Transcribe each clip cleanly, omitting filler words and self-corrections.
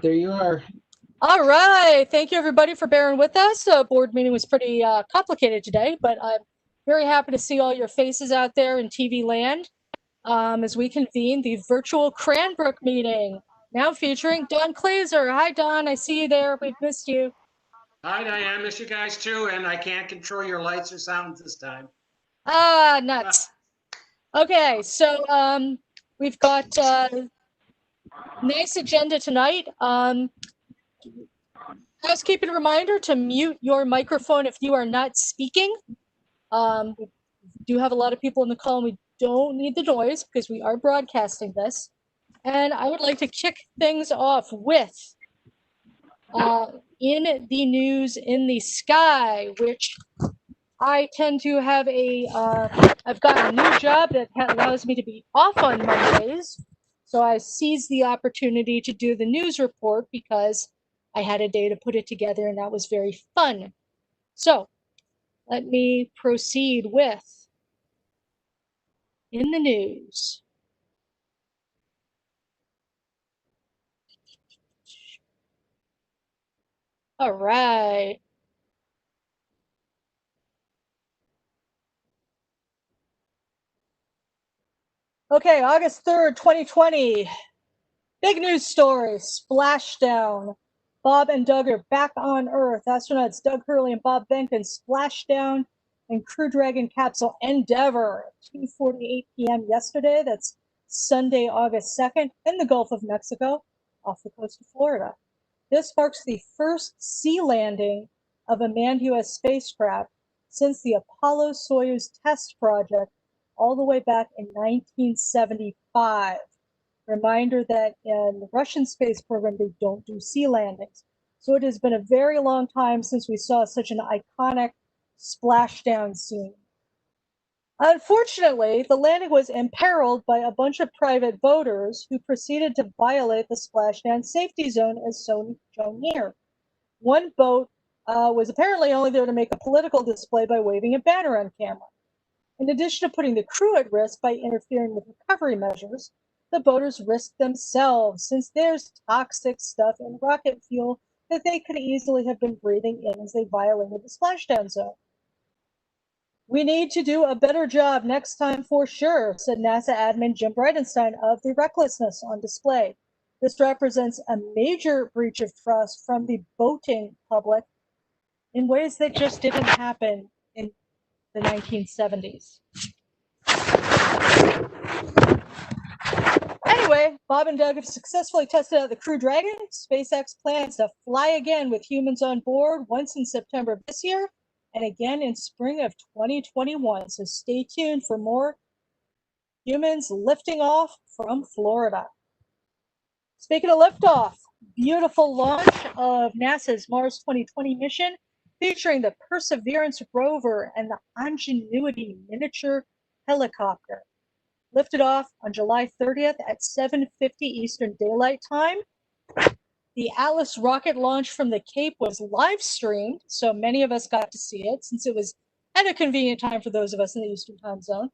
There you are. All right. Thank you, everybody, for bearing with us. The board meeting was pretty complicated today, but I'm very happy to see all your faces out there in TV land as we convene the virtual Cranbrook meeting, now featuring Don Glazer. Hi, Don. I see you there. We've missed you. Hi, Diane. I miss you guys too, and I can't control your lights or sounds this time. Ah, nuts. Okay, so we've got a nice agenda tonight. Housekeeping reminder to mute your microphone if you are not speaking. We do have a lot of people in the call, and we don't need the noise because we are broadcasting this. And I would like to kick things off with in the news in the sky, which I tend to have I've got a new job that allows me to be off on Mondays. So I seized the opportunity to do the news report because I had a day to put it together, and that was very fun. So let me proceed with in the news. All right. Okay, August 3rd, 2020. Big news story, splashdown. Bob and Doug are back on Earth. Astronauts Doug Hurley and Bob Behnken splashed down in Crew Dragon capsule Endeavour at 2:48 p.m. yesterday. That's Sunday, August 2nd, in the Gulf of Mexico, off the coast of Florida. This marks the first sea landing of a manned U.S. spacecraft since the Apollo-Soyuz test project all the way back in 1975. Reminder that in the Russian space program, they don't do sea landings. So it has been a very long time since we saw such an iconic splashdown scene. Unfortunately, the landing was imperiled by a bunch of private boaters who proceeded to violate the splashdown safety zone as shown here. One boat was apparently only there to make a political display by waving a banner on camera. In addition to putting the crew at risk by interfering with recovery measures, the boaters risked themselves since there's toxic stuff in rocket fuel that they could easily have been breathing in as they violated the splashdown zone. We need to do a better job next time for sure, said NASA admin Jim Bridenstine of the recklessness on display. This represents a major breach of trust from the boating public in ways that just didn't happen in the 1970s. Anyway, Bob and Doug have successfully tested out the Crew Dragon. SpaceX plans to fly again with humans on board once in September of this year and again in spring of 2021. So stay tuned for more humans lifting off from Florida. Speaking of liftoff, beautiful launch of NASA's Mars 2020 mission featuring the Perseverance rover and the Ingenuity miniature helicopter. Lifted off on July 30th at 7:50 Eastern Daylight Time. The Atlas rocket launch from the Cape was live streamed, so many of us got to see it since it was at a convenient time for those of us in the Eastern time zone.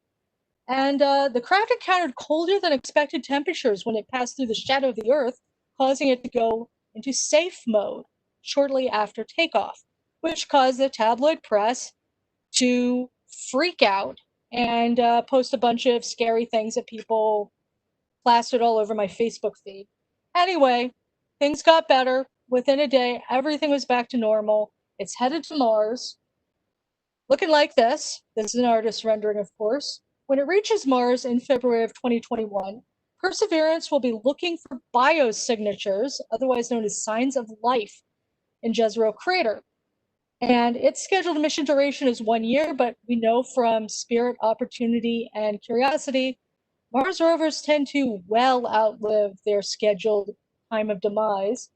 And the craft encountered colder than expected temperatures when it passed through the shadow of the Earth, causing it to go into safe mode shortly after takeoff, which caused the tabloid press to freak out and post a bunch of scary things that people plastered all over my Facebook feed. Anyway, things got better. Within a day, everything was back to normal. It's headed to Mars. Looking like this. This is an artist's rendering, of course. When it reaches Mars in February of 2021, Perseverance will be looking for biosignatures, otherwise known as signs of life, in Jezero Crater. And its scheduled mission duration is 1 year, but we know from Spirit, Opportunity, and Curiosity, Mars rovers tend to well outlive their scheduled time of demise.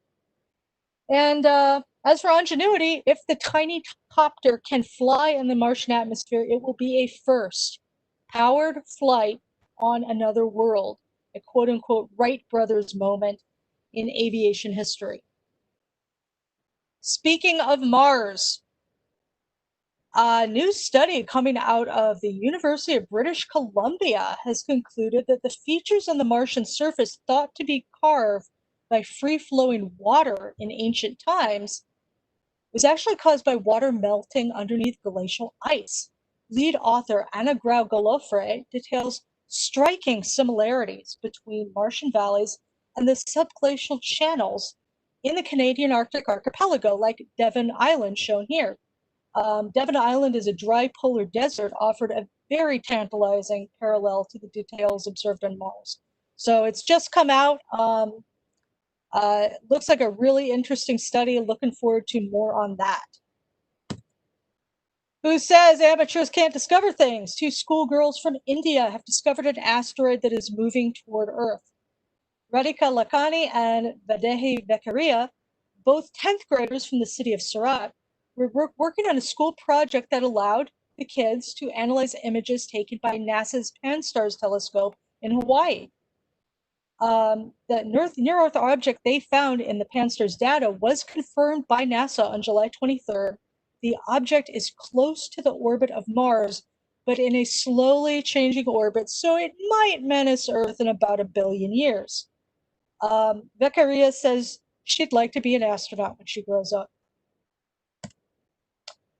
And as for Ingenuity, if the tiny copter can fly in the Martian atmosphere, it will be a first powered flight on another world, a quote-unquote Wright brothers moment in aviation history. Speaking of Mars, a new study coming out of the University of British Columbia has concluded that the features on the Martian surface thought to be carved by free-flowing water in ancient times was actually caused by water melting underneath glacial ice. Lead author Anna Grau-Galofre details striking similarities between Martian valleys and the subglacial channels in the Canadian Arctic archipelago, like Devon Island, shown here. Devon Island is a dry polar desert, offered a very tantalizing parallel to the details observed on Mars. So it's just come out. Looks like a really interesting study. Looking forward to more on that. Who says amateurs can't discover things? Two schoolgirls from India have discovered an asteroid that is moving toward Earth. Radhika Lakhani and Vadehi Vekaria, both 10th graders from the city of Surat, were working on a school project that allowed the kids to analyze images taken by NASA's Pan-STARRS telescope in Hawaii. The near-Earth object they found in the Pan-STARRS data was confirmed by NASA on July 23rd. The object is close to the orbit of Mars, but in a slowly changing orbit, so it might menace Earth in about 1 billion years. Vekaria says she'd like to be an astronaut when she grows up.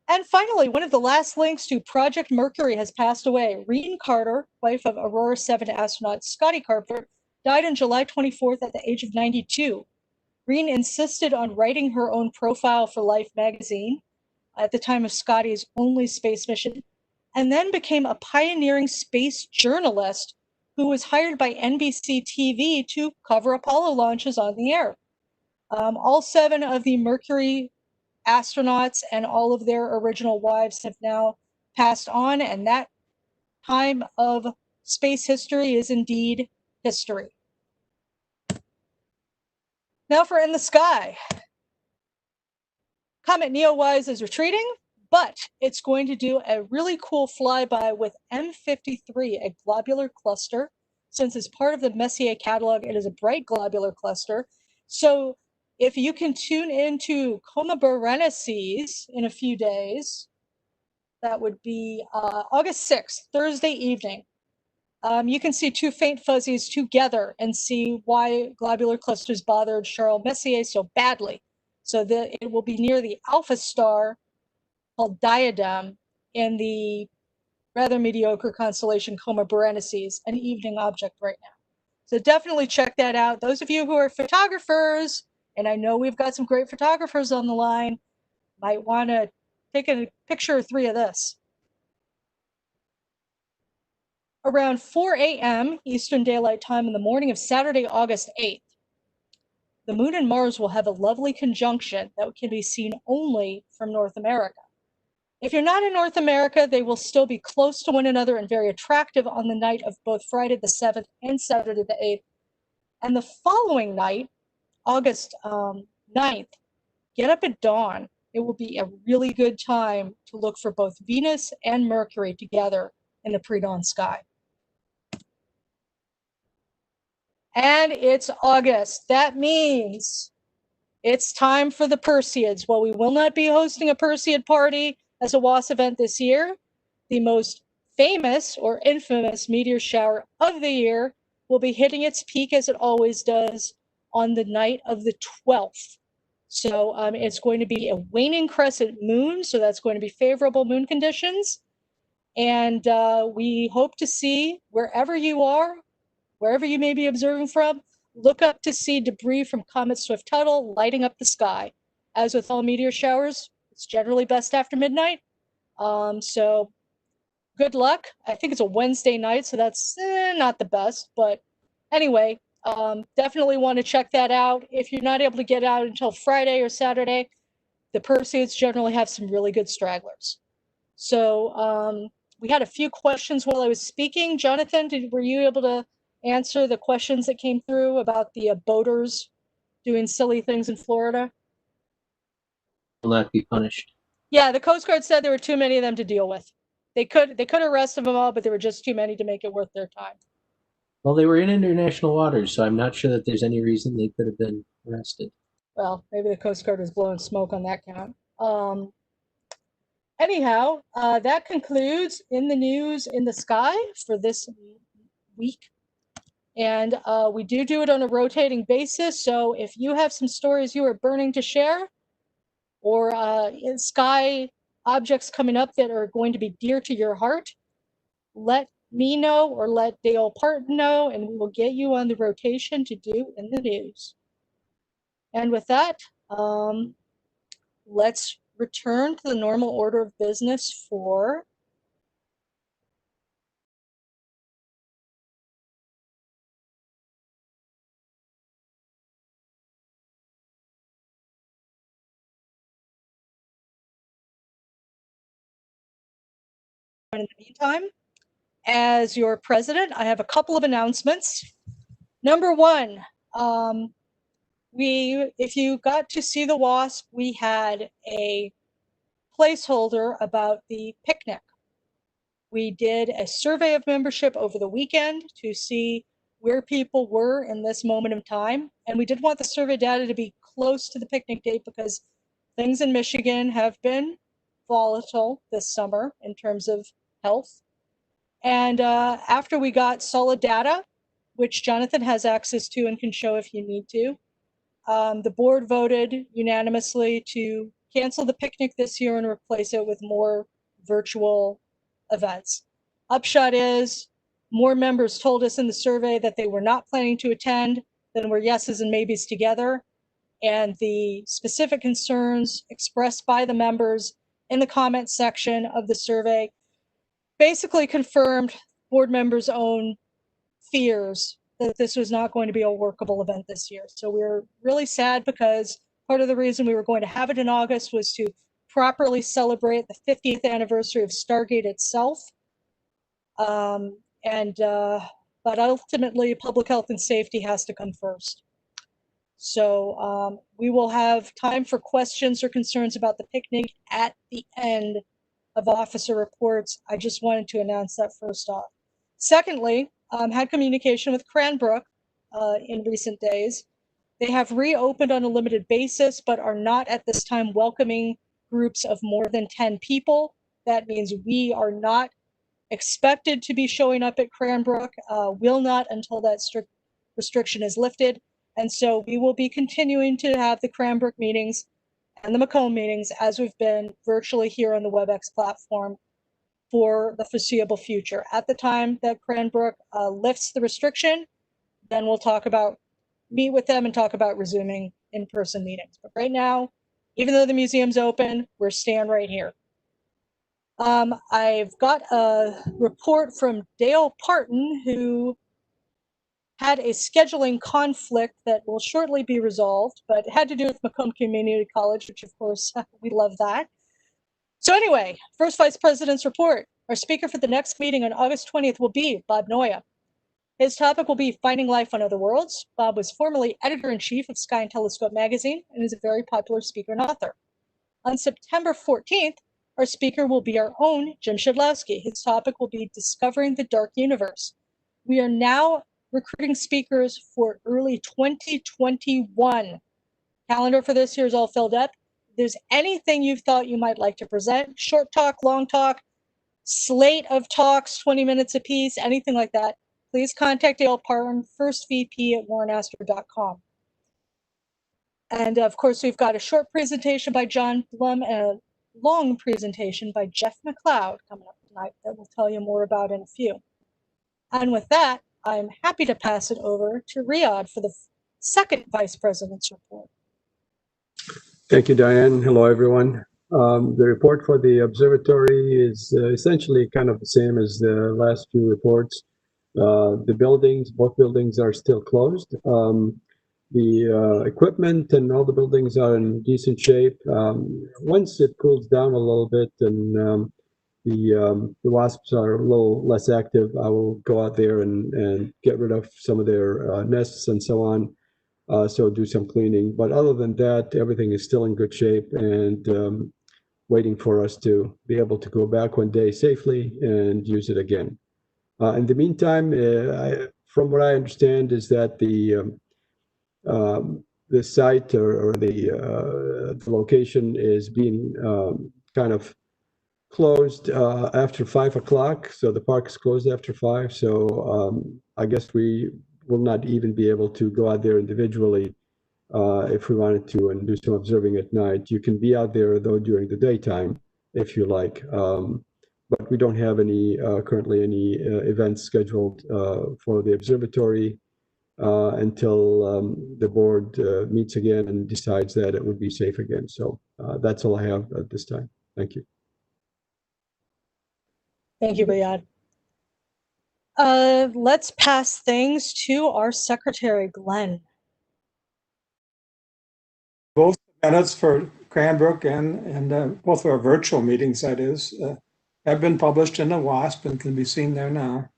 And finally, one of the last links to Project Mercury has passed away. Reen Carter, wife of Aurora 7 astronaut Scotty Carter, died on July 24th at the age of 92. Reen insisted on writing her own profile for Life magazine at the time of Scotty's only space mission, and then became a pioneering space journalist who was hired by NBC TV to cover Apollo launches on the air. All 7 of the Mercury astronauts and all of their original wives have now passed on, and that time of space history is indeed history. Now for In the Sky. Comet Neowise is retreating, but it's going to do a really cool flyby with M53, a globular cluster. Since it's part of the Messier catalog, it is a bright globular cluster. So if you can tune into Coma Berenices in a few days, that would be August 6th, Thursday evening. You can see 2 faint fuzzies together and see why globular clusters bothered Charles Messier so badly. So it will be near the alpha star called Diadem in the rather mediocre constellation Coma Berenices, an evening object right now. So definitely check that out. Those of you who are photographers, and I know we've got some great photographers on the line, might want to take a picture or 3 of this. Around 4 a.m. Eastern Daylight Time in the morning of Saturday, August 8th, the Moon and Mars will have a lovely conjunction that can be seen only from North America. If you're not in North America, they will still be close to one another and very attractive on the night of both Friday the 7th and Saturday the 8th. And the following night, August 9th, get up at dawn. It will be a really good time to look for both Venus and Mercury together in the pre-dawn sky. And it's August. That means it's time for the Perseids. While we will not be hosting a Perseid party as a WAS event this year, the most famous or infamous meteor shower of the year will be hitting its peak, as it always does, on the night of the 12th. So it's going to be a waning crescent moon, so that's going to be favorable moon conditions. And we hope to see, wherever you are, wherever you may be observing from, look up to see debris from Comet Swift-Tuttle lighting up the sky. As with all meteor showers, it's generally best after midnight. So good luck. I think it's a Wednesday night, so that's not the best. But anyway, definitely want to check that out. If you're not able to get out until Friday or Saturday, the Perseids generally have some really good stragglers. So we had a few questions while I was speaking. Jonathan, were you able to answer the questions that came through about the boaters doing silly things in Florida? Will not be punished. Yeah, the Coast Guard said there were too many of them to deal with. They could arrest them all, but there were just too many to make it worth their time. Well, they were in international waters, so I'm not sure that there's any reason they could have been arrested. Well, maybe the Coast Guard was blowing smoke on that count. Anyhow, that concludes In the News in the Sky for this week. And we do it on a rotating basis. So if you have some stories you are burning to share, or sky objects coming up that are going to be dear to your heart, let me know or let Dale Parton know, and we will get you on the rotation to do in the news. And with that, let's return to the normal order of business for in the meantime. As your president, I have a couple of announcements. Number one, if you got to see the WASP, we had a placeholder about the picnic. We did a survey of membership over the weekend to see where people were in this moment of time. And we did want the survey data to be close to the picnic date because things in Michigan have been volatile this summer in terms of health. And after we got solid data, which Jonathan has access to and can show if you need to, the board voted unanimously to cancel the picnic this year and replace it with more virtual events. Upshot is, more members told us in the survey that they were not planning to attend than were yeses and maybes together. And the specific concerns expressed by the members in the comment section of the survey basically confirmed board members' own fears that this was not going to be a workable event this year. So we're really sad because part of the reason we were going to have it in August was to properly celebrate the 50th anniversary of Stargate itself. But ultimately, public health and safety has to come first. So we will have time for questions or concerns about the picnic at the end of officer reports. I just wanted to announce that first off. Secondly, had communication with Cranbrook in recent days. They have reopened on a limited basis, but are not at this time welcoming groups of more than 10 people. That means we are not expected to be showing up at Cranbrook, will not until that strict restriction is lifted. And so we will be continuing to have the Cranbrook meetings and the Macomb meetings as we've been virtually here on the Webex platform for the foreseeable future. At the time that Cranbrook lifts the restriction, then we'll meet with them and talk about resuming in-person meetings. But right now, even though the museum's open, we're staying right here. I've got a report from Dale Parton, who had a scheduling conflict that will shortly be resolved, but it had to do with Macomb Community College, which of course, we love that. So anyway, first Vice President's report. Our speaker for the next meeting on August 20th will be Bob Noya. His topic will be Finding Life on Other Worlds. Bob was formerly editor-in-chief of Sky and Telescope magazine and is a very popular speaker and author. On September 14th, our speaker will be our own Jim Shedlowski. His topic will be Discovering the Dark Universe. We are now recruiting speakers for early 2021. Calendar for this year is all filled up. If there's anything you thought you might like to present, short talk, long talk, slate of talks, 20 minutes apiece, anything like that, please contact Dale Parton, firstvp@warrenastro.com. And of course, we've got a short presentation by John Blum and a long presentation by Jeff Macleod coming up tonight that we'll tell you more about in a few. And with that, I'm happy to pass it over to Riyadh for the second Vice President's report. Thank you, Diane. Hello, everyone. The report for the observatory is essentially kind of the same as the last few reports. The buildings, both buildings are still closed. The equipment and all the buildings are in decent shape. Once it cools down a little bit and the wasps are a little less active, I will go out there and get rid of some of their nests and so on. So do some cleaning. But other than that, everything is still in good shape and waiting for us to be able to go back one day safely and use it again. In the meantime, from what I understand is that the site or the location is being kind of closed after 5 o'clock. So the park is closed after 5. So I guess we will not even be able to go out there individually if we wanted to and do some observing at night. You can be out there though during the daytime if you like, but we don't have any currently any events scheduled for the observatory until the board meets again and decides that it would be safe again. So that's all I have at this time. Thank you. Thank you, Riyadh. Let's pass things to our secretary, Glenn. Both minutes for Cranbrook and both of our virtual meetings, that is, have been published in the WASP and can be seen there now.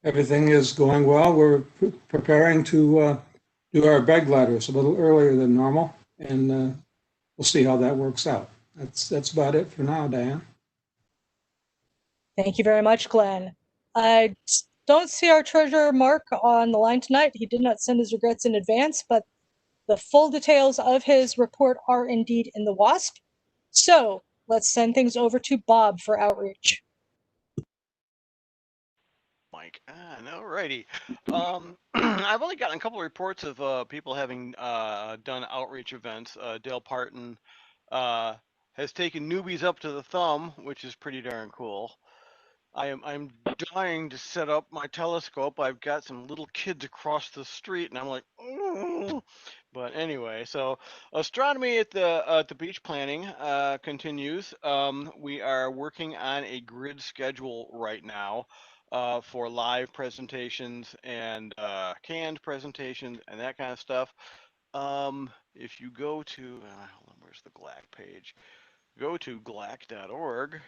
Everything is going well. We're preparing to do our beg letters a little earlier than normal, and we'll see how that works out. That's about it for now, Diane. Thank you very much, Glenn. I don't see our treasurer, Mark, on the line tonight. He did not send his regrets in advance, but the full details of his report are indeed in the WASP. So let's send things over to Bob for outreach. Mike, alrighty. I've only gotten a couple of reports of people having done outreach events. Dale Parton has taken newbies up to the thumb, which is pretty darn cool. I'm dying to set up my telescope. I've got some little kids across the street, and I'm like, oh. But anyway, so astronomy at the beach planning continues. We are working on a grid schedule right now for live presentations and canned presentations and that kind of stuff. If you go to, hold on, where's the GLAC page? Go to glac.org.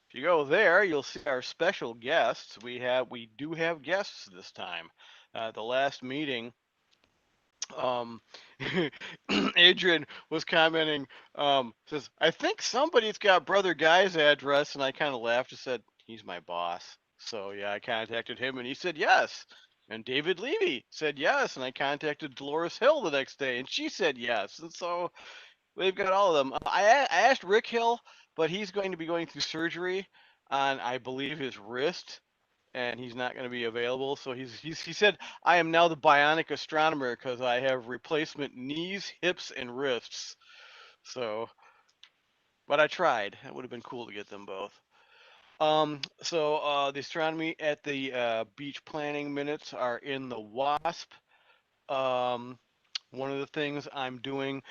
If you go there, you'll see our special guests. We do have guests this time. The last meeting, Adrian was commenting, says, I think somebody's got Brother Guy's address, and I kind of laughed and said, he's my boss. So yeah, I contacted him, and he said yes. And David Levy said yes, and I contacted Dolores Hill the next day, and she said yes. And so we've got all of them. I asked Rick Hill, but he's going to be going through surgery on, I believe, his wrist, and he's not going to be available. So he said, I am now the bionic astronomer because I have replacement knees, hips, and wrists. So, but I tried. It would have been cool to get them both. So the astronomy at the beach planning minutes are in the WASP. One of the things I'm doing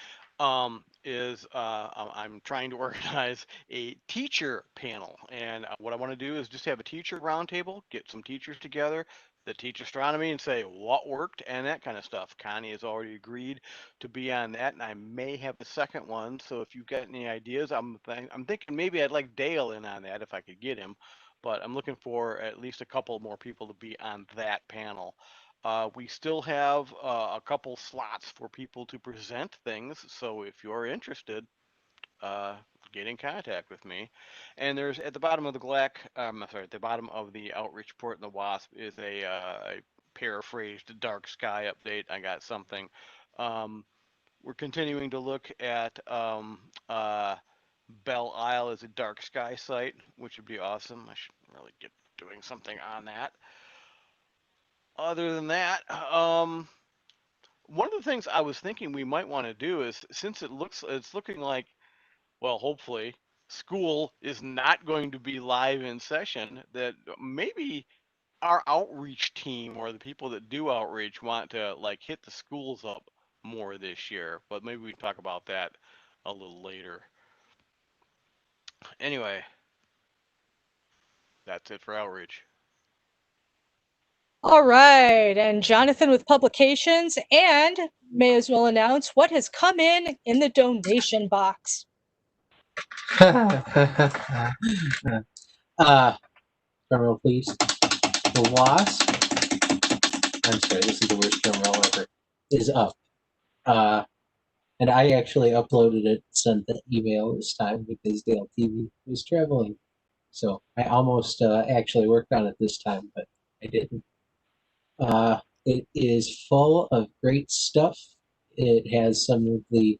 is I'm trying to organize a teacher panel, and what I want to do is just have a teacher roundtable, get some teachers together that teach astronomy and say what worked and that kind of stuff. Connie has already agreed to be on that, and I may have a second one. So if you've got any ideas, I'm thinking maybe I'd like Dale in on that if I could get him, but I'm looking for at least a couple more people to be on that panel. We still have a couple slots for people to present things, so if you're interested, get in contact with me. And there's at the bottom of the GLAC, at the bottom of the outreach report in the WASP is a paraphrased dark sky update. I got something. We're continuing to look at Belle Isle as a dark sky site, which would be awesome. I should really get doing something on that. Other than that, one of the things I was thinking we might want to do is, since it's looking like, well, hopefully school is not going to be live in session, that maybe our outreach team or the people that do outreach want to like hit the schools up more this year, but maybe we can talk about that a little later. Anyway, that's it for outreach. All right, and Jonathan with publications, and may as well announce what has come in the donation box. Drum roll, please. The WASP, I'm sorry, this is the worst drum roll ever, is up. And I actually uploaded it, sent the email this time because Dale TV was traveling. So I almost actually worked on it this time, but I didn't. It is full of great stuff. It has some of the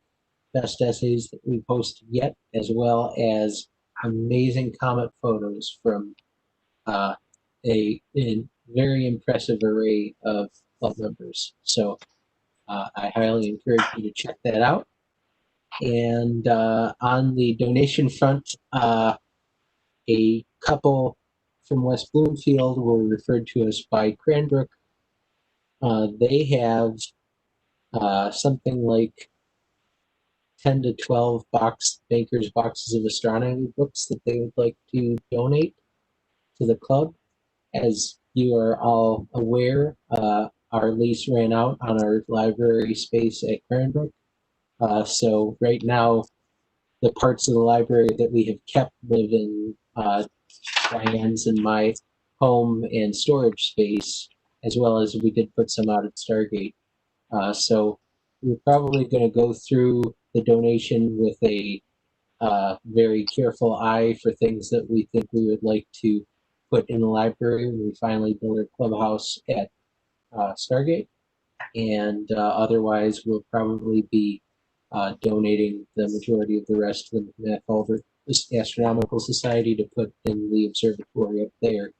best essays that we posted yet, as well as amazing comet photos from a very impressive array of club members. So I highly encourage you to check that out. And on the donation front, a couple from West Bloomfield were referred to us by Cranbrook. They have something like 10 to 12 bakers boxes of astronomy books that they would like to donate to the club. As you are all aware, our lease ran out on our library space at Cranbrook. So right now, the parts of the library that we have kept live in Diane's and my home and storage space, as well as we did put some out at Stargate. So we're probably going to go through the donation with a very careful eye for things that we think we would like to put in the library when we finally build our clubhouse at Stargate. And otherwise, we'll probably be donating the majority of the rest of the Astronomical Society to put in the observatory up there.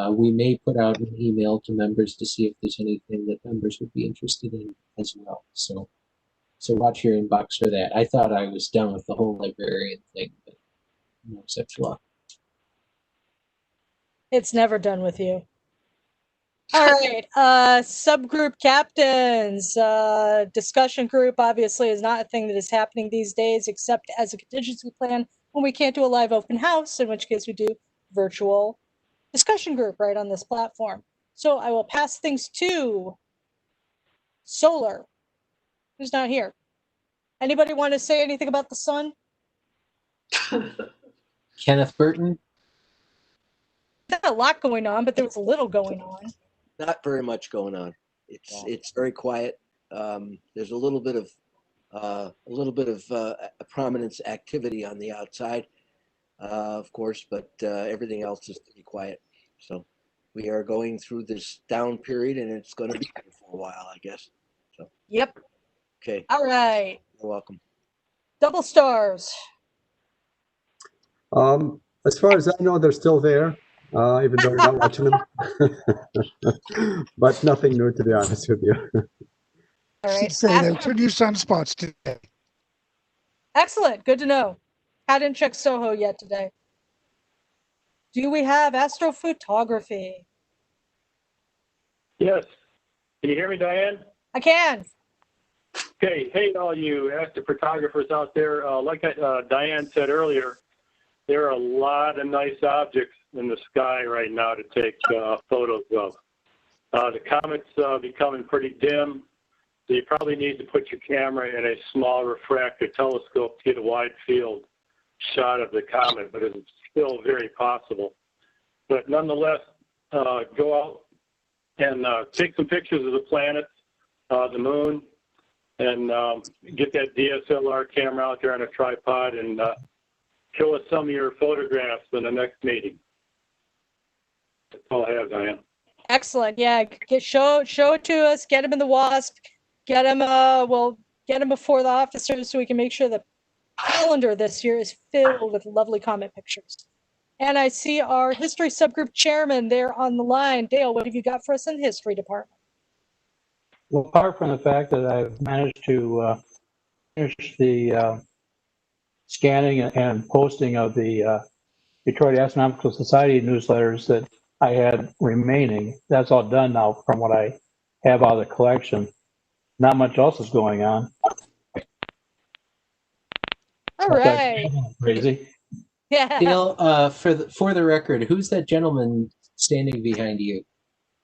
We may put out an email to members to see if there's anything that members would be interested in as well. So watch your inbox for that. I thought I was done with the whole librarian thing, but no such luck. It's never done with you. All right, subgroup captains. Discussion group obviously is not a thing that is happening these days, except as a contingency plan when we can't do a live open house, in which case we do virtual discussion group right on this platform. So I will pass things to Solar, who's not here. Anybody want to say anything about the sun? Kenneth Burton? There's a lot going on, but there was a little going on. Not very much going on. It's very quiet. There's a little bit of prominence activity on the outside, of course, but everything else is pretty quiet. So we are going through this down period, and it's going to be for a while, I guess. So. Yep. Okay. All right. You're welcome. Double stars. As far as I know, they're still there, even though we're not watching them. But nothing new, to be honest with you. All right. Say there were 2 new sunspots today. Excellent. Good to know. Hadn't checked Soho yet today. Do we have astrophotography? Yes. Can you hear me, Diane? I can. Okay. Hey, all you astrophotographers out there. Like Diane said earlier, there are a lot of nice objects in the sky right now to take photos of. The comet's becoming pretty dim, so you probably need to put your camera in a small refractor telescope to get a wide field shot of the comet, but it's still very possible. But nonetheless, go out and take some pictures of the planets, the moon, and get that DSLR camera out there on a tripod and show us some of your photographs in the next meeting. That's all I have, Diane. Excellent. Yeah, show it to us. Get them in the WASP. Get them. We'll get them before the officers so we can make sure the calendar this year is filled with lovely comet pictures. And I see our history subgroup chairman there on the line. Dale, what have you got for us in the history department? Well, apart from the fact that I've managed to finish the scanning and posting of the Detroit Astronomical Society newsletters that I had remaining, that's all done now from what I have out of the collection. Not much else is going on. All right. Crazy. Yeah. Dale, for the record, who's that gentleman standing behind you?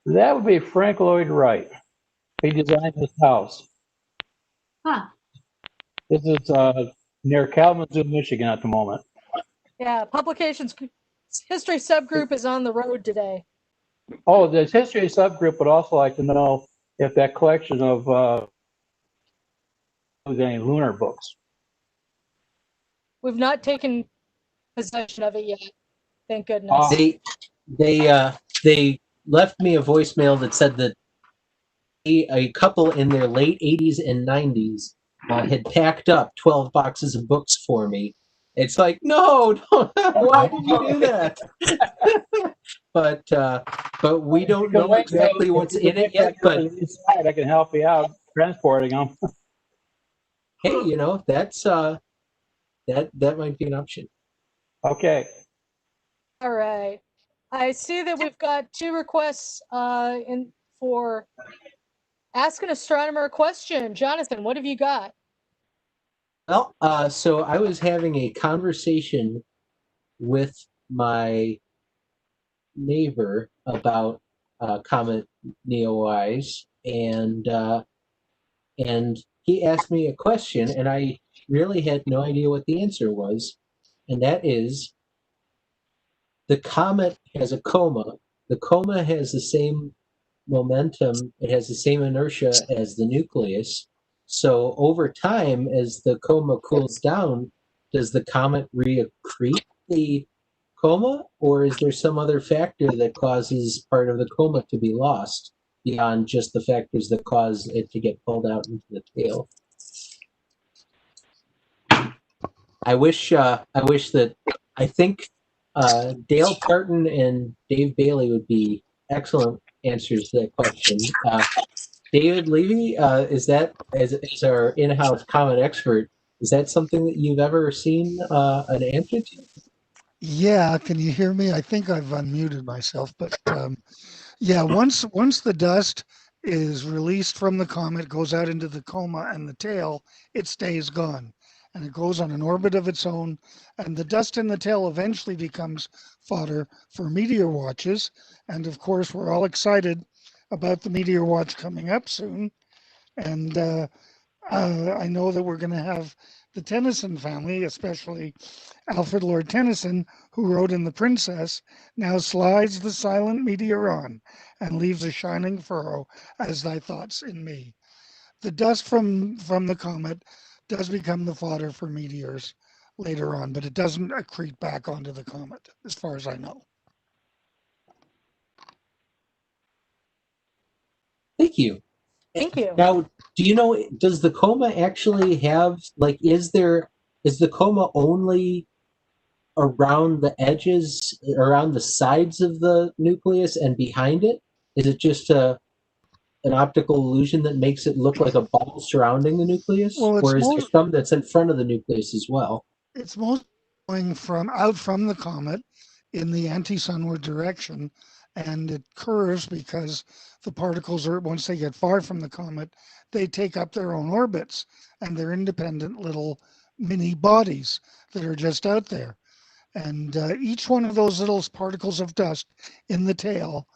That would be Frank Lloyd Wright. He designed this house. Huh. This is near Kalamazoo, Michigan at the moment. Yeah, publications history subgroup is on the road today. Oh, the history subgroup would also like to know if that collection of any Lunar books. We've not taken possession of it yet. Thank goodness. They left me a voicemail that said that a couple in their late 80s and 90s had packed up 12 boxes of books for me It's like, no, don't, why did you do that? But we don't know exactly what's in it yet. But I can help you out transporting them. hey, that's that might be an option. Okay. All right. I see that we've got 2 requests in for Ask an Astronomer a Question. Jonathan, what have you got? Well, so I was having a conversation with my neighbor about Comet Neowise, and he asked me a question, and I really had no idea what the answer was, and that is, the comet has a coma. The coma has the same momentum, it has the same inertia as the nucleus. So over time, as the coma cools down, does the comet reaccrete the coma, or is there some other factor that causes part of the coma to be lost beyond just the factors that cause it to get pulled out into the tail? I wish that I think Dale Tartan and Dave Bailey would be excellent answers to that question. David Levy, is our in-house comet expert, is that something that you've ever seen an answer to? Yeah, can you hear me? I think I've unmuted myself, but yeah, once the dust is released from the comet, goes out into the coma and the tail, it stays gone. And it goes on an orbit of its own, and the dust in the tail eventually becomes fodder for meteor watches. And of course, we're all excited about the meteor watch coming up soon. And I know that we're going to have the Tennyson family, especially Alfred Lord Tennyson, who wrote in The Princess, now slides the silent meteor on and leaves a shining furrow as thy thoughts in me. The dust from the comet does become the fodder for meteors later on, but it doesn't accrete back onto the comet, as far as I know. Thank you. Thank you. Now, do you know, does the coma actually have, like, is the coma only around the edges, around the sides of the nucleus and behind it? Is it just an optical illusion that makes it look like a bubble surrounding the nucleus? Well, Or is there some that's in front of the nucleus as well? it's mostly going out from the comet in the anti-sunward direction, and it curves because the particles are, once they get far from the comet, they take up their own orbits, and they're independent little mini bodies that are just out there. And each one of those little particles of dust in the tail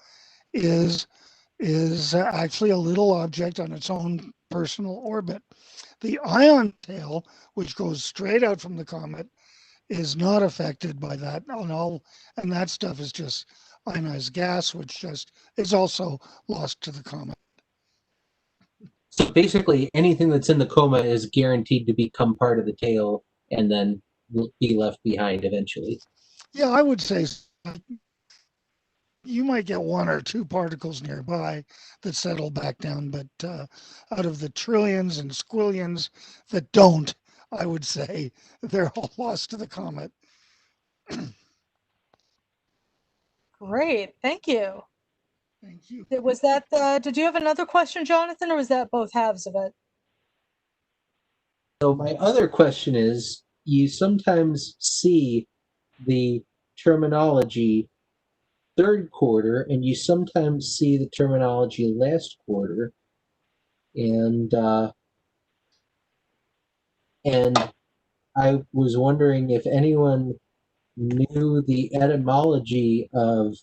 is actually a little object on its own personal orbit. The ion tail, which goes straight out from the comet, is not affected by that. And that stuff is just ionized gas, which just is also lost to the comet. So basically, anything that's in the coma is guaranteed to become part of the tail and then be left behind eventually. Yeah, I would say you might get 1 or 2 particles nearby that settle back down, but out of the trillions and squillions that don't, I would say they're all lost to the comet. Great. Thank you. Thank you. Was that, did you have another question, Jonathan, or was that both halves of it? So my other question is, you sometimes see the terminology third quarter, and you sometimes see the terminology last quarter, and I was wondering if anyone knew the etymology of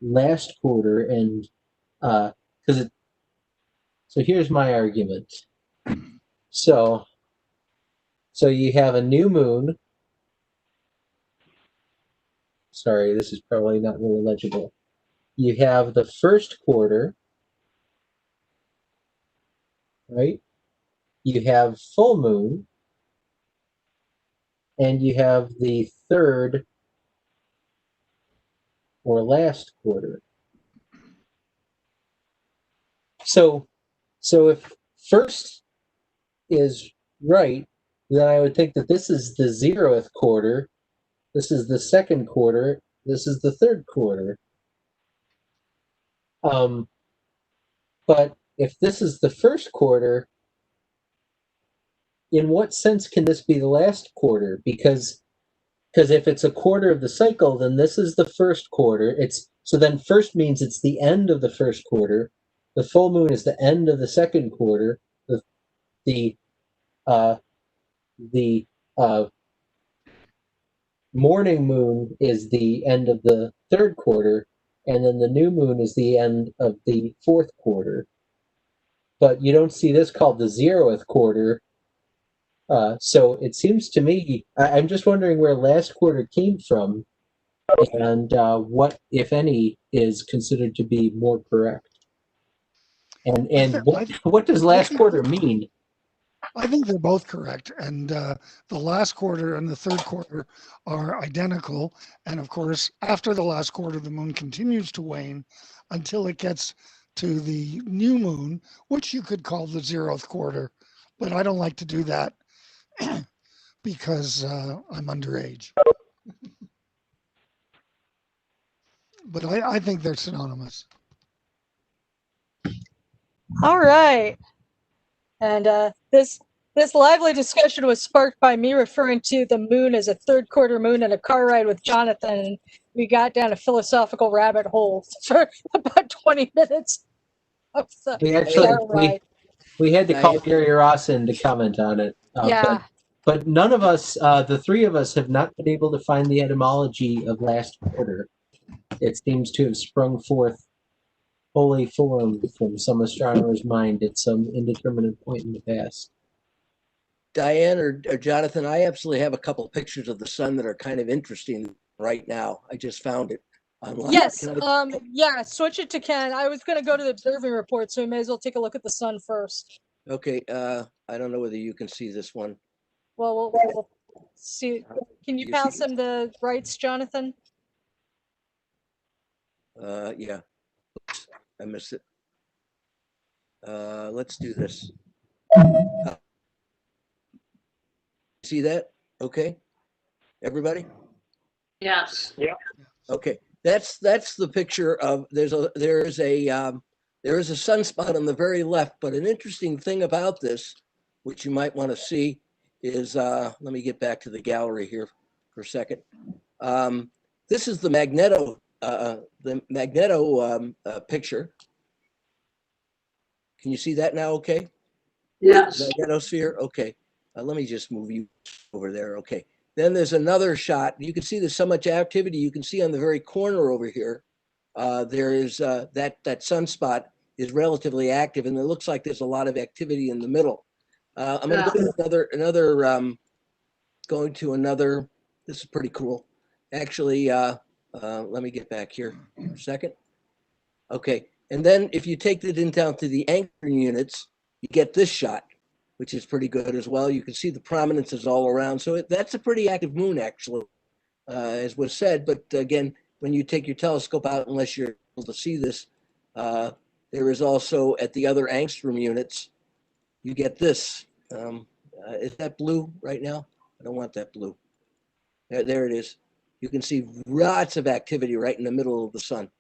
last quarter, and because so here's my argument. So you have a new moon. Sorry, this is probably not really legible. You have the first quarter, right? You have full moon, and you have the third or last quarter. So if first is right, then I would think that this is the 0th quarter, this is the 2nd quarter, this is the 3rd quarter. But if this is the 1st quarter, in what sense can this be the last quarter? Because if it's a quarter of the cycle, then this is the 1st quarter. So then first means it's the end of the 1st quarter. The full moon is the end of the 2nd quarter. The morning moon is the end of the 3rd quarter, and then the new moon is the end of the 4th quarter. But you don't see this called the 0th quarter. So it seems to me, I'm just wondering where last quarter came from, and what, if any, is considered to be more correct. And what does last quarter mean? I think they're both correct. And the last quarter and the 3rd quarter are identical. And of course, after the last quarter, the moon continues to wane until it gets to the new moon, which you could call the 0th quarter. But I don't like to do that because I'm underage. But I think they're synonymous. All right. And this lively discussion was sparked by me referring to the moon as a 3rd quarter moon in a car ride with Jonathan. And we got down a philosophical rabbit hole for about 20 minutes. We had to call Gary Ross in to comment on it. Yeah. But none of us, the 3 of us, have not been able to find the etymology of last quarter. It seems to have sprung forth wholly formed from some astronomer's mind at some indeterminate point in the past. Diane or Jonathan, I absolutely have a couple pictures of the sun that are kind of interesting right now. I just found it online. Yes. Yeah, switch it to Ken. I was going to go to the observing report, so we may as well take a look at the sun first. Okay. I don't know whether you can see this one. Well, we'll see. Can you pass him the rights, Jonathan? Yeah. Oops, I missed it. Let's do this. See that? Okay. Everybody? Yes. Yeah. Okay. That's the picture of there is a sunspot on the very left, but an interesting thing about this, which you might want to see, is let me get back to the gallery here for a second. This is the magneto picture. Can you see that now? Okay. Yes. Magnetosphere. Okay. Let me just move you over there. Okay. Then there's another shot. You can see there's so much activity. You can see on the very corner over here, there is that sunspot is relatively active, and it looks like there's a lot of activity in the middle. I'm going to go to another. This is pretty cool. Actually, let me get back here for a second. Okay. And then if you take it down to the anchoring units, you get this shot, which is pretty good as well. You can see the prominences all around. So that's a pretty active moon, actually, as was said. But again, when you take your telescope out, unless you're able to see this, there is also at the other angstrom units, you get this. Is that blue right now? I don't want that blue. There it is. You can see lots of activity right in the middle of the sun.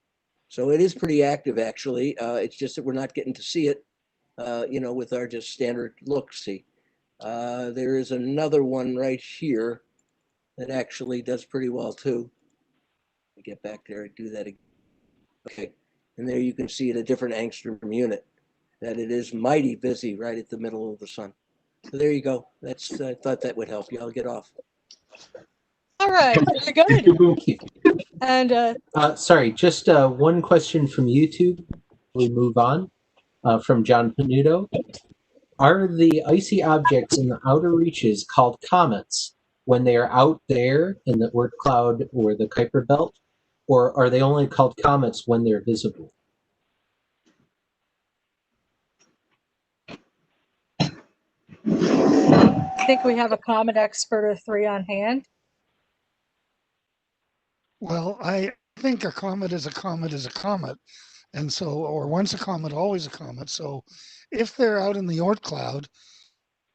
So it is pretty active, actually. It's just that we're not getting to see it, with our just standard look. See, there is another one right here that actually does pretty well too. Let me get back there and do that again. Okay, and there you can see at a different angstrom unit that it is mighty busy right at the middle of the sun. So there you go. I thought that would help you. I'll get off. All right, very good. And sorry, just one question from YouTube. We move on from John Panuto. Are the icy objects in the outer reaches called comets when they are out there in the Oort cloud or the Kuiper belt, or are they only called comets when they're visible? I think we have a comet expert or 3 on hand. Well, I think a comet is a comet is a comet. And so, or once a comet, always a comet. So if they're out in the Oort cloud,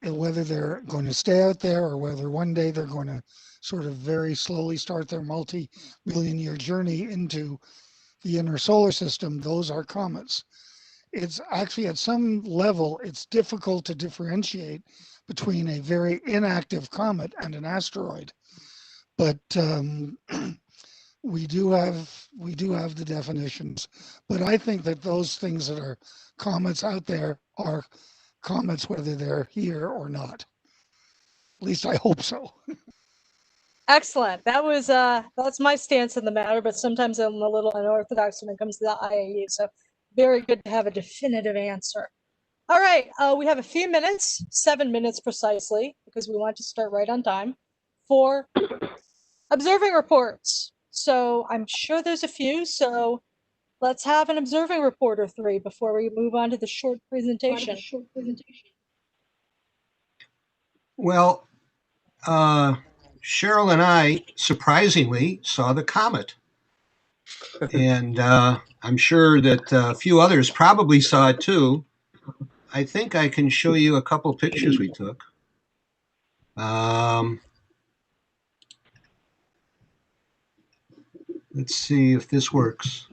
whether they're going to stay out there or whether one day they're going to sort of very slowly start their multi-million-year journey into the inner solar system, those are comets. It's actually at some level, it's difficult to differentiate between a very inactive comet and an asteroid. But we do have the definitions. But I think that those things that are comets out there are comets whether they're here or not. At least I hope so. Excellent. That was that's my stance in the matter, but sometimes I'm a little unorthodox when it comes to the IAU. So very good to have a definitive answer. All right, we have a few minutes, 7 minutes precisely, because we want to start right on time, for observing reports. So I'm sure there's a few, so let's have an observing report or three before we move on to the short presentation. Well, Cheryl and I surprisingly saw the comet. And I'm sure that a few others probably saw it too. I think I can show you a couple pictures we took. Let's see if this works.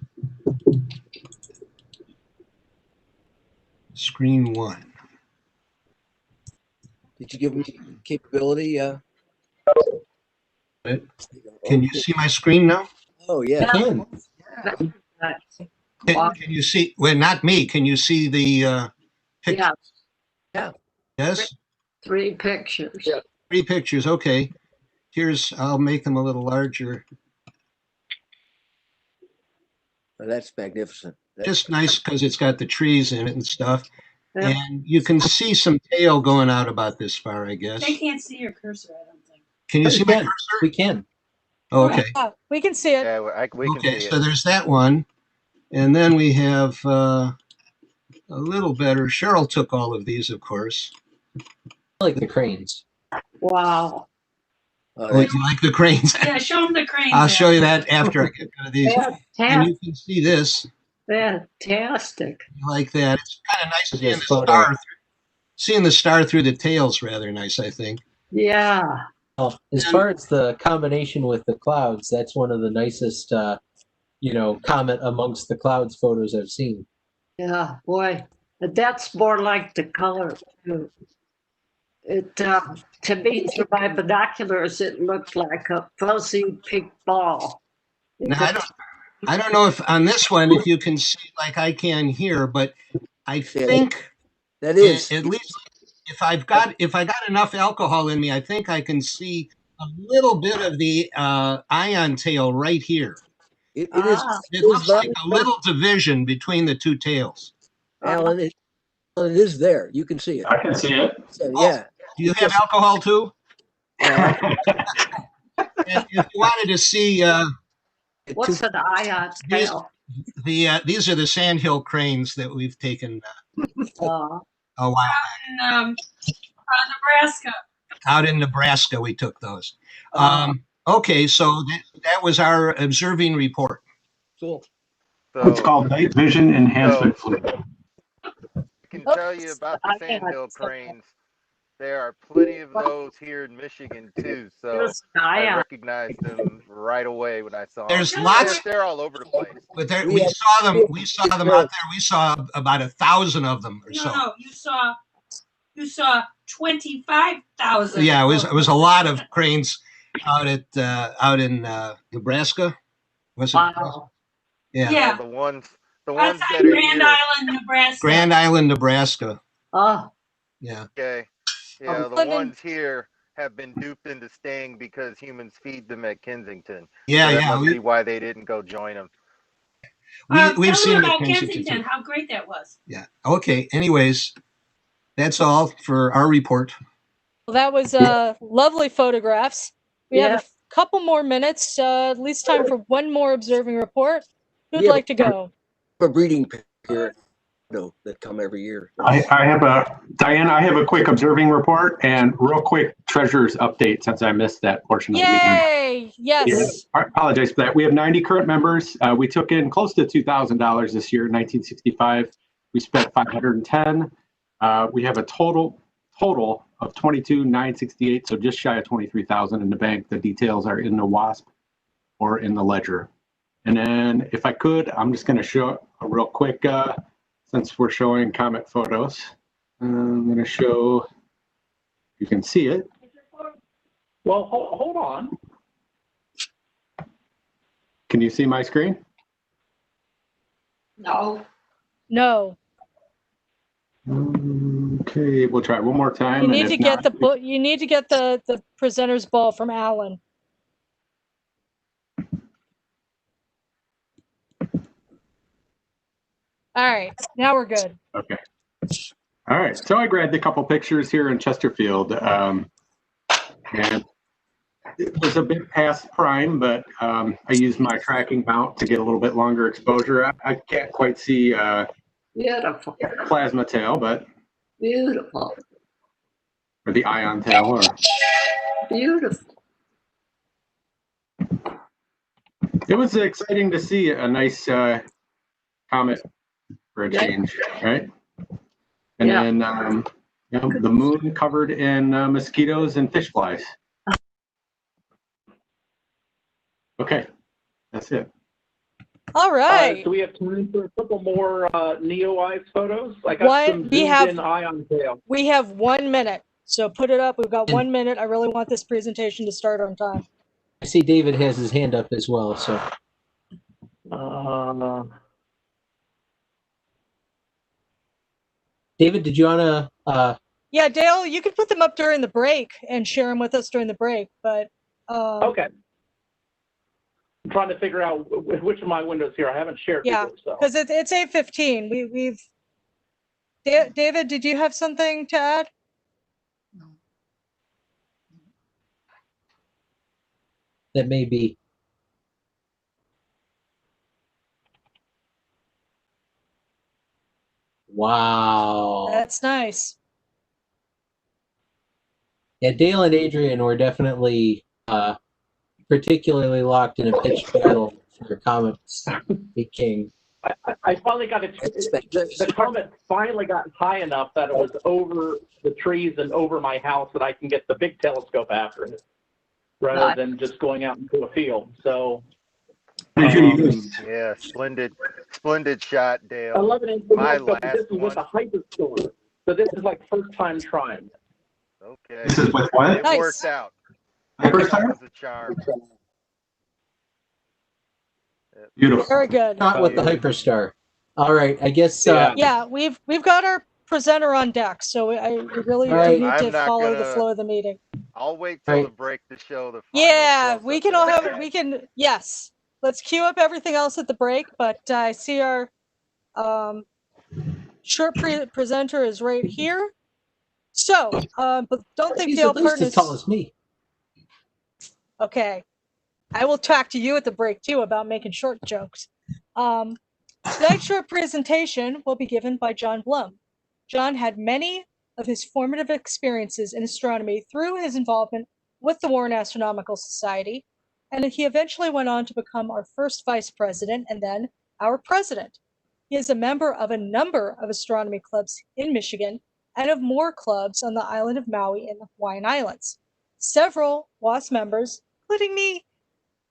Screen one. Did you give me capability? Can you see my screen now? Oh, yeah. Can you see? Well, not me. Can you see the pictures? Yeah. Yes? 3 pictures. Yeah. 3 pictures. Okay. Here's, I'll make them a little larger. Oh, that's magnificent. Just nice because it's got the trees in it and stuff. Yeah. And you can see some tail going out about this far, I guess. They can't see your cursor, I don't think. Can you see my cursor? We can. Oh, okay. Yeah, we can see it. Yeah, we can Okay, see so it. there's that one. And then we have a little better. Cheryl took all of these, of course. I like the cranes. Wow. Oh, you like the cranes? Yeah, show them the cranes. I'll show you that after I get rid of these. And you Fantastic. can see this. Fantastic. You like that. It's kind of nice seeing the star. Seeing the star through the tail's rather nice, I think. Yeah. Well, as far as the combination with the clouds, that's one of the nicest, comet amongst the clouds photos I've seen. Yeah, boy, that's more like the color too. It to me through my binoculars, it looked like a fuzzy pink ball. Now, I don't know if on this one if you can see like I can here, but I think that is at least if I got enough alcohol in me, I think I can see a little bit of the ion tail right here. It looks like a little division between the two tails. Alan, it is there. You can see it. I can see it. So, yeah. Do you have alcohol too? If you wanted to see, what's an ion tail? These are the sandhill cranes that we've taken a while back. Nebraska. Out in Nebraska, we took those. Okay, so that was our observing report. Cool. So, It's called night vision enhancement fluid. I can tell you about the sandhill cranes. There are plenty of those here in Michigan too, so I recognized them right away when I saw them. There's lots. They're all over the place. But we saw them. We saw them out there. We saw about 1,000 of them or so. No, you saw 25,000. Yeah, it was a lot of cranes out in Nebraska. Was it? Wow. Yeah. The ones that are Grand Island, Nebraska. Grand Island, Nebraska. Oh. Yeah. Okay. Yeah, the ones here have been duped into staying because humans feed them at Kensington. Yeah, so that yeah. must be why they didn't go join them. We've seen them about at Kensington. How great that was. Yeah. Okay. Anyways, that's all for our report. Well, that was lovely photographs. We have a couple more minutes, at least time for one more observing report. Who'd like to go? A breeding period that come every year. I have a quick observing report and real quick treasures update since I missed that portion of the meeting. Yay! Yes. Yeah, I apologize for that. We have 90 current members. We took in close to $2,000 this year, 1965. We spent 510. We have a total total of 22,968, so just shy of 23,000 in the bank. The details are in the WASP or in the ledger. And then if I could, I'm just going to show a real quick, since we're showing comet photos, I'm going to show, you can see it. Well, hold on. Can you see my screen? No. No. Okay, we'll try one more time. You need to get the book. You need to get the presenter's ball from Alan. All right, now we're good. Okay. All right, so I grabbed a couple pictures here in Chesterfield, and it was a bit past prime, but I used my tracking mount to get a little bit longer exposure. I can't quite see Beautiful. plasma tail, but Beautiful. or the ion tail, or Beautiful. it was exciting to see a nice comet for a change, right? And then you know, the moon covered in mosquitoes and fish flies. Okay, that's it. All right. So we have time for a couple more NEO-eyes photos. I got some zoomed-in ion tail. We have 1 minute, so put it up. We've got 1 minute. I really want this presentation to start on time. I see David has his hand up as well, so. David, did you want to? Yeah, Dale, you can put them up during the break and share them with us during the break. But okay. I'm trying to figure out which of my windows here. I haven't shared. Yeah, because it's 8:15. We've. David, did you have something to add? No. That may be. Wow. That's nice. Yeah, Dale and Adrian were definitely particularly locked in a pitched battle for Comet's Big King. I finally got it. The comet finally got high enough that it was over the trees and over my house that I can get the big telescope after it, rather than just going out into a field. So. Yeah, splendid shot, Dale. 11-inch telescope. This is with a hyperstorm. So this is like first time trying. Okay. This is with what? It worked out. Hyperstar? That was a charm. Beautiful. Very good. Not with the Hyperstar. All right, I guess. Yeah, we've got our presenter on deck, so we really do need to follow the flow of the meeting. I'll wait till the break to show the. Yeah, we can all have it. We can. Yes, let's queue up everything else at the break. But I see our short presenter is right here. So, but don't think Dale He's at least Purton as tall as me. Okay. I will talk to you at the break too about making short jokes. Tonight's short presentation will be given by John Blum. John had many of his formative experiences in astronomy through his involvement with the Warren Astronomical Society, and he eventually went on to become our first vice president and then our president. He is a member of a number of astronomy clubs in Michigan and of more clubs on the island of Maui in the Hawaiian Islands. Several WAS members, including me,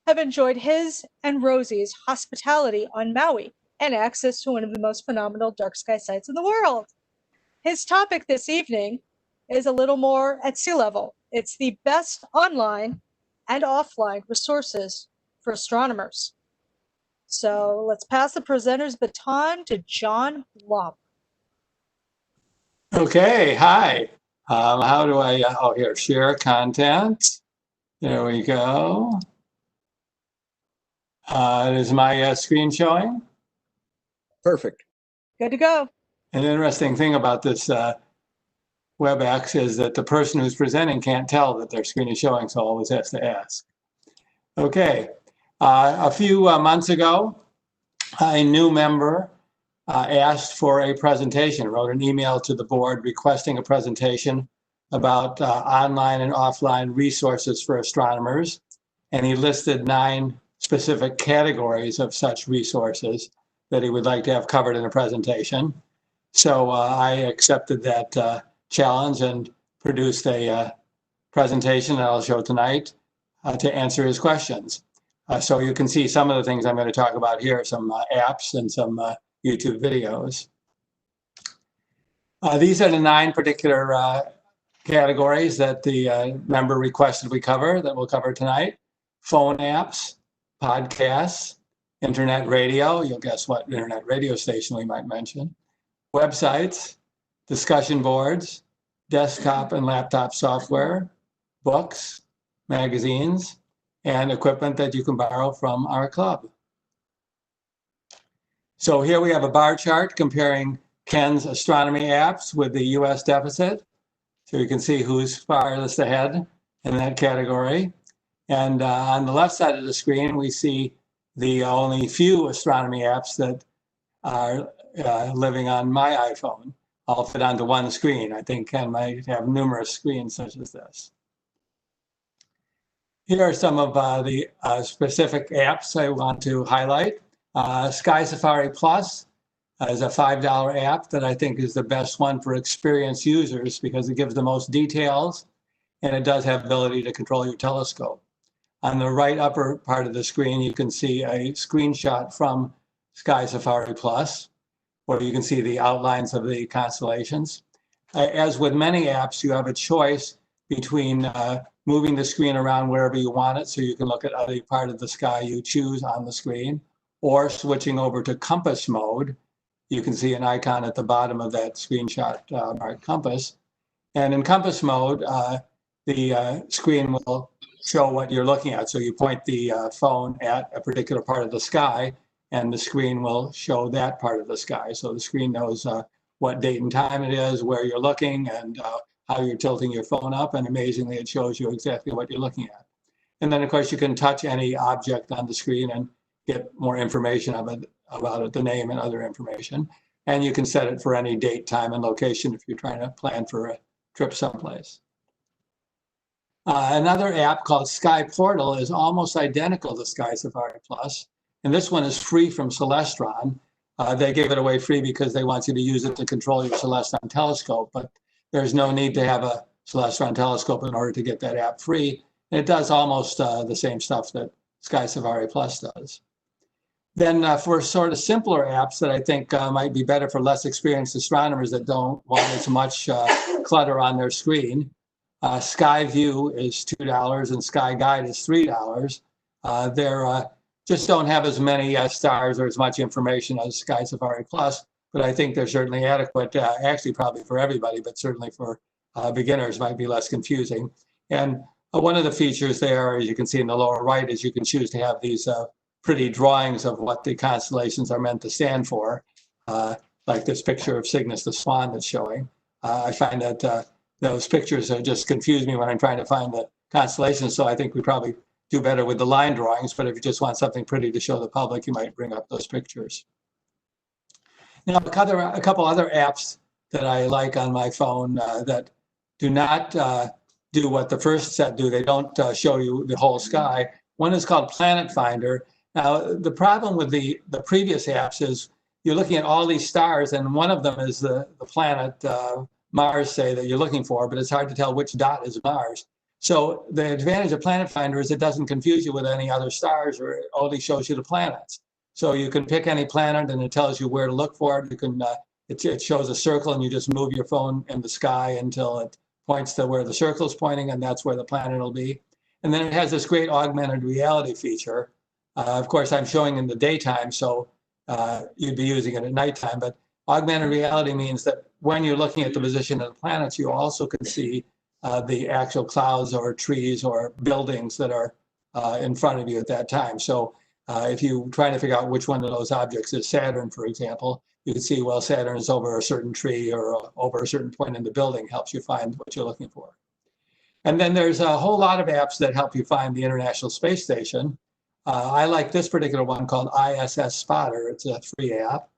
have enjoyed his and Rosie's hospitality on Maui and access to one of the most phenomenal dark sky sites in the world. His topic this evening is a little more at sea level. It's the best online and offline resources for astronomers. So let's pass the presenter's baton to John Blum. Okay, hi. How do I, here, share content. There we go. Is my screen showing? Perfect. Good to go. An interesting thing about this Webex is that the person who's presenting can't tell that their screen is showing, so always has to ask. Okay, a few months ago, a new member asked for a presentation, wrote an email to the board requesting a presentation about online and offline resources for astronomers, and he listed 9 specific categories of such resources that he would like to have covered in a presentation. So I accepted that challenge and produced a presentation that I'll show tonight to answer his questions. So you can see some of the things I'm going to talk about here, some apps and some YouTube videos. These are the 9 particular categories that the member requested we cover, that we'll cover tonight. Phone apps, podcasts, internet radio, you'll guess what internet radio station we might mention, websites, discussion boards, desktop and laptop software, books, magazines, and equipment that you can borrow from our club. So here we have a bar chart comparing Ken's astronomy apps with the US deficit. So you can see who's farthest ahead in that category. And on the left side of the screen, we see the only few astronomy apps that are living on my iPhone. All fit onto one screen. I think Ken might have numerous screens such as this. Here are some of the specific apps I want to highlight. Sky Safari Plus is a $5 app that I think is the best one for experienced users because it gives the most details and it does have ability to control your telescope. On the right upper part of the screen, you can see a screenshot from Sky Safari Plus, where you can see the outlines of the constellations. As with many apps, you have a choice between moving the screen around wherever you want it, so you can look at any part of the sky you choose on the screen, or switching over to compass mode. You can see an icon at the bottom of that screenshot marked compass. And in compass mode, the screen will show what you're looking at. So you point the phone at a particular part of the sky, and the screen will show that part of the sky. So the screen knows what date and time it is, where you're looking, and how you're tilting your phone up. And amazingly, it shows you exactly what you're looking at. And then, of course, you can touch any object on the screen and get more information about it, the name and other information. And you can set it for any date, time, and location if you're trying to plan for a trip someplace. Another app called Sky Portal is almost identical to Sky Safari Plus, and this one is free from Celestron. They gave it away free because they want you to use it to control your Celestron telescope, but there's no need to have a Celestron telescope in order to get that app free. And it does almost the same stuff that Sky Safari Plus does. Then for sort of simpler apps that I think might be better for less experienced astronomers that don't want as much clutter on their screen, Sky View is $2 and Sky Guide is $3. They're just don't have as many stars or as much information as Sky Safari Plus, but I think they're certainly adequate, actually probably for everybody, but certainly for beginners might be less confusing. And one of the features there, as you can see in the lower right, is you can choose to have these pretty drawings of what the constellations are meant to stand for, like this picture of Cygnus the Swan that's showing. I find that those pictures just confuse me when I'm trying to find the constellations, so I think we probably do better with the line drawings, but if you just want something pretty to show the public, you might bring up those pictures. Now, a couple other apps that I like on my phone that do not do what the first set do. They don't show you the whole sky. One is called Planet Finder. Now, the problem with the previous apps is you're looking at all these stars, and one of them is the planet Mars, say, that you're looking for, but it's hard to tell which dot is Mars. So the advantage of Planet Finder is it doesn't confuse you with any other stars, or it only shows you the planets. So you can pick any planet and it tells you where to look for it. You can it shows a circle and you just move your phone in the sky until it points to where the circle is pointing, and that's where the planet will be. And then it has this great augmented reality feature. Of course, I'm showing in the daytime, so you'd be using it at nighttime. But augmented reality means that when you're looking at the position of the planets, you also can see the actual clouds or trees or buildings that are in front of you at that time. So if you're trying to figure out which one of those objects is Saturn, for example, you can see, well, Saturn is over a certain tree or over a certain point in the building, helps you find what you're looking for. And then there's a whole lot of apps that help you find the International Space Station. I like this particular one called ISS Spotter. It's a free app.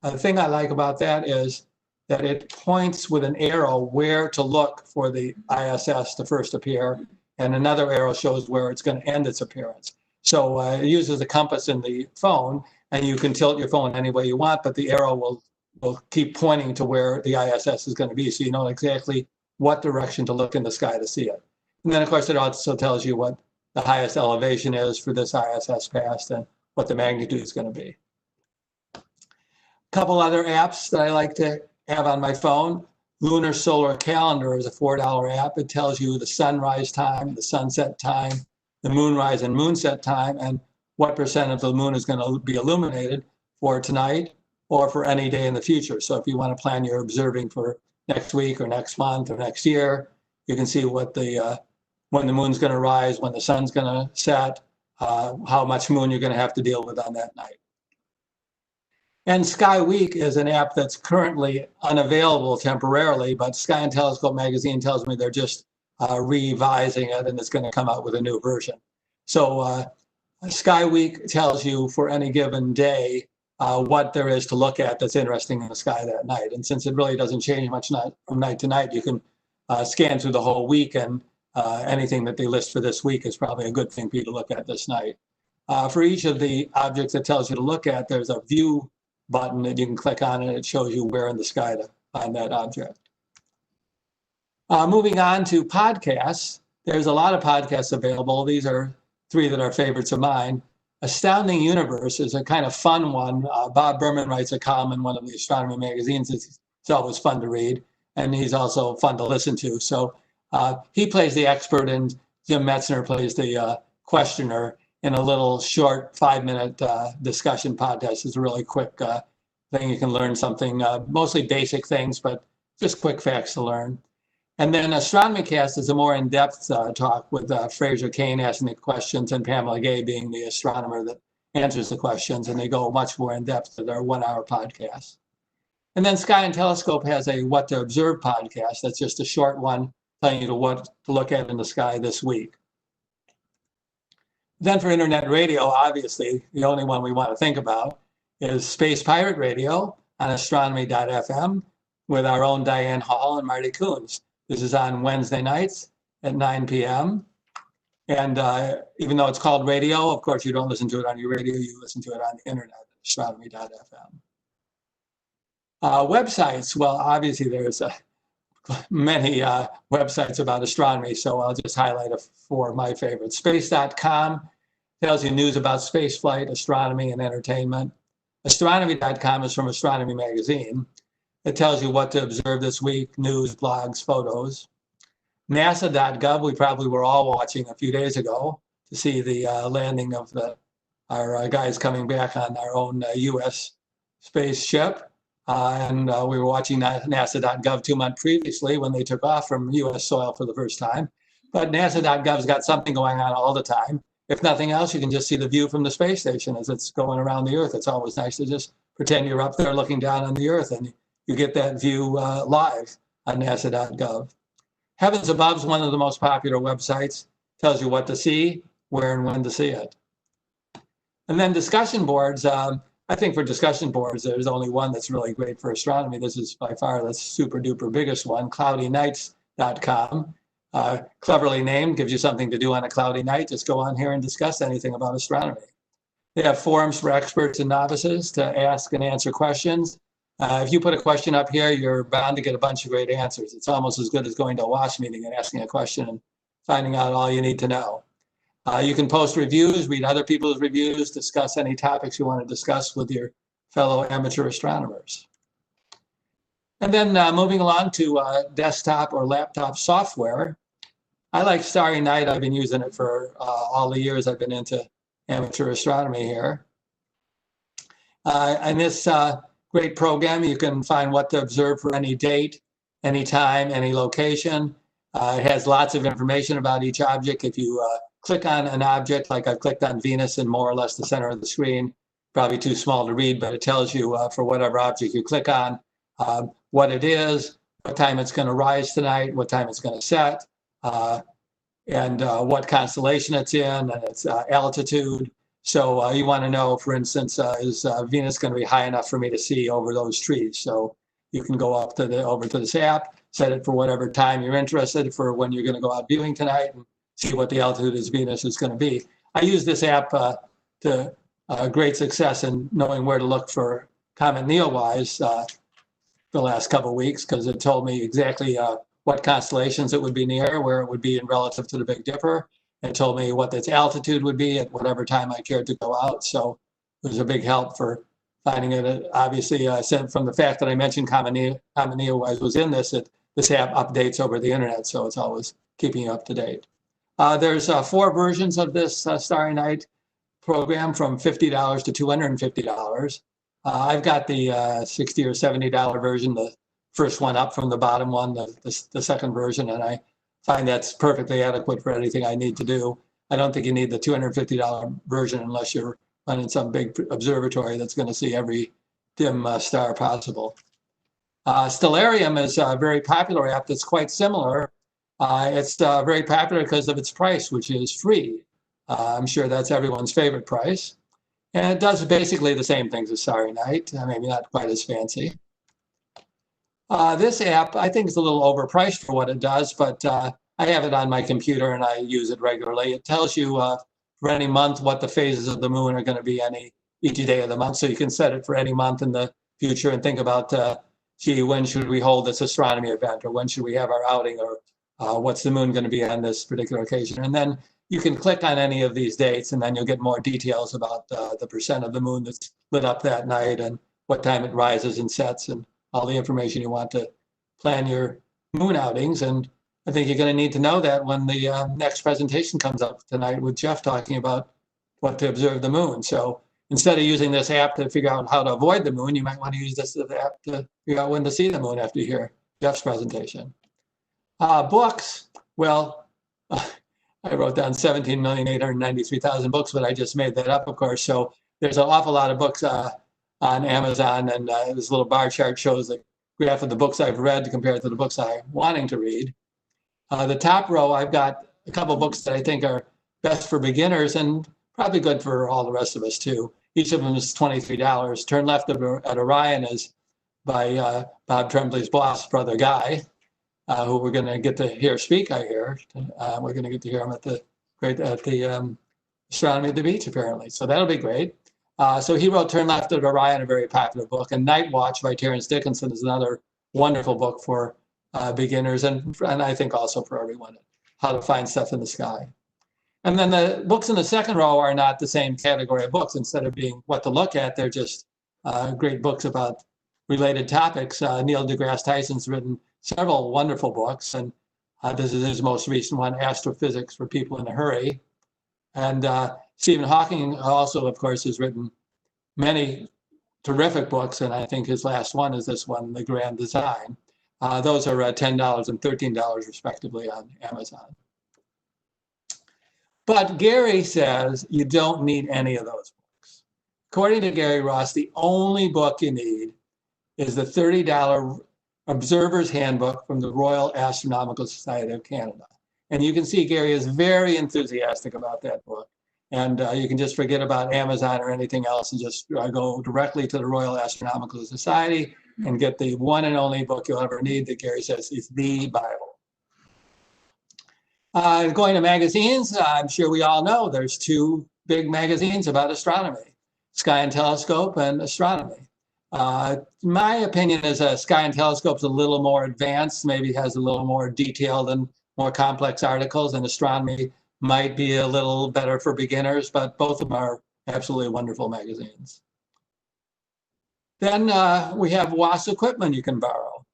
The thing I like about that is that it points with an arrow where to look for the ISS to first appear, and another arrow shows where it's going to end its appearance. So it uses a compass in the phone, and you can tilt your phone any way you want, but the arrow will keep pointing to where the ISS is going to be, so you know exactly what direction to look in the sky to see it. And then, of course, it also tells you what the highest elevation is for this ISS past and what the magnitude is going to be. A couple other apps that I like to have on my phone. Lunar Solar Calendar is a $4 app. It tells you the sunrise time, the sunset time, the moonrise and moonset time, and what percent of the moon is going to be illuminated for tonight or for any day in the future. So if you want to plan your observing for next week or next month or next year, you can see what the when the moon's going to rise, when the sun's going to set, how much moon you're going to have to deal with on that night. And Sky Week is an app that's currently unavailable temporarily, but Sky and Telescope magazine tells me they're just revising it and it's going to come out with a new version. So Sky Week tells you for any given day what there is to look at that's interesting in the sky that night. And since it really doesn't change much from night to night, you can scan through the whole week, and anything that they list for this week is probably a good thing for you to look at this night. For each of the objects it tells you to look at, there's a view button that you can click on, and it shows you where in the sky to find that object. Moving on to podcasts, there's a lot of podcasts available. These are 3 that are favorites of mine. Astounding Universe is a kind of fun one. Bob Berman writes a column in one of the astronomy magazines. It's always fun to read, and he's also fun to listen to. So he plays the expert, and Jim Metzner plays the questioner in a little short 5-minute discussion podcast. It's a really quick thing. You can learn something, mostly basic things, but just quick facts to learn. And then Astronomy Cast is a more in-depth talk with Fraser Kane asking the questions and Pamela Gay being the astronomer that answers the questions, and they go much more in-depth to their 1-hour podcast. And then Sky and Telescope has a What to Observe podcast. That's just a short one telling you what to look at in the sky this week. Then for internet radio, obviously, the only one we want to think about is Space Pirate Radio on astronomy.fm with our own Diane Hall and Marty Coons. This is on Wednesday nights at 9 p.m. And even though it's called radio, of course, you don't listen to it on your radio, you listen to it on the internet at astronomy.fm. Websites, well, obviously there's many websites about astronomy, so I'll just highlight 4 of my favorites. Space.com tells you news about spaceflight, astronomy, and entertainment. Astronomy.com is from Astronomy magazine. It tells you what to observe this week, news, blogs, photos. NASA.gov, we probably were all watching a few days ago to see the landing of our guys coming back on our own U.S. spaceship. And we were watching NASA.gov 2 months previously when they took off from U.S. soil for the first time. But NASA.gov's got something going on all the time. If nothing else, you can just see the view from the space station as it's going around the Earth. It's always nice to just pretend you're up there looking down on the Earth, and you get that view live on NASA.gov. Heavens Above is one of the most popular websites. Tells you what to see, where and when to see it. And then discussion boards. I think for discussion boards, there's only one that's really great for astronomy. This is by far the super duper biggest one, cloudynights.com. Cleverly named, gives you something to do on a cloudy night. Just go on here and discuss anything about astronomy. They have forums for experts and novices to ask and answer questions. If you put a question up here, you're bound to get a bunch of great answers. It's almost as good as going to a WASP meeting and asking a question and finding out all you need to know. You can post reviews, read other people's reviews, discuss any topics you want to discuss with your fellow amateur astronomers. And then moving along to desktop or laptop software. I like Starry Night. I've been using it for all the years I've been into amateur astronomy here. And this great program, you can find what to observe for any date, any time, any location. It has lots of information about each object. If you click on an object, like I've clicked on Venus in more or less the center of the screen, probably too small to read, but it tells you for whatever object you click on, what it is, what time it's going to rise tonight, what time it's going to set, and what constellation it's in, and its altitude. So you want to know, for instance, is Venus going to be high enough for me to see over those trees? So you can go up to over to this app, set it for whatever time you're interested for when you're going to go out viewing tonight, and see what the altitude of Venus is going to be. I use this app to great success in knowing where to look for Comet Neowise the last couple of weeks, because it told me exactly what constellations it would be near, where it would be in relative to the Big Dipper. It told me what its altitude would be at whatever time I cared to go out. So it was a big help for finding it. Obviously, from the fact that I mentioned Common Neowise was in this, this app updates over the internet, so it's always keeping you up to date. There's 4 versions of this Starry Night program, from $50 to $250. I've got the $60 or $70 version, the first one up from the bottom one, the second version, and I find that's perfectly adequate for anything I need to do. I don't think you need the $250 version unless you're running some big observatory that's going to see every dim star possible. Stellarium is a very popular app that's quite similar. It's very popular because of its price, which is free. I'm sure that's everyone's favorite price. And it does basically the same things as Starry Night, maybe not quite as fancy. This app, I think, is a little overpriced for what it does, but I have it on my computer and I use it regularly. It tells you for any month what the phases of the moon are going to be each day of the month. So you can set it for any month in the future and think about, gee, when should we hold this astronomy event, or when should we have our outing, or what's the moon going to be on this particular occasion. And then you can click on any of these dates and then you'll get more details about the percent of the moon that's lit up that night and what time it rises and sets and all the information you want to plan your moon outings. And I think you're going to need to know that when the next presentation comes up tonight with Jeff talking about what to observe the moon. So instead of using this app to figure out how to avoid the moon, you might want to use this app to figure out when to see the moon after you hear Jeff's presentation. Books, well, I wrote down 17,893,000 books, but I just made that up, of course. So there's an awful lot of books on Amazon, and this little bar chart shows the graph of the books I've read compared to the books I'm wanting to read. The top row, I've got a couple books that I think are best for beginners and probably good for all the rest of us too. Each of them is $23. Turn Left at Orion is by Bob Trembley's boss, brother Guy, who we're going to get to hear speak, I hear. We're going to get to hear him at the Astronomy at the Beach, apparently. So that'll be great. So he wrote Turn Left at Orion, a very popular book. And Night Watch by Terence Dickinson is another wonderful book for beginners and I think also for everyone, how to find stuff in the sky. And then the books in the second row are not the same category of books. Instead of being what to look at, they're just great books about related topics. Neil deGrasse Tyson's written several wonderful books, and this is his most recent one, Astrophysics for People in a Hurry. And Stephen Hawking also, of course, has written many terrific books, and I think his last one is this one, The Grand Design. Those are $10 and $13 respectively on Amazon. But Gary says you don't need any of those books. According to Gary Ross, the only book you need is the $30 Observer's Handbook from the Royal Astronomical Society of Canada. And you can see Gary is very enthusiastic about that book. And you can just forget about Amazon or anything else and just go directly to the Royal Astronomical Society and get the one and only book you'll ever need that Gary says is the Bible. Going to magazines, I'm sure we all know there's 2 big magazines about astronomy, Sky and Telescope and Astronomy. My opinion is Sky and Telescope's a little more advanced, maybe has a little more detailed and more complex articles, and Astronomy might be a little better for beginners, but both of them are absolutely wonderful magazines. Then we have WAS equipment you can borrow.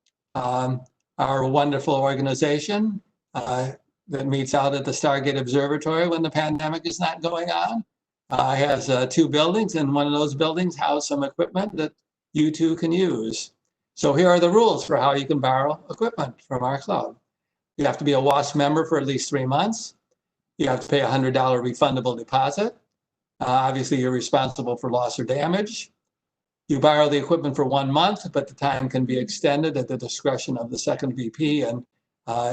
Our wonderful organization that meets out at the Stargate Observatory when the pandemic is not going on has 2 buildings, and one of those buildings house some equipment that you too can use. So here are the rules for how you can borrow equipment from our club. You have to be a WAS member for at least 3 months. You have to pay a $100 refundable deposit. Obviously, you're responsible for loss or damage. You borrow the equipment for 1 month, but the time can be extended at the discretion of the second VP. And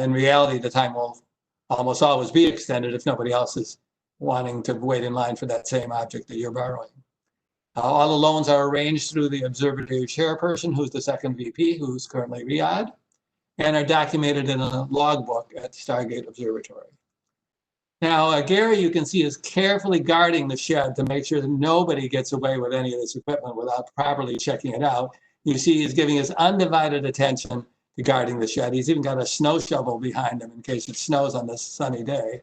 in reality, the time will almost always be extended if nobody else is wanting to wait in line for that same object that you're borrowing. All the loans are arranged through the observatory chairperson, who's the second VP, who's currently Riyadh, and are documented in a logbook at Stargate Observatory. Now, Gary, you can see, is carefully guarding the shed to make sure that nobody gets away with any of this equipment without properly checking it out. You see, he's giving his undivided attention guarding the shed. He's even got a snow shovel behind him in case it snows on this sunny day.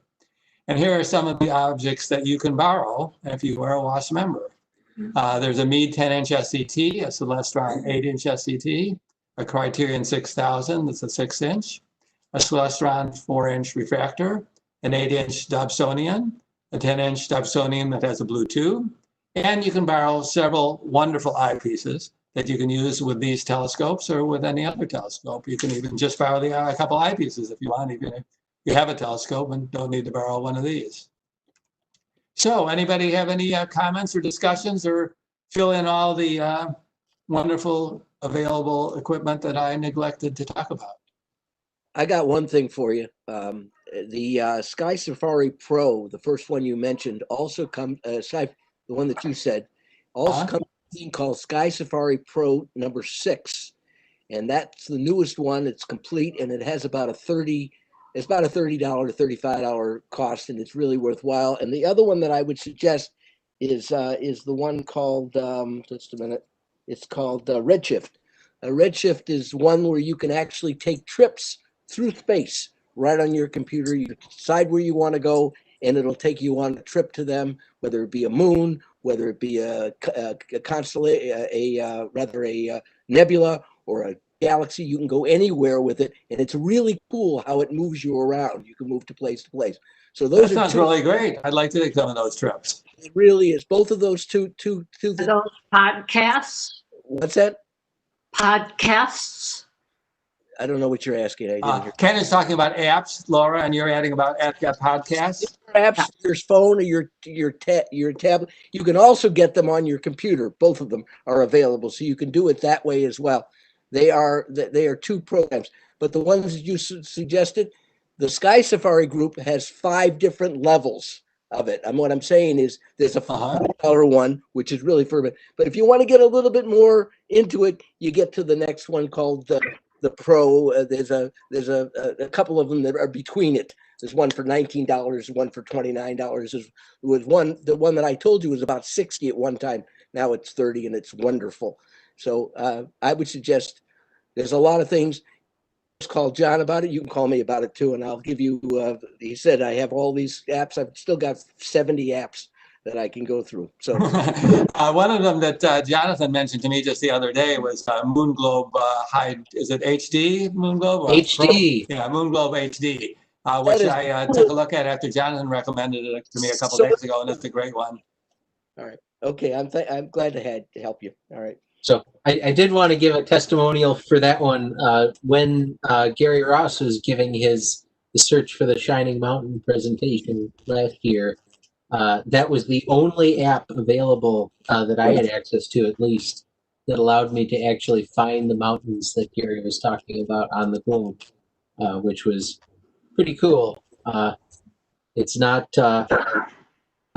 And here are some of the objects that you can borrow if you are a WASP member. There's a Meade 10-inch SCT, a Celestron 8-inch SCT, a Criterion 6000, that's a 6-inch, a Celestron 4-inch refractor, an 8-inch Dobsonian, a 10-inch Dobsonian that has a blue tube, and you can borrow several wonderful eyepieces that you can use with these telescopes or with any other telescope. You can even just borrow a couple eyepieces if you want, even if you have a telescope and don't need to borrow one of these. So anybody have any comments or discussions or fill in all the wonderful available equipment that I neglected to talk about? I got one thing for you. The Sky Safari Pro, the first one you mentioned, also comes, the one that you said, also comes with a thing called Sky Safari Pro number 6. And that's the newest one. It's complete and it has about a $30 to $35 cost, and it's really worthwhile. And the other one that I would suggest is the one called, just a minute, it's called Redshift. Redshift is one where you can actually take trips through space right on your computer. You decide where you want to go, and it'll take you on a trip to them, whether it be a moon, whether it be a constellation, a nebula, or a galaxy. You can go anywhere with it, and it's really cool how it moves you around. You can move to place to place. So those that sounds really great. I'd like to take some of those trips. It really is. Both of those two those podcasts. What's that? Podcasts. I don't know what you're asking. I didn't hear. Ken is talking about apps, Laura, and you're adding about podcasts. Apps, your phone or your tablet. You can also get them on your computer. Both of them are available, so you can do it that way as well. They are two programs, but the ones that you suggested, the Sky Safari group has 5 different levels of it. And what I'm saying is there's a $5 one, which is really for, but if you want to get a little bit more into it, you get to the next one called the Pro. There's a couple of them that are between it. There's one for $19, one for $29. The one that I told you was about $60 at one time. Now it's $30, and it's wonderful. So I would suggest there's a lot of things. Just call John about it. You can call me about it too, and I'll give you. He said I have all these apps. I've still got 70 apps that I can go through. So one of them that Jonathan mentioned to me just the other day was Moon Globe High. Is it HD Moon Globe? HD. Yeah, Moon Globe HD, which I took a look at after Jonathan recommended it to me a couple days ago, and it's a great one. All right. Okay. I'm glad to help you. All right. So I did want to give a testimonial for that one. When Gary Ross was giving the Search for the Shining Mountain presentation last year, that was the only app available that I had access to, at least, that allowed me to actually find the mountains that Gary was talking about on the globe, which was pretty cool. It's not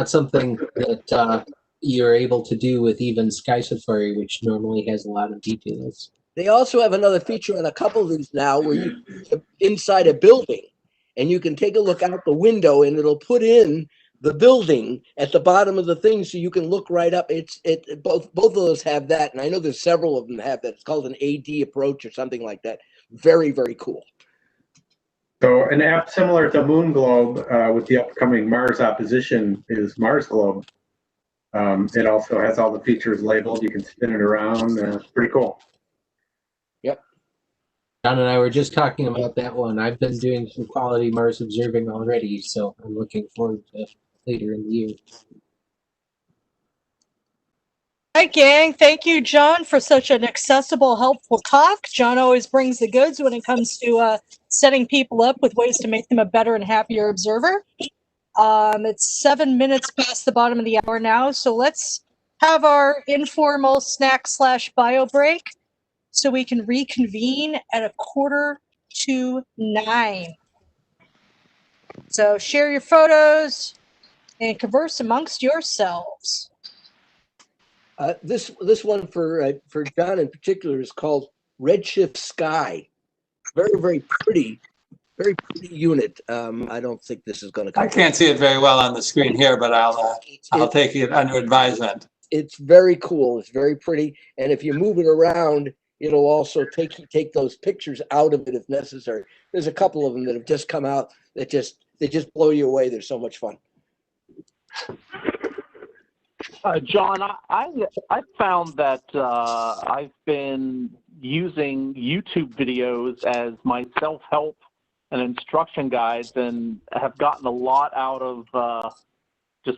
something that you're able to do with even Sky Safari, which normally has a lot of details. They also have another feature on a couple of these now where you inside a building and you can take a look out the window and it'll put in the building at the bottom of the thing so you can look right up. Both of those have that, and I know there's several of them that have that. It's called an AD approach or something like that. Very, very cool. So an app similar to Moon Globe with the upcoming Mars opposition is Mars Globe. It also has all the features labeled. You can spin it around. It's pretty cool. Yep. John and I were just talking about that one. I've been doing some quality Mars observing already, so I'm looking forward to later in the year. Hi, gang. Thank you, John, for such an accessible, helpful talk. John always brings the goods when it comes to setting people up with ways to make them a better and happier observer. It's 7 minutes past the bottom of the hour now, so let's have our informal snack/bio break so we can reconvene at 8:45. So share your photos and converse amongst yourselves. This one for John in particular is called Redshift Sky. Very, very pretty. Very pretty unit. I don't think this is going to come. I can't see it very well on the screen here, but I'll take it under advisement. It's very cool. It's very pretty. And if you move it around, it'll also take those pictures out of it if necessary. There's a couple of them that have just come out that they just blow you away. They're so much fun. John, I found that I've been using YouTube videos as my self-help and instruction guides, and have gotten a lot out of just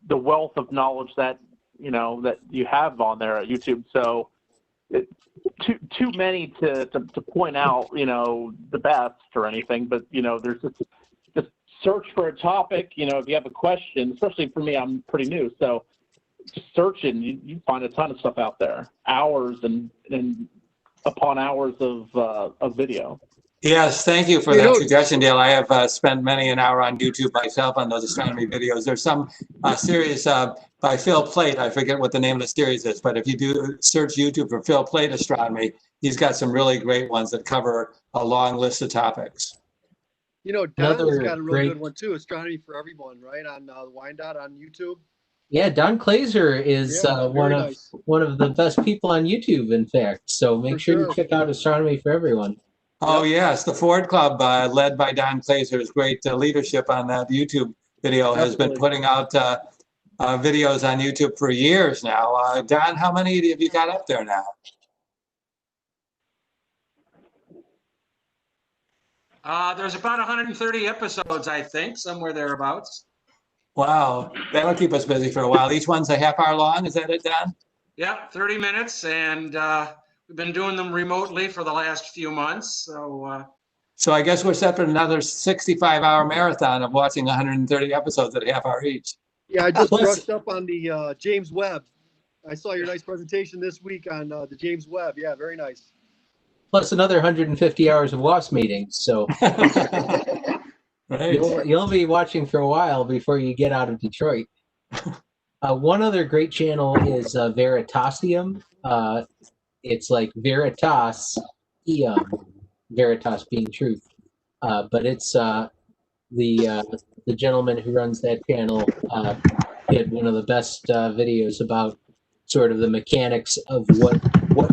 the wealth of knowledge that that you have on there at YouTube. So too many to point out the best or anything, but there's just search for a topic. If you have a question, especially for me, I'm pretty new, so just search it and you find a ton of stuff out there, hours and upon hours of video. Yes, thank you for that suggestion, Dale. I have spent many an hour on YouTube myself on those astronomy videos. There's some series by Phil Plait. I forget what the name of the series is, but if you do search YouTube for Phil Plait Astronomy, he's got some really great ones that cover a long list of topics. Don's got a real good one too, Astronomy for Everyone, right, on Wyandotte on YouTube. Yeah, Don Glaser is nice. one of the best people on YouTube, in fact. So make sure you check out Astronomy for Everyone. Oh, yes. The Ford Club, led by Don Glaser's great leadership on that YouTube video, has been putting out videos on YouTube for years now. Don, how many have you got up there now? There's about 130 episodes, I think, somewhere thereabouts. Wow. That'll keep us busy for a while. Each one's a half hour long. Is that it, Don? Yeah, 30 minutes. And we've been doing them remotely for the last few months. So I guess we're set for another 65-hour marathon of watching 130 episodes at a half hour each. Yeah, I just brushed up on the James Webb. I saw your nice presentation this week on the James Webb. Yeah, very nice. Plus another 150 hours of WASP meetings. So right. You'll be watching for a while before you get out of Detroit. One other great channel is Veritasium. It's like Veritas, Veritas being truth. But it's the gentleman who runs that channel did one of the best videos about sort of the mechanics of what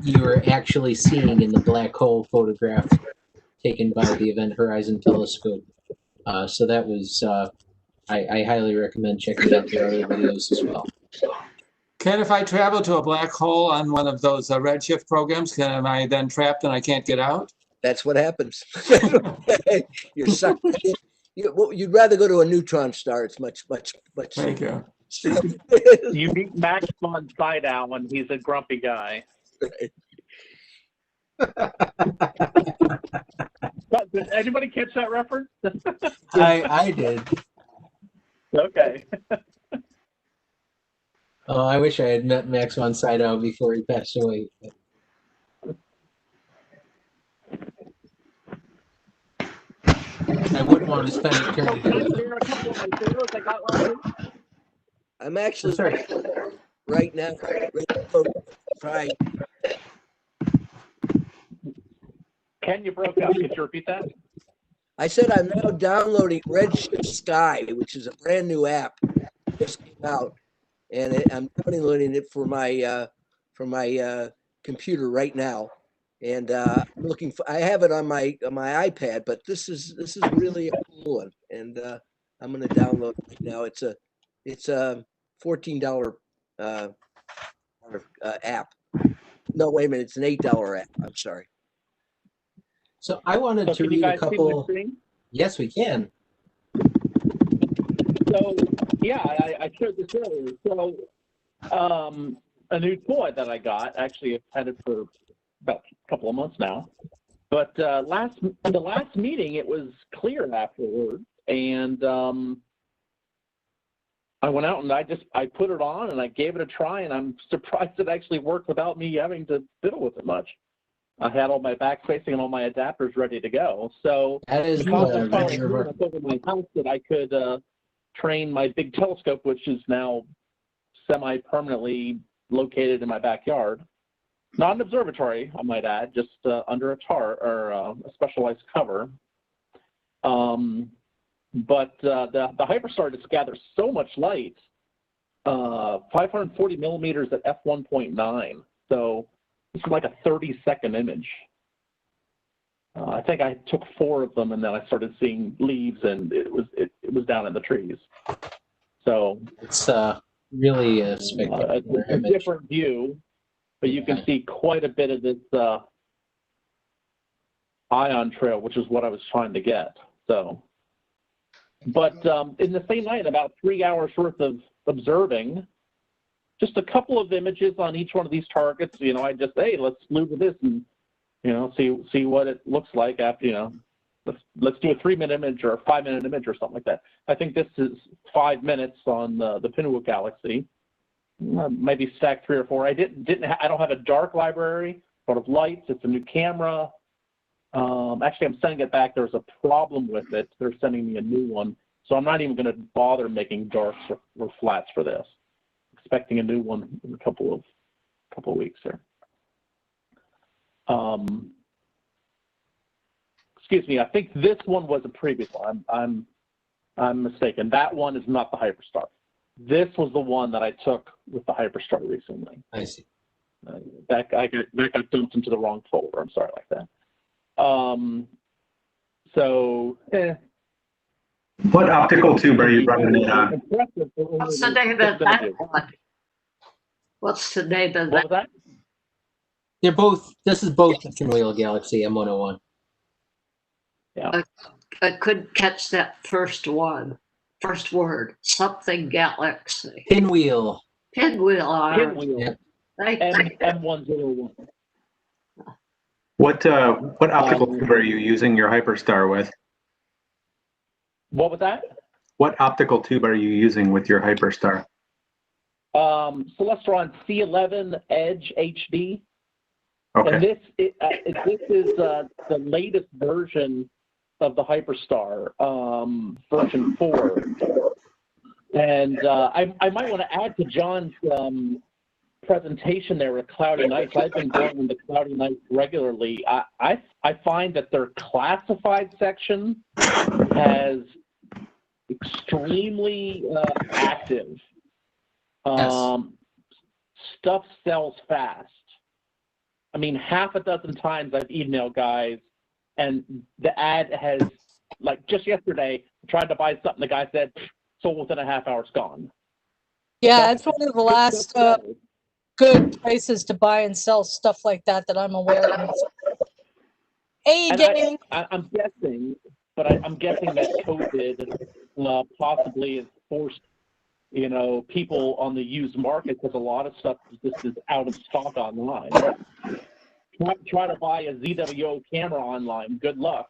you are actually seeing in the black hole photograph taken by the Event Horizon Telescope. So that was, I highly recommend checking out their other videos as well. Ken, if I travel to a black hole on one of those redshift programs, am I then trapped and I can't get out? That's what happens. You're sucked in. You'd rather go to a neutron star. It's much. Thank you. You meet Max von Sydow and he's a grumpy guy. Did anybody catch that reference? I did. Okay. Oh, I wish I had met Max von Sydow before he passed away. I wouldn't want to spend eternity. I'm actually right now ready to try. Ken, you broke up. Could you repeat that? I said I'm now downloading Redshift Sky, which is a brand new app just came out, and I'm downloading it for my computer right now. And I'm looking for. I have it on my iPad, but this is really a cool one, and I'm going to download it right now. It's a $14 app. No, wait a minute. It's an $8 app. I'm sorry. So I wanted to read a couple. Yes, we can. So yeah, I shared this earlier. So a new toy that I got, actually I've had it for about a couple of months now. But the last meeting, it was clear afterwards, and I went out and I put it on and I gave it a try, and I'm surprised it actually worked without me having to fiddle with it much. I had all my backspacing and all my adapters ready to go. So that is over my house that I could train my big telescope, which is now semi-permanently located in my backyard. Not an observatory, I might add, just under a tarp or a specialized cover. But the Hyperstar just gathers so much light, 540 millimeters at f1.9. So It's like a 30-second image. I think I took 4 of them, and then I started seeing leaves, and it was down in the trees. So it's really a spectacular a different view, but you can see quite a bit of this ion trail, which is what I was trying to get. So, but in the same night, about 3 hours worth of observing, just a couple of images on each one of these targets. You know, I just, hey, let's move to this and, you know, see what it looks like after, you know, let's do a 3-minute image or a 5-minute image or something like that. I think this is 5 minutes on the Pinwheel Galaxy. Maybe stack 3 or 4. I don't have a dark library, sort of lights. It's a new camera. Actually, I'm sending it back. There's a problem with it. They're sending me a new one, so I'm not even going to bother making darks or flats for this. Expecting a new one in a couple of weeks here. Excuse me. I think this one was a previous one. I'm mistaken. That one is not the Hyperstar. This was the one that I took with the Hyperstar recently. I see. That got dumped into the wrong folder. I'm sorry like that. What optical tube are you running it on? What's the name of that one? What's the name of What was that? They're both. This is both the Pinwheel Galaxy M101. Yeah. I couldn't catch that first word. Something Galaxy. Pinwheel. Pinwheel. Pinwheel. Yeah. M101. What optical tube are you using your Hyperstar with? What was that? What optical tube are you using with your Hyperstar? Celestron C11 Edge HD. Okay. And this is the latest version of the Hyperstar, version 4. And I might want to add to John's presentation there with Cloudy Nights. I've been going into Cloudy Nights regularly. I find that their classified section has extremely active. Stuff sells fast. I mean, half a dozen times I've emailed guys, and the ad has, like just yesterday, tried to buy something. The guy said, sold within a half hour, it's gone. Yeah, it's one of the last good places to buy and sell stuff like that I'm aware of. Hey, gang. I'm guessing, but I'm guessing that COVID possibly has forced, you know, people on the used market, because a lot of stuff just is out of stock online. Try to buy a ZWO camera online. Good luck.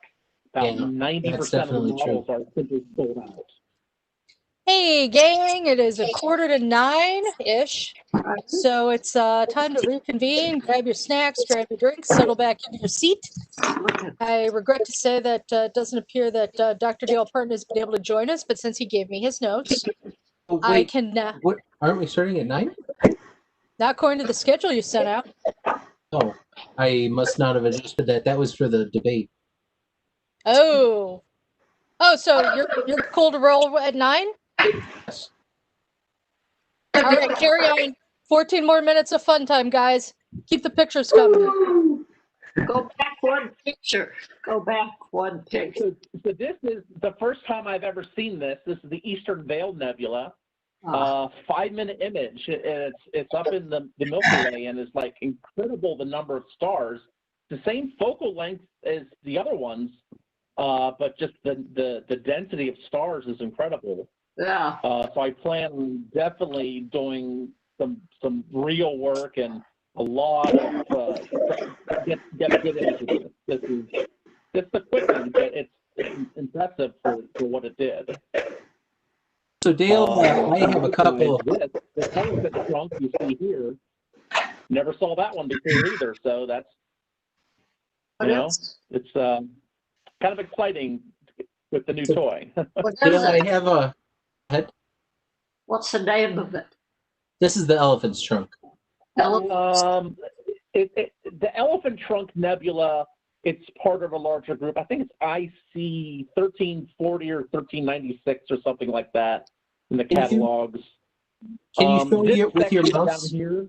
About 90% of the models are simply sold out. Hey, gang, it is 8:45-ish. So it's time to reconvene. Grab your snacks, grab your drinks, settle back into your seat. I regret to say that it doesn't appear that Dr. Dale Parton has been able to join us, but since he gave me his notes, Oh, wait, I can. What? Aren't we starting at 9? Not according to the schedule you sent out. Oh, I must not have adjusted that. That was for the debate. Oh, so you're cool to roll at 9? Yes. All right, carry on. 14 more minutes of fun time, guys. Keep the pictures coming. Go back one picture. So this is the first time I've ever seen this. This is the Eastern Veil Nebula. 5-minute image. It's up in the Milky Way, and it's like incredible the number of stars. The same focal length as the other ones, but just the density of stars is incredible. Yeah. So I plan on definitely doing some real work and a lot of get good images. This is the quick one, but it's impressive for what it did. So Dale, I have a couple. The elephant trunk you see here, never saw that one before either. So that's, you know, it's kind of exciting with the new toy. Dale, I have a. What's the name of it? This is the elephant's trunk. The Elephant Trunk Nebula, it's part of a larger group. I think it's IC 1340 or 1396 or something like that in the catalogs. Can you show it with your section mouse? down here,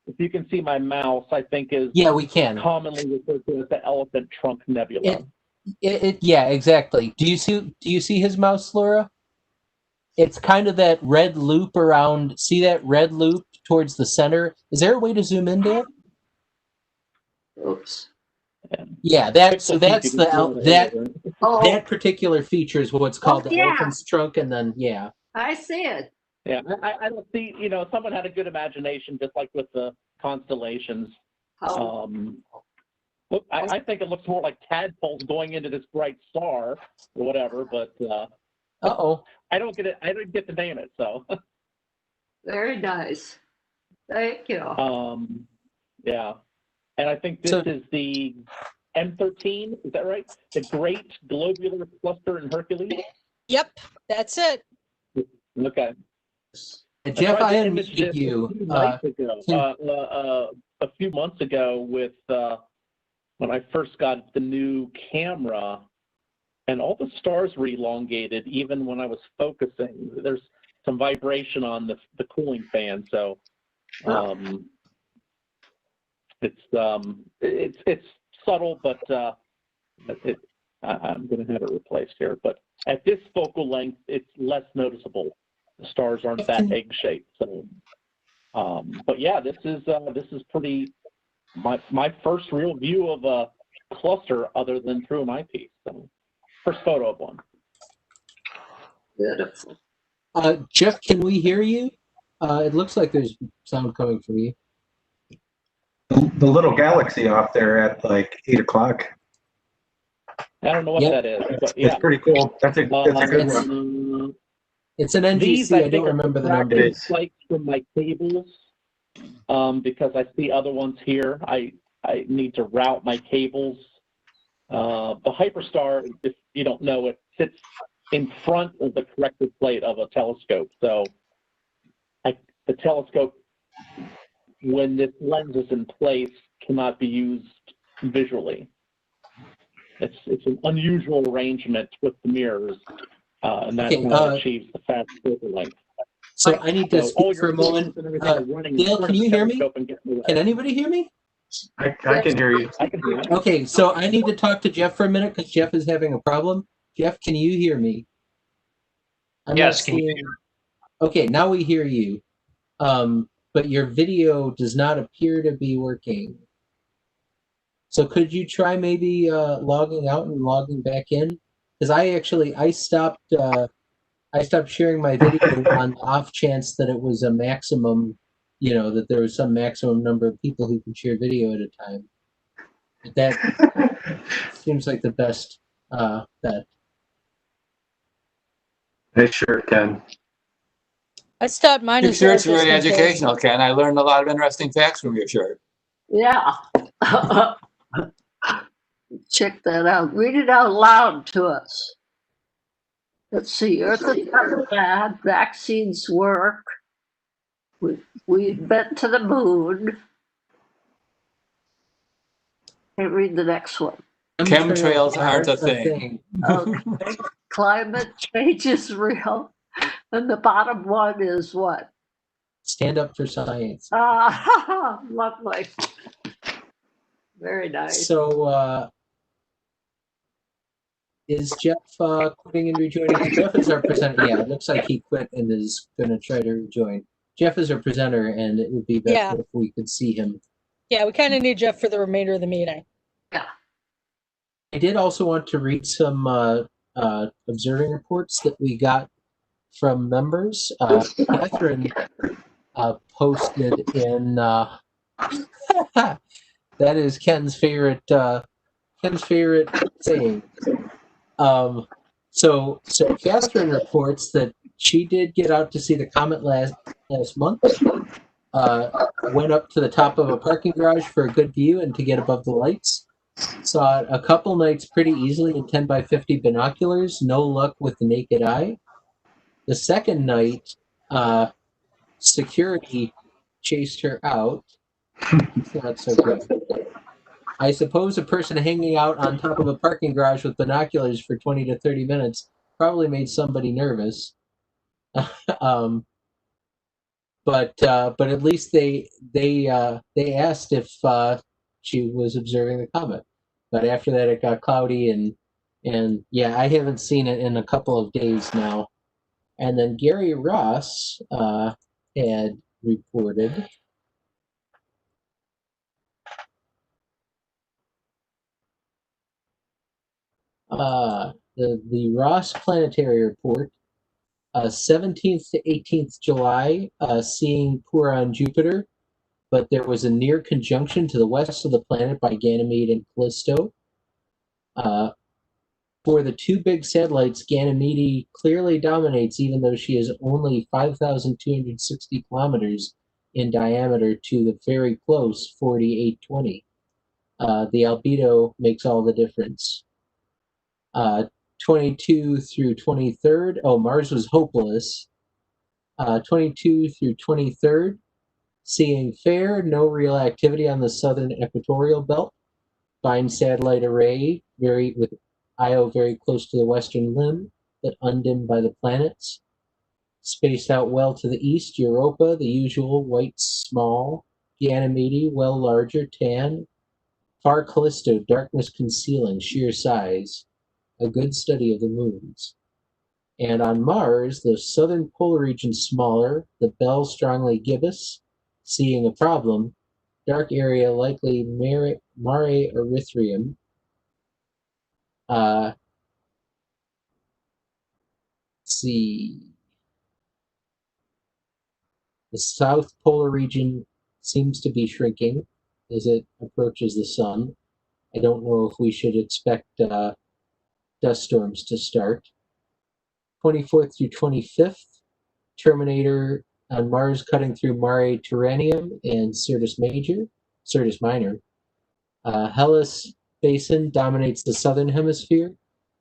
if you can see my mouse, I think is we can. commonly referred to as the elephant trunk nebula. Yeah, exactly. Do you see his mouse, Laura? It's kind of that red loop around. See that red loop towards the center? Is there a way to zoom in, Dan? Oops. Yeah, that's that particular feature is what's called the yeah. elephant's trunk, and then I see it. Yeah, I don't see. Someone had a good imagination, just like with the constellations. Look, I think it looks more like tadpoles going into this bright star or whatever, but I don't get it. I didn't get to name it, so. Very nice. Thank you. Yeah, and I think this is the M13. Is that right? The Great Globular Cluster in Hercules. Yep, that's it. Okay. Jeff, I imaged unmuted you. A few months ago with when I first got the new camera, and all the stars were elongated even when I was focusing. There's some vibration on the cooling fan, so it's subtle, but I'm going to have it replaced here. But at this focal length, it's less noticeable. The stars aren't that egg-shaped. So, but yeah, this is pretty my first real view of a cluster other than through an eyepiece. So, first photo of one. Beautiful. Jeff, can we hear you? It looks like there's sound coming from you. The little galaxy off there at like 8 o'clock. I don't know what that is, but yeah. It's pretty cool. That's a good one. It's an NGC. I don't remember the number. It is spikes from my cables because I see other ones here. I need to route my cables. The Hyperstar, if you don't know, it sits in front of the corrective plate of a telescope. So the telescope, when this lens is in place, cannot be used visually. It's an unusual arrangement with the mirrors, and that's how it achieves the fast focal length. So I need to speak for a moment. Dale, can you hear me? Can anybody hear me? I can hear you. I can hear you. Okay, so I need to talk to Jeff for a minute because Jeff is having a problem. Jeff, can you hear me? Yes, can you hear me? Okay, now we hear you. But your video does not appear to be working. So could you try maybe logging out and logging back in? Because I stopped sharing my video on the off chance that it was a maximum, that there was some maximum number of people who could share video at a time. But that seems like the best bet. I sure can. I stopped mine. Your shirt's very educational, Ken. I learned a lot of interesting facts from your shirt. Yeah. Check that out. Read it out loud to us. Let's see. Earth is not bad. Vaccines work. We've been to the moon. Can't read the next one. Chemtrails aren't a thing. Okay. Climate change is real. And the bottom one is what? Stand up for science. Lovely. Very nice. So is Jeff quitting and rejoining? Jeff is our presenter. Yeah, it looks like he quit and is going to try to rejoin. Jeff is our presenter, and it would be better if we could see him. Yeah, we kind of need Jeff for the remainder of the meeting. Yeah. I did also want to read some observing reports that we got from members. Catherine posted in that is Ken's favorite saying. So Catherine reports that she did get out to see the comet last month. Went up to the top of a parking garage for a good view and to get above the lights. Saw it a couple nights pretty easily in 10 by 50 binoculars. No luck with the naked eye. The second night, security chased her out. It's not so good. I suppose a person hanging out on top of a parking garage with binoculars for 20 to 30 minutes probably made somebody nervous. but at least they asked if she was observing the comet. But after that, it got cloudy, and yeah, I haven't seen it in a couple of days now. And then Gary Ross had reported the Ross Planetary Report, 17th to 18th July, seeing poor on Jupiter, but there was a near conjunction to the west of the planet by Ganymede and Callisto. For the two big satellites, Ganymede clearly dominates, even though she is only 5,260 kilometers in diameter to the very close 4820. The albedo makes all the difference. 22 through 23rd, oh, Mars was hopeless. 22 through 23rd, seeing fair, no real activity on the southern equatorial belt. Fine satellite array, with Io very close to the western limb, but undimmed by the planets. Spaced out well to the east, Europa, the usual, white, small. Ganymede, well larger, tan. Far Callisto, darkness concealing, sheer size. A good study of the moons. And on Mars, the southern polar region smaller, the bell strongly gibbous, seeing a problem. Dark area likely Mare Erythraeum. Let's see. The south polar region seems to be shrinking as it approaches the sun. I don't know if we should expect dust storms to start. 24th through 25th, Terminator on Mars cutting through Mare Terranium and Syrtis Minor. Hellas Basin dominates the southern hemisphere.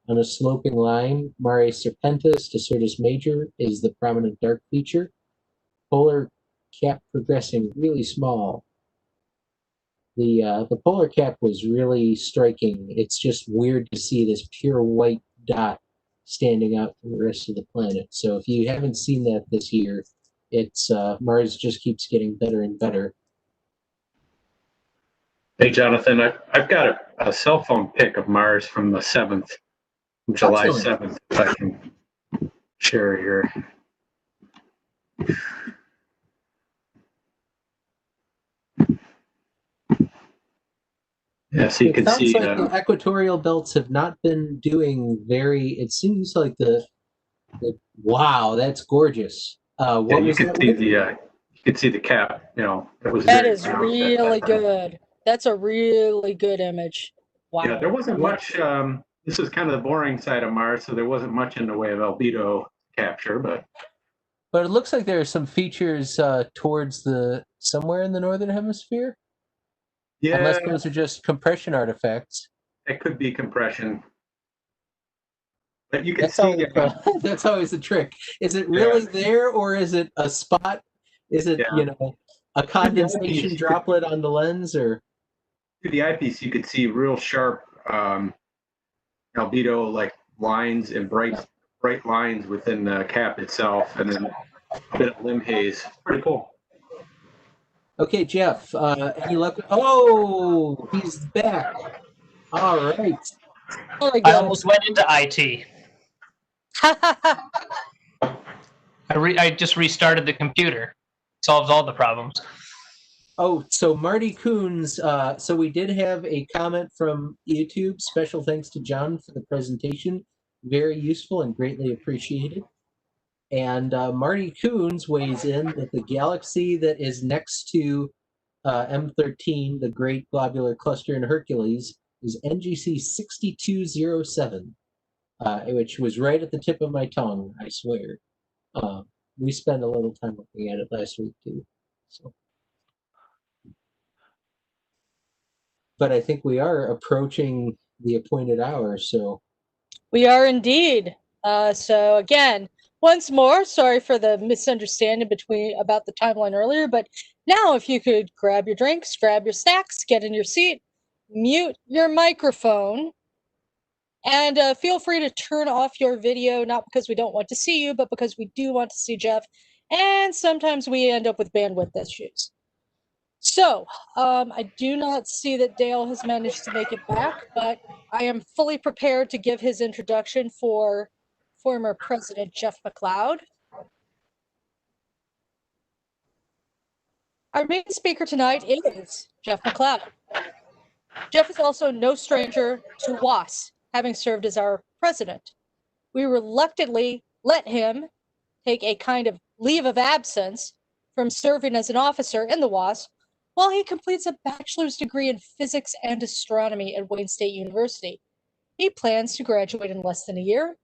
On a sloping line, Mare Serpentis to Syrtis Major is the prominent dark feature. Polar cap progressing really small. The polar cap was really striking. It's just weird to see this pure white dot standing out from the rest of the planet. So if you haven't seen that this year, it's Mars just keeps getting better and better. Hey, Jonathan, I've got a cell phone pic of Mars from the 7th, July Excellent. 7th, if I can share here. Yeah, so you can see. It sounds like the equatorial belts have not been doing very. It seems like wow, that's gorgeous. What was that? You can see the cap. You know, that is really good. That's a really good image. Wow. Yeah, there wasn't much. This is kind of the boring side of Mars, so there wasn't much in the way of albedo capture, but it looks like there are some features towards somewhere in the northern hemisphere. Yeah, unless those are just compression artifacts. It could be compression. But you can see that's always the trick. Is it really there, or is it a spot? Is it a condensation droplet on the lens, or through the eyepiece you could see real sharp albedo like lines and bright lines within the cap itself, and then a bit of limb haze. Pretty cool. Okay, Jeff. Any luck? Oh, he's back. All right. I almost went into IT. I just restarted the computer. Solves all the problems. Oh, so Marty Coons. So we did have a comment from YouTube. Special thanks to John for the presentation. Very useful and greatly appreciated. And Marty Coons weighs in that the galaxy that is next to M13, the Great Globular Cluster in Hercules, is NGC 6207, which was right at the tip of my tongue, I swear. We spent a little time looking at it last week, too. So. But I think we are approaching the appointed hour, so. We are indeed. So again, once more, sorry for the misunderstanding about the timeline earlier, but now if you could grab your drinks, grab your snacks, get in your seat, mute your microphone, and feel free to turn off your video, not because we don't want to see you, but because we do want to see Jeff and sometimes we end up with bandwidth issues. So I do not see that Dale has managed to make it back, but I am fully prepared to give his introduction for former President Jeff Macleod. Our main speaker tonight is Jeff Macleod. Jeff is also no stranger to WAS, having served as our president. We reluctantly let him take a kind of leave of absence from serving as an officer in the WAS while he completes a bachelor's degree in physics and astronomy at Wayne State University. He plans to graduate in less than a year.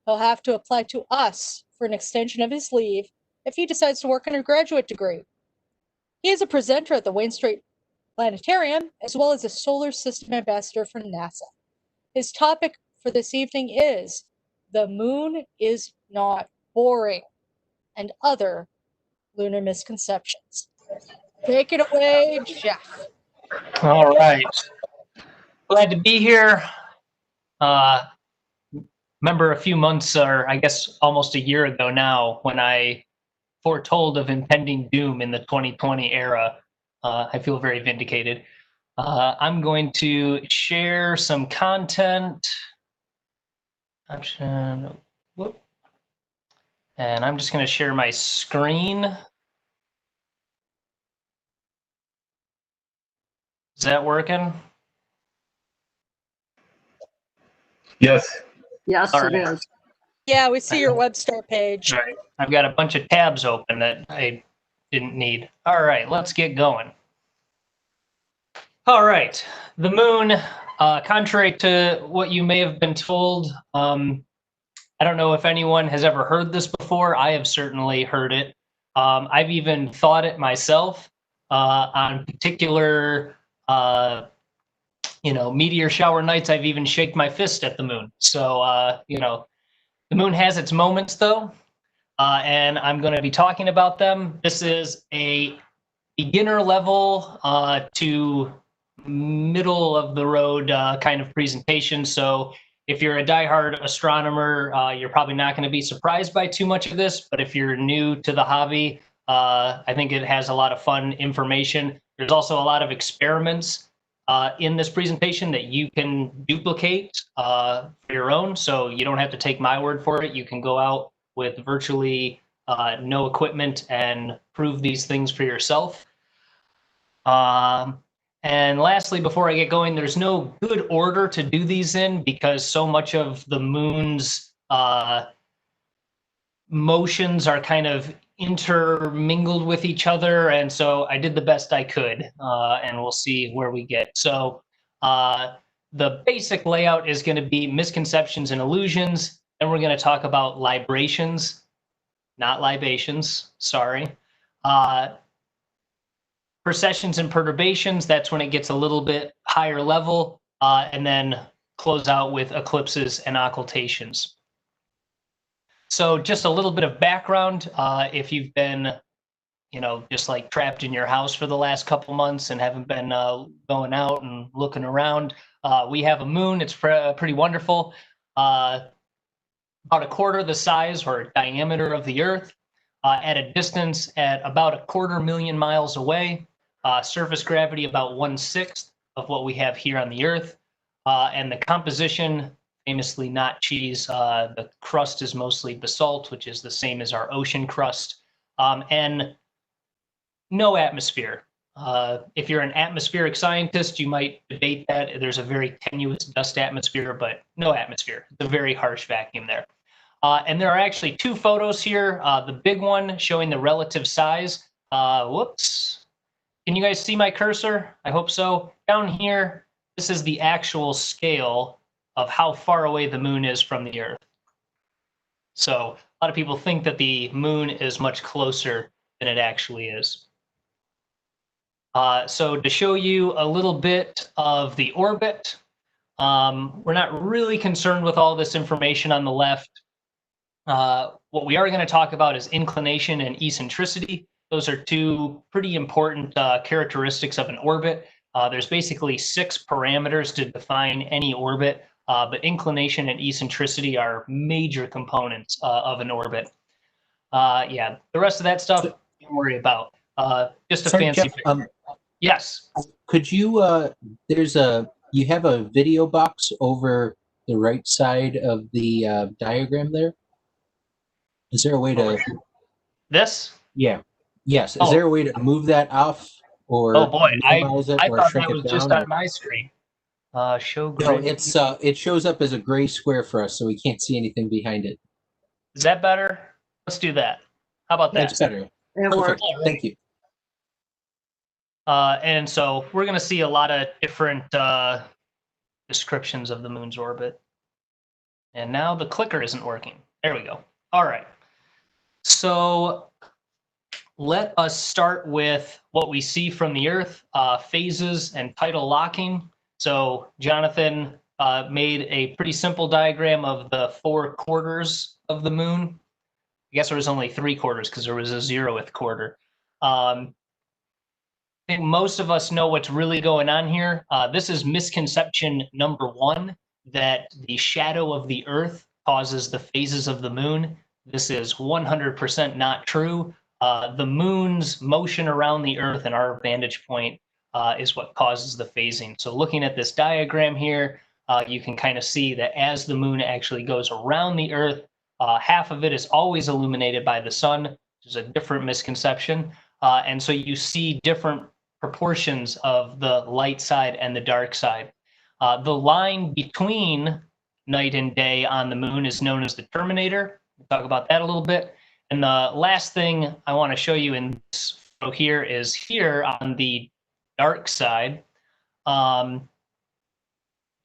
He'll have to apply to us for an extension of his leave if he decides to work on a graduate degree. He is a presenter at the Wayne State Planetarium, as well as a solar system ambassador for NASA. His topic for this evening is "The Moon is Not Boring" and other lunar misconceptions. Take it away, Jeff. All right. Glad to be here. Remember a few months, or I guess almost a year ago now, when I foretold of impending doom in the 2020 era. I feel very vindicated. I'm going to share some content. Option, whoop. And I'm just going to share my screen. Is that working? Yes. Yes, All it right. is. Yeah, we see your web start page. All right. I've got a bunch of tabs open that I didn't need. All right, let's get going. All right, the moon, contrary to what you may have been told, I don't know if anyone has ever heard this before. I have certainly heard it. I've even thought it myself on particular, meteor shower nights. I've even shaken my fist at the moon. So, the moon has its moments, though, and I'm going to be talking about them. This is a beginner level to middle of the road kind of presentation. So if you're a diehard astronomer, you're probably not going to be surprised by too much of this. But if you're new to the hobby, I think it has a lot of fun information. There's also a lot of experiments in this presentation that you can duplicate for your own. So you don't have to take my word for it. You can go out with virtually no equipment and prove these things for yourself. And lastly, before I get going, there's no good order to do these in because so much of the moon's motions are kind of intermingled with each other. And so I did the best I could, and we'll see where we get. So the basic layout is going to be misconceptions and illusions. Then we're going to talk about librations, not libations, sorry. Precessions and perturbations, that's when it gets a little bit higher level, and then close out with eclipses and occultations. So just a little bit of background, if you've been, just like trapped in your house for the last couple months and haven't been going out and looking around, we have a moon. It's pretty wonderful. About a quarter the size or diameter of the Earth, at a distance at about 250,000 miles away. Surface gravity about 1/6 of what we have here on the Earth, and the composition, famously not cheese. The crust is mostly basalt, which is the same as our ocean crust, and no atmosphere. If you're an atmospheric scientist, you might debate that. There's a very tenuous dust atmosphere, but no atmosphere. It's a very harsh vacuum there. And there are actually two photos here. The big one showing the relative size. Whoops. Can you guys see my cursor? I hope so. Down here, this is the actual scale of how far away the moon is from the Earth. So a lot of people think that the moon is much closer than it actually is. So to show you a little bit of the orbit, we're not really concerned with all this information on the left. What we are going to talk about is inclination and eccentricity. Those are two pretty important characteristics of an orbit. There's basically 6 parameters to define any orbit, but inclination and eccentricity are major components of an orbit. Yeah, the rest of that stuff, don't worry about. Just a Sorry, fancy Jeff, picture. Yes. Could you, you have a video box over the right side of the diagram there? Is there a way to? This? Yeah. Yes. Is Oh. there a way to move that off or Oh boy, minimize it I or thought shrink that it was just down? on my screen. Show No, grid. it shows up as a gray square for us, so we can't see anything behind it. Is that better? Let's do that. How about that? That's better. It Perfect. works. Thank you. And so we're going to see a lot of different descriptions of the moon's orbit. And now the clicker isn't working. There we go. All right. So let us start with what we see from the Earth, phases and tidal locking. So Jonathan made a pretty simple diagram of the 4 quarters of the moon. I guess there was only 3 quarters because there was a 0th quarter. I think most of us know what's really going on here. This is misconception number 1, that the shadow of the Earth causes the phases of the moon. This is 100% not true. The moon's motion around the Earth and our vantage point is what causes the phasing. So looking at this diagram here, you can kind of see that as the moon actually goes around the Earth, half of it is always illuminated by the sun, which is a different misconception. And so you see different proportions of the light side and the dark side. The line between night and day on the moon is known as the terminator. We'll talk about that a little bit. And the last thing I want to show you in this photo here is here on the dark side, you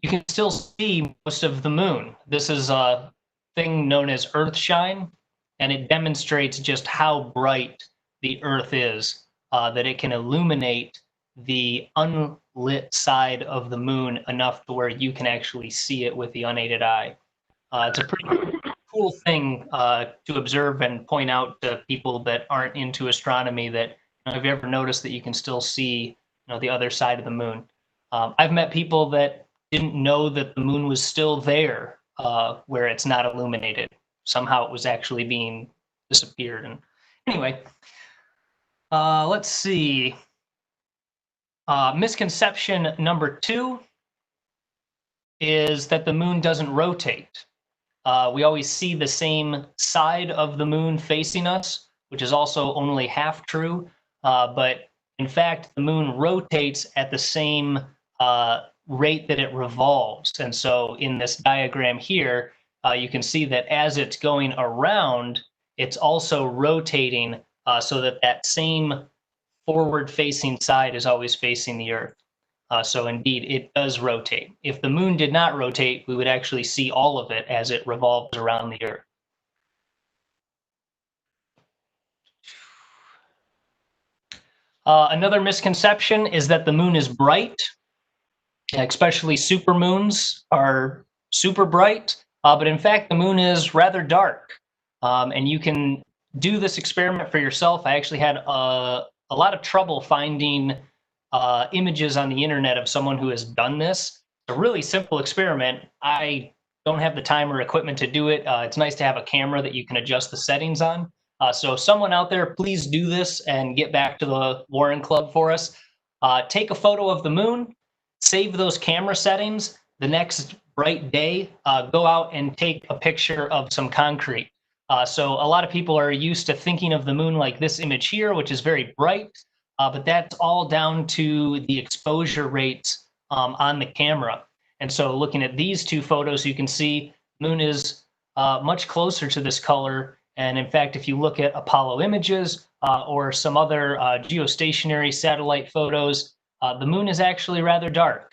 can still see most of the moon. This is a thing known as Earthshine, and it demonstrates just how bright the Earth is, that it can illuminate the unlit side of the moon enough to where you can actually see it with the unaided eye. It's a pretty cool thing to observe and point out to people that aren't into astronomy that, have you ever noticed that you can still see, the other side of the moon? I've met people that didn't know that the moon was still there where it's not illuminated. Somehow it was actually being disappeared. And anyway, let's see. Misconception number 2 is that the moon doesn't rotate. We always see the same side of the moon facing us, which is also only half true. But in fact, the moon rotates at the same rate that it revolves. And so in this diagram here, you can see that as it's going around, it's also rotating so that that same forward-facing side is always facing the Earth. So indeed, it does rotate. If the moon did not rotate, we would actually see all of it as it revolves around the Earth. Another misconception is that the moon is bright, especially supermoons are super bright, but in fact, the moon is rather dark. And you can do this experiment for yourself. I actually had a lot of trouble finding images on the internet of someone who has done this. It's a really simple experiment. I don't have the time or equipment to do it. It's nice to have a camera that you can adjust the settings on. So someone out there, please do this and get back to the Warren Club for us. Take a photo of the moon, save those camera settings. The next bright day, go out and take a picture of some concrete. So a lot of people are used to thinking of the moon like this image here, which is very bright. But that's all down to the exposure rates on the camera. And so looking at these 2 photos, you can see moon is much closer to this color. And in fact, if you look at Apollo images or some other geostationary satellite photos, the moon is actually rather dark.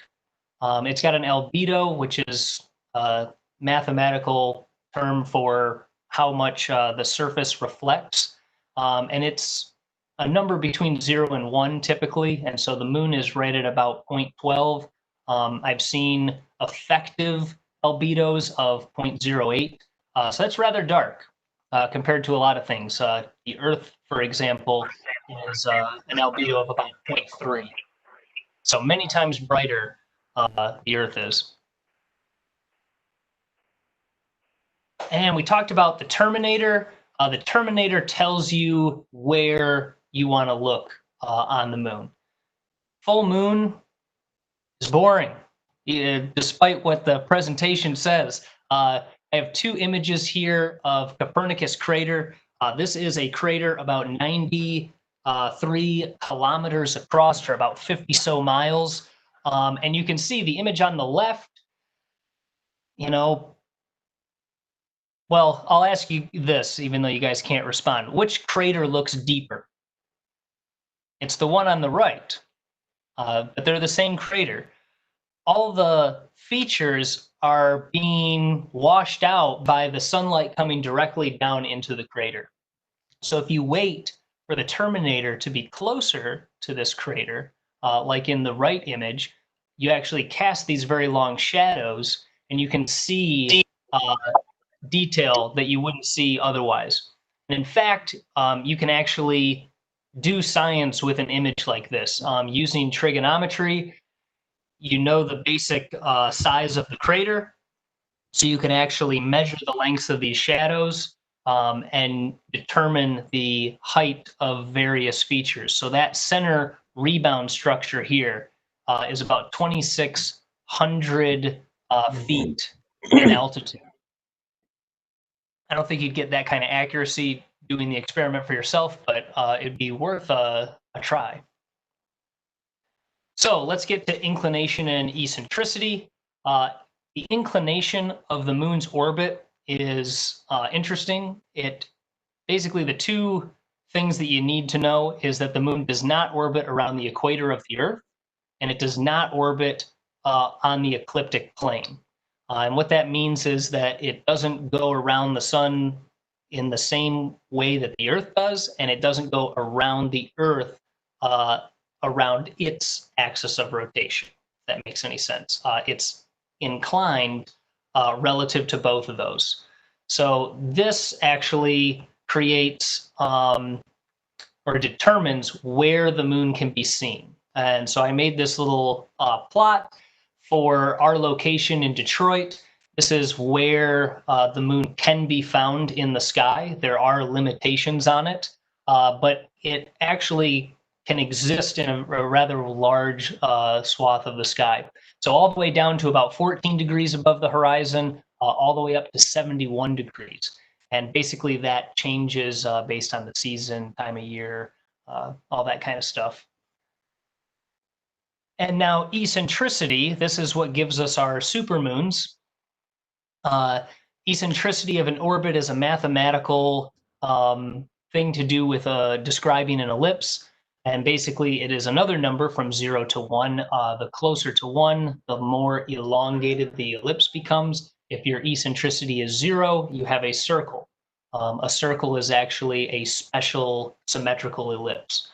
It's got an albedo, which is a mathematical term for how much the surface reflects. And it's a number between 0 and 1 typically, and so the moon is right at about 0.12. I've seen effective albedos of 0.08, so that's rather dark compared to a lot of things. The Earth, for example, is an albedo of about 0.3, so many times brighter the Earth is. And we talked about the terminator. The terminator tells you where you want to look on the moon. Full moon is boring, despite what the presentation says. I have two images here of Copernicus crater. This is a crater about 93 kilometers across, or about 50 so miles. And you can see the image on the left, you know, well, I'll ask you this, even though you guys can't respond. Which crater looks deeper? It's the one on the right, but they're the same crater. All the features are being washed out by the sunlight coming directly down into the crater. So if you wait for the terminator to be closer to this crater, like in the right image, you actually cast these very long shadows, and you can see detail that you wouldn't see otherwise. And in fact, you can actually do science with an image like this. Using trigonometry, you know the basic size of the crater, so you can actually measure the lengths of these shadows and determine the height of various features. So that center rebound structure here is about 2,600 feet in altitude. I don't think you'd get that kind of accuracy doing the experiment for yourself, but it'd be worth a try. So let's get to inclination and eccentricity. The inclination of the moon's orbit is interesting. Basically, the two things that you need to know is that the moon does not orbit around the equator of the Earth, and it does not orbit on the ecliptic plane. And what that means is that it doesn't go around the sun in the same way that the Earth does, and it doesn't go around the Earth around its axis of rotation, if that makes any sense. It's inclined relative to both of those. So this actually creates or determines where the moon can be seen. And so I made this little plot for our location in Detroit. This is where the moon can be found in the sky. There are limitations on it, but it actually can exist in a rather large swath of the sky. So all the way down to about 14 degrees above the horizon, all the way up to 71 degrees. And basically that changes based on the season, time of year, all that kind of stuff. And now eccentricity, this is what gives us our supermoons. Eccentricity of an orbit is a mathematical thing to do with describing an ellipse. And basically, it is another number from 0 to 1. The closer to 1, the more elongated the ellipse becomes. If your eccentricity is 0, you have a circle. A circle is actually a special symmetrical ellipse.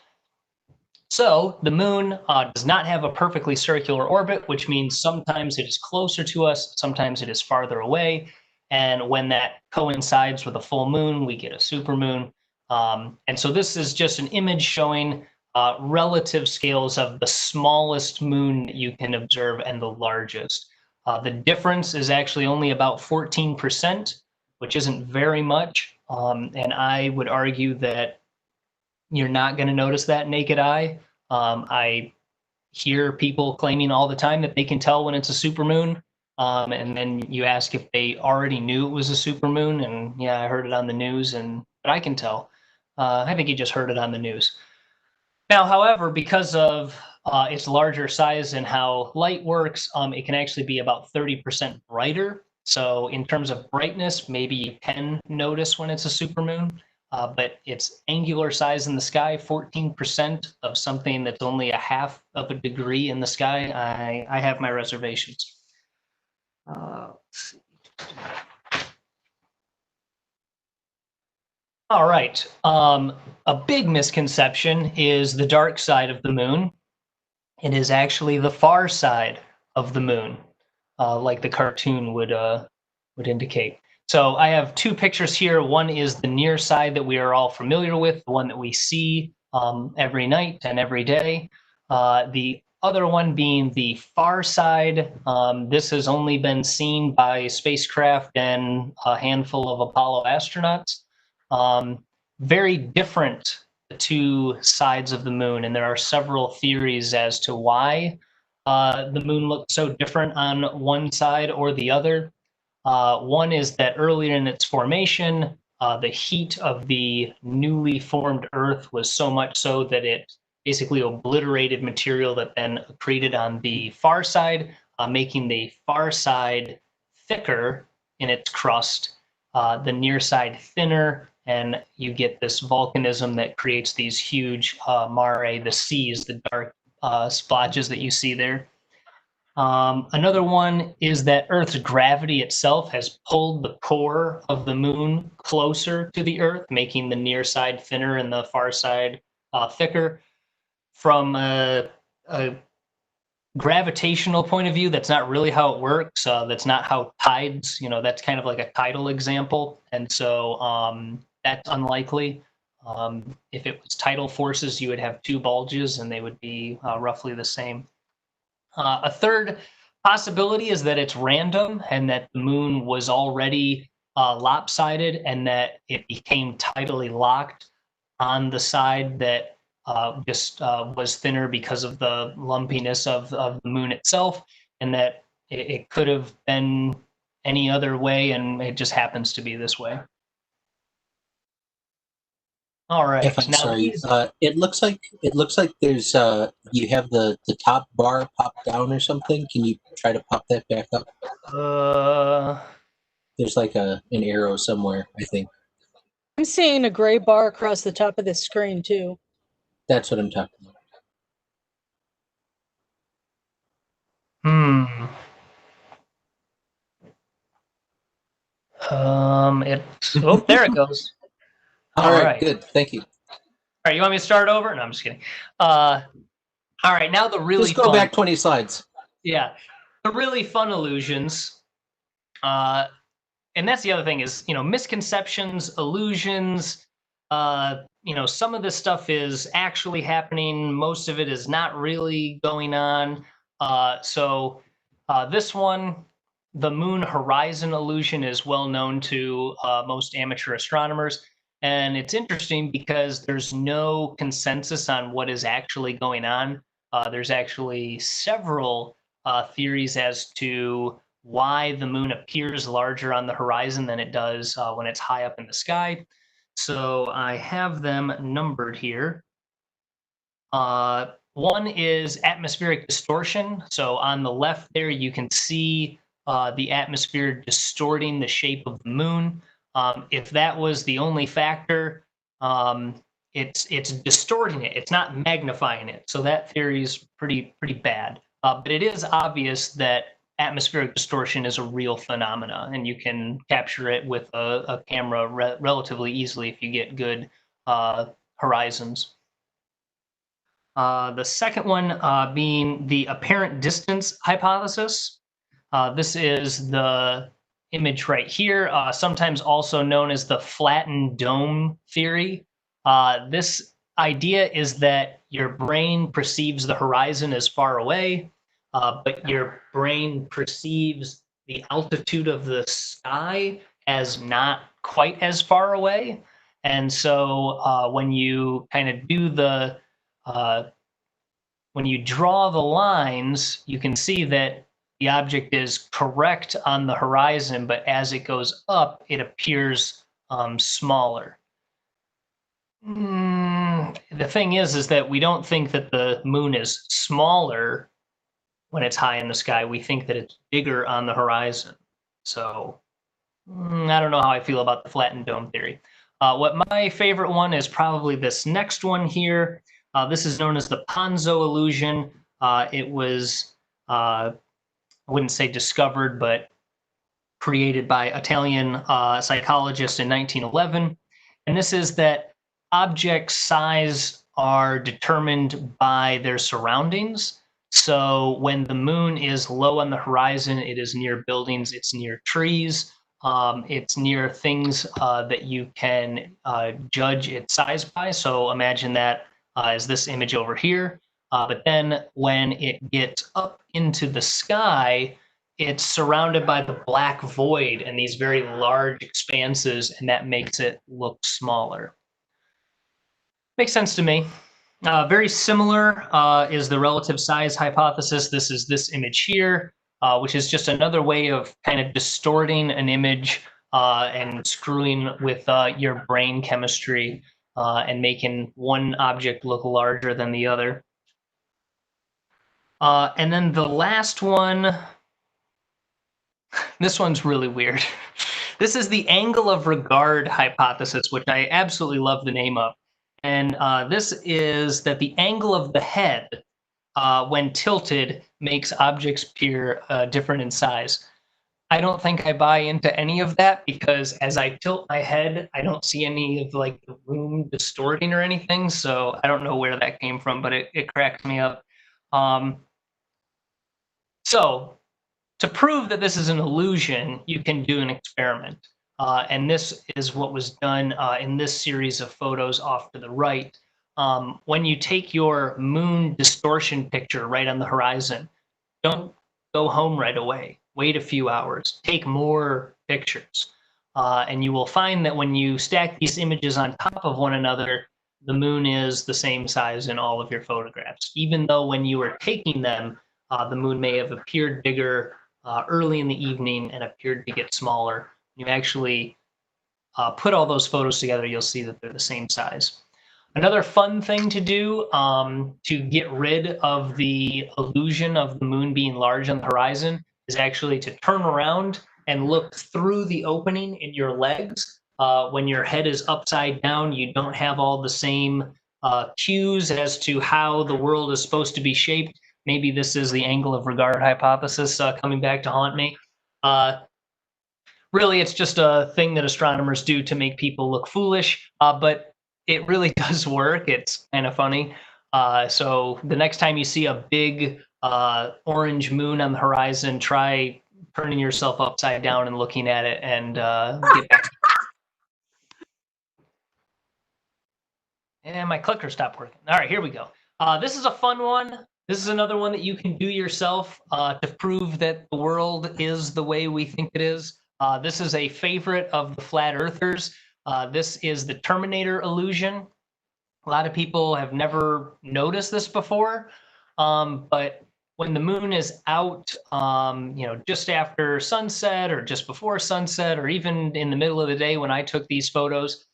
So the moon does not have a perfectly circular orbit, which means sometimes it is closer to us, sometimes it is farther away. And when that coincides with a full moon, we get a supermoon. And so this is just an image showing relative scales of the smallest moon that you can observe and the largest. The difference is actually only about 14%, which isn't very much. And I would argue that you're not going to notice that naked eye. I hear people claiming all the time that they can tell when it's a supermoon. And then you ask if they already knew it was a supermoon, and yeah, I heard it on the news, but I can tell. I think you just heard it on the news. Now, however, because of its larger size and how light works, it can actually be about 30% brighter. So in terms of brightness, maybe you can notice when it's a supermoon. But its angular size in the sky, 14% of something that's only a half of a degree in the sky, I have my reservations. Let's see. All right. A big misconception is the dark side of the moon. It is actually the far side of the moon, like the cartoon would indicate. So I have two pictures here. One is the near side that we are all familiar with, the one that we see every night and every day. The other one being the far side. This has only been seen by spacecraft and a handful of Apollo astronauts. Very different, the two sides of the moon, and there are several theories as to why the moon looks so different on one side or the other. One is that earlier in its formation, the heat of the newly formed Earth was so much so that it basically obliterated material that then accreted on the far side, making the far side thicker in its crust, the near side thinner, and you get this volcanism that creates these huge mare, the seas, the dark splotches that you see there. Another one is that Earth's gravity itself has pulled the core of the moon closer to the Earth, making the near side thinner and the far side thicker. From a gravitational point of view, that's not really how it works. That's not how tides, that's kind of like a tidal example. And so that's unlikely. If it was tidal forces, you would have two bulges and they would be roughly the same. A third possibility is that it's random and that the moon was already lopsided and that it became tidally locked on the side that just was thinner because of the lumpiness of the moon itself, and that it could have been any other way, and it just happens to be this way. All right. If I'm sorry, it looks like there's you have the top bar popped down or something. Can you try to pop that back up? There's like an arrow somewhere, I think. I'm seeing a gray bar across the top of the screen too. That's what I'm talking about. Oh, there it goes. All right, good. Thank you. All right, you want me to start over? No, I'm just kidding. All right, now the really just go back 20 slides. Yeah, the really fun illusions. And that's the other thing is, misconceptions, illusions. Some of this stuff is actually happening. Most of it is not really going on. So this one, the moon horizon illusion, is well known to most amateur astronomers. And it's interesting because there's no consensus on what is actually going on. There's actually several theories as to why the moon appears larger on the horizon than it does when it's high up in the sky. So I have them numbered here. One is atmospheric distortion. So on the left there, you can see the atmosphere distorting the shape of the moon. If that was the only factor, it's distorting it. It's not magnifying it. So that theory is pretty bad. But it is obvious that atmospheric distortion is a real phenomena, and you can capture it with a camera relatively easily if you get good horizons. The second one being the apparent distance hypothesis. This is the image right here, sometimes also known as the flattened dome theory. This idea is that your brain perceives the horizon as far away, but your brain perceives the altitude of the sky as not quite as far away. And so when you kind of do the when you draw the lines, you can see that the object is correct on the horizon, but as it goes up, it appears smaller. The thing is that we don't think that the moon is smaller when it's high in the sky. We think that it's bigger on the horizon. So I don't know how I feel about the flattened dome theory. What my favorite one is probably this next one here. This is known as the Ponzo illusion. It was, I wouldn't say discovered, but created by Italian psychologists in 1911. And this is that object size are determined by their surroundings. So when the moon is low on the horizon, it is near buildings, it's near trees, it's near things that you can judge its size by. So imagine that as this image over here. But then when it gets up into the sky, it's surrounded by the black void and these very large expanses, and that makes it look smaller. Makes sense to me. Very similar is the relative size hypothesis. This is this image here, which is just another way of kind of distorting an image and screwing with your brain chemistry and making one object look larger than the other. And then the last one, this one's really weird. This is the angle of regard hypothesis, which I absolutely love the name of. And this is that the angle of the head, when tilted, makes objects appear different in size. I don't think I buy into any of that because as I tilt my head, I don't see any of like the room distorting or anything. So I don't know where that came from, but it cracks me up. So to prove that this is an illusion, you can do an experiment. And this is what was done in this series of photos off to the right. When you take your moon distortion picture right on the horizon, don't go home right away. Wait a few hours. Take more pictures. And you will find that when you stack these images on top of one another, the moon is the same size in all of your photographs. Even though when you were taking them, the moon may have appeared bigger early in the evening and appeared to get smaller. You actually put all those photos together, you'll see that they're the same size. Another fun thing to do to get rid of the illusion of the moon being large on the horizon is actually to turn around and look through the opening in your legs. When your head is upside down, you don't have all the same cues as to how the world is supposed to be shaped. Maybe this is the angle of regard hypothesis coming back to haunt me. Really, it's just a thing that astronomers do to make people look foolish, but it really does work. It's kind of funny. So the next time you see a big orange moon on the horizon, try turning yourself upside down and looking at it and get back. And my clicker stopped working. All right, here we go. This is a fun one. This is another one that you can do yourself to prove that the world is the way we think it is. This is a favorite of the flat earthers. This is the Terminator illusion. A lot of people have never noticed this before, but when the moon is out, just after sunset or just before sunset, or even in the middle of the day when I took these photos,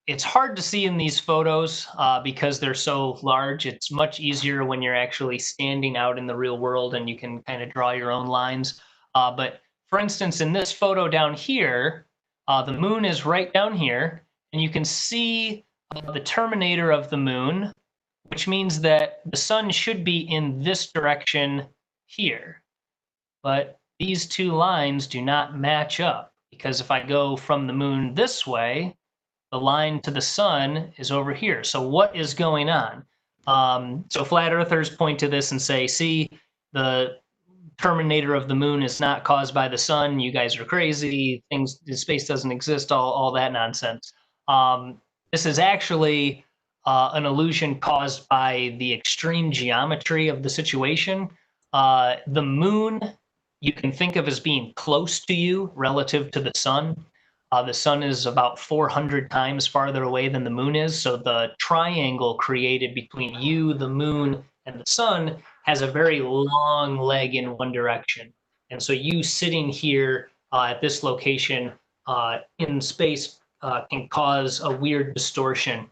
it's hard to see in these photos because they're so large. It's much easier when you're actually standing out in the real world and you can kind of draw your own lines. But for instance, in this photo down here, the moon is right down here, and you can see the terminator of the moon, which means that the sun should be in this direction here. But these two lines do not match up, because if I go from the moon this way, the line to the sun is over here. So what is going on? So flat earthers point to this and say, see, the terminator of the moon is not caused by the sun. You guys are crazy. Space doesn't exist, all that nonsense. This is actually an illusion caused by the extreme geometry of the situation. The moon you can think of as being close to you relative to the sun. The sun is about 400 times farther away than the moon is. So the triangle created between you, the moon, and the sun has a very long leg in one direction. And so you sitting here at this location in space can cause a weird distortion.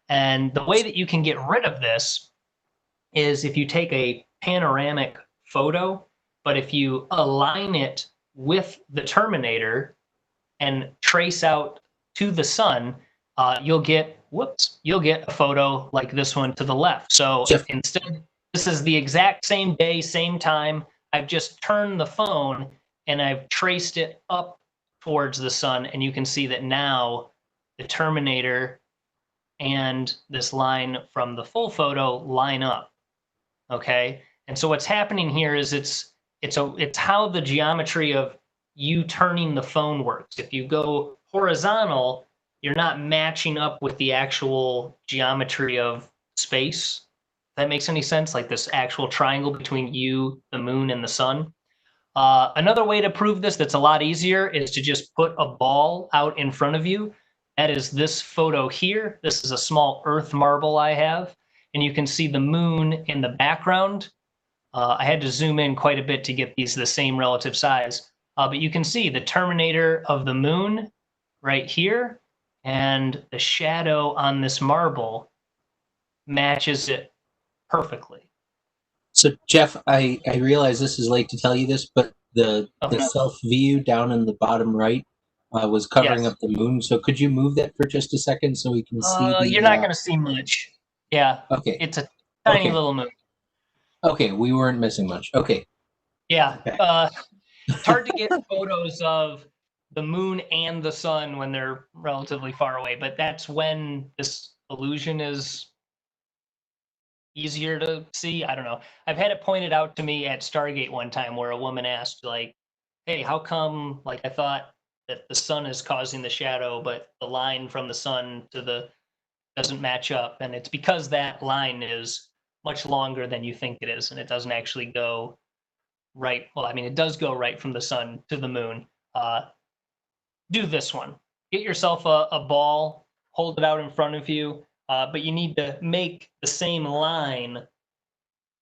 And the way that you can get rid of this is if you take a panoramic photo, but if you align it with the terminator and trace out to the sun, you'll get a photo like this one to the left. So instead, this is the exact same day, same time. I've just turned the phone and I've traced it up towards the sun, and you can see that now the terminator and this line from the full photo line up. Okay, and so what's happening here is it's how the geometry of you turning the phone works. If you go horizontal, you're not matching up with the actual geometry of space. that makes any sense, like this actual triangle between you, the moon, and the sun. Another way to prove this that's a lot easier is to just put a ball out in front of you. That is this photo here. This is a small earth marble I have, and you can see the moon in the background. I had to zoom in quite a bit to get these the same relative size, but you can see the terminator of the moon right here, and the shadow on this marble matches it perfectly. So Jeff, I realize this is late to tell you this, but the no. self view down in the bottom right was covering up the moon. So could you move that for just a second so we can see the? You're not going to see much. Yeah. Okay. It's a tiny Okay. little moon. Okay, we weren't missing much. Okay. Yeah. It's hard to get photos of the moon and the sun when they're relatively far away, but that's when this illusion is easier to see. I don't know. I've had it pointed out to me at Stargate one time where a woman asked, like, hey, how come, like, I thought that the sun is causing the shadow, but the line from the sun to the doesn't match up. And it's because that line is much longer than you think it is, and it doesn't actually go right. Well, I mean, it does go right from the sun to the moon. Do this one. Get yourself a ball, hold it out in front of you, but you need to make the same line.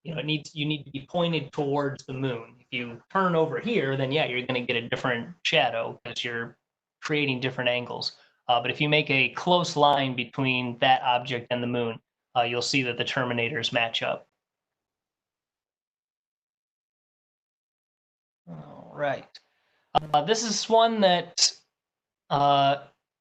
You need to be pointed towards the moon. If you turn over here, then yeah, you're going to get a different shadow because you're creating different angles. But if you make a close line between that object and the moon, you'll see that the terminators match up. All right. This is one that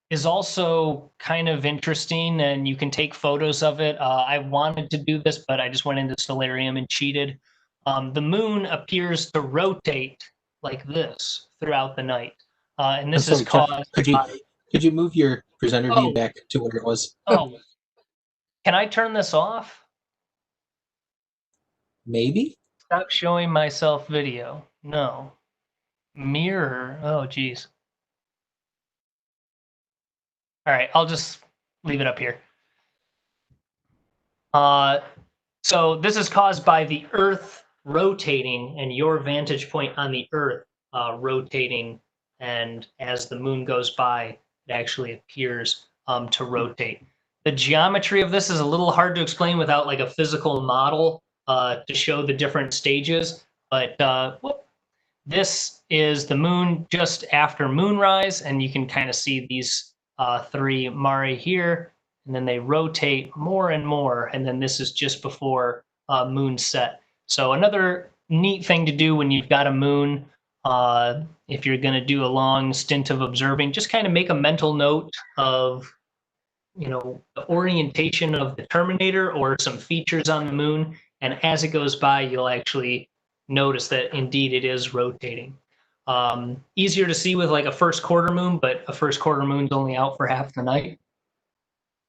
is also kind of interesting, and you can take photos of it. I wanted to do this, but I just went into Solarium and cheated. The moon appears to rotate like this throughout the night, and this is caused. Could you move your presenter view back to where it was? Oh, can I turn this off? Maybe. Stop showing myself video. No. Mirror. Oh, geez. All right, I'll just leave it up here. So this is caused by the Earth rotating and your vantage point on the Earth rotating, and as the moon goes by, it actually appears to rotate. The geometry of this is a little hard to explain without like a physical model to show the different stages, but this is the moon just after moonrise, and you can kind of see these three Mare here, and then they rotate more and more, and then this is just before moon set. So another neat thing to do when you've got a moon, if you're going to do a long stint of observing, just kind of make a mental note of, you know, the orientation of the terminator or some features on the moon, and as it goes by, you'll actually notice that indeed it is rotating. Easier to see with like a first quarter moon, but a first quarter moon's only out for half the night.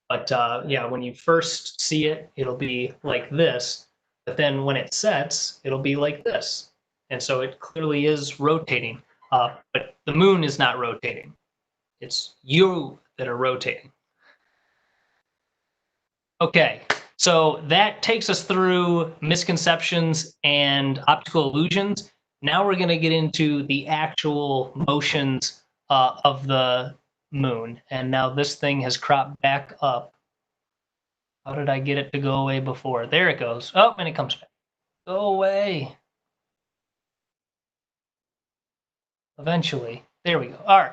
But yeah, when you first see it, it'll be like this, but then when it sets, it'll be like this. And so it clearly is rotating, but the moon is not rotating. It's you that are rotating. Okay, so that takes us through misconceptions and optical illusions. Now we're going to get into the actual motions of the moon. And now this thing has cropped back up. How did I get it to go away before? There it goes. Oh, and it comes back. Go away. Eventually. There we go. All right.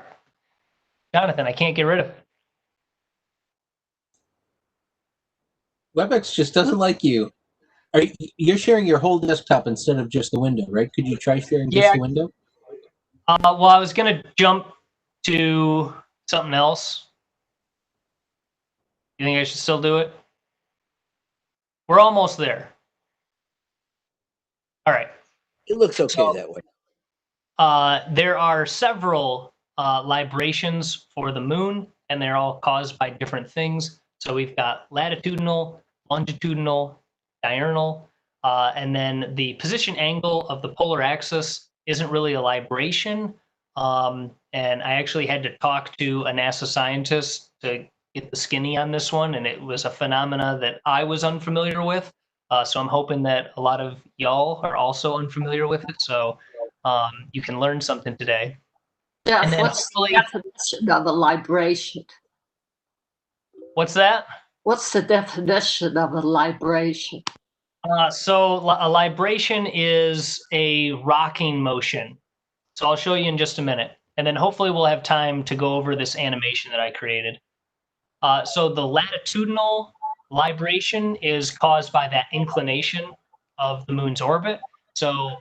Jonathan, I can't get rid of it. Webex just doesn't like you. You're sharing your whole desktop instead of just the window, right? Could you try sharing just the window? Well, I was going to jump to something else. You think I should still do it? We're almost there. All right. It looks okay that way. There are several librations for the moon, and they're all caused by different things. So we've got latitudinal, longitudinal, diurnal, and then the position angle of the polar axis isn't really a libration. And I actually had to talk to a NASA scientist to get the skinny on this one, and it was a phenomena that I was unfamiliar with. So I'm hoping that a lot of y'all are also unfamiliar with it. So you can learn something today. Jeff, And then what's the definition of a libration? What's that? What's the definition of a libration? So a libration is a rocking motion. So I'll show you in just a minute. And then hopefully we'll have time to go over this animation that I created. So the latitudinal libration is caused by that inclination of the moon's orbit. So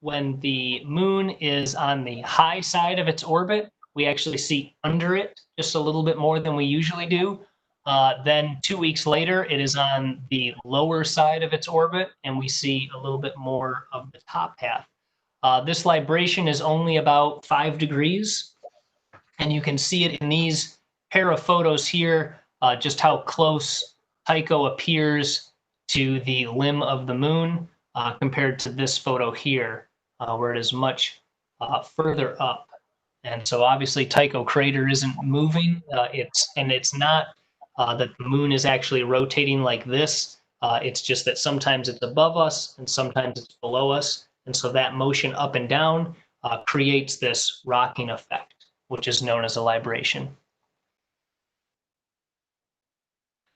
when the moon is on the high side of its orbit, we actually see under it just a little bit more than we usually do. Then 2 weeks later, it is on the lower side of its orbit, and we see a little bit more of the top half. This libration is only about 5 degrees, and you can see it in these pair of photos here, just how close Tycho appears to the limb of the moon compared to this photo here, where it is much further up. And so obviously Tycho crater isn't moving. It's not that the moon is actually rotating like this. It's just that sometimes it's above us and sometimes it's below us. And so that motion up and down creates this rocking effect, which is known as a libration.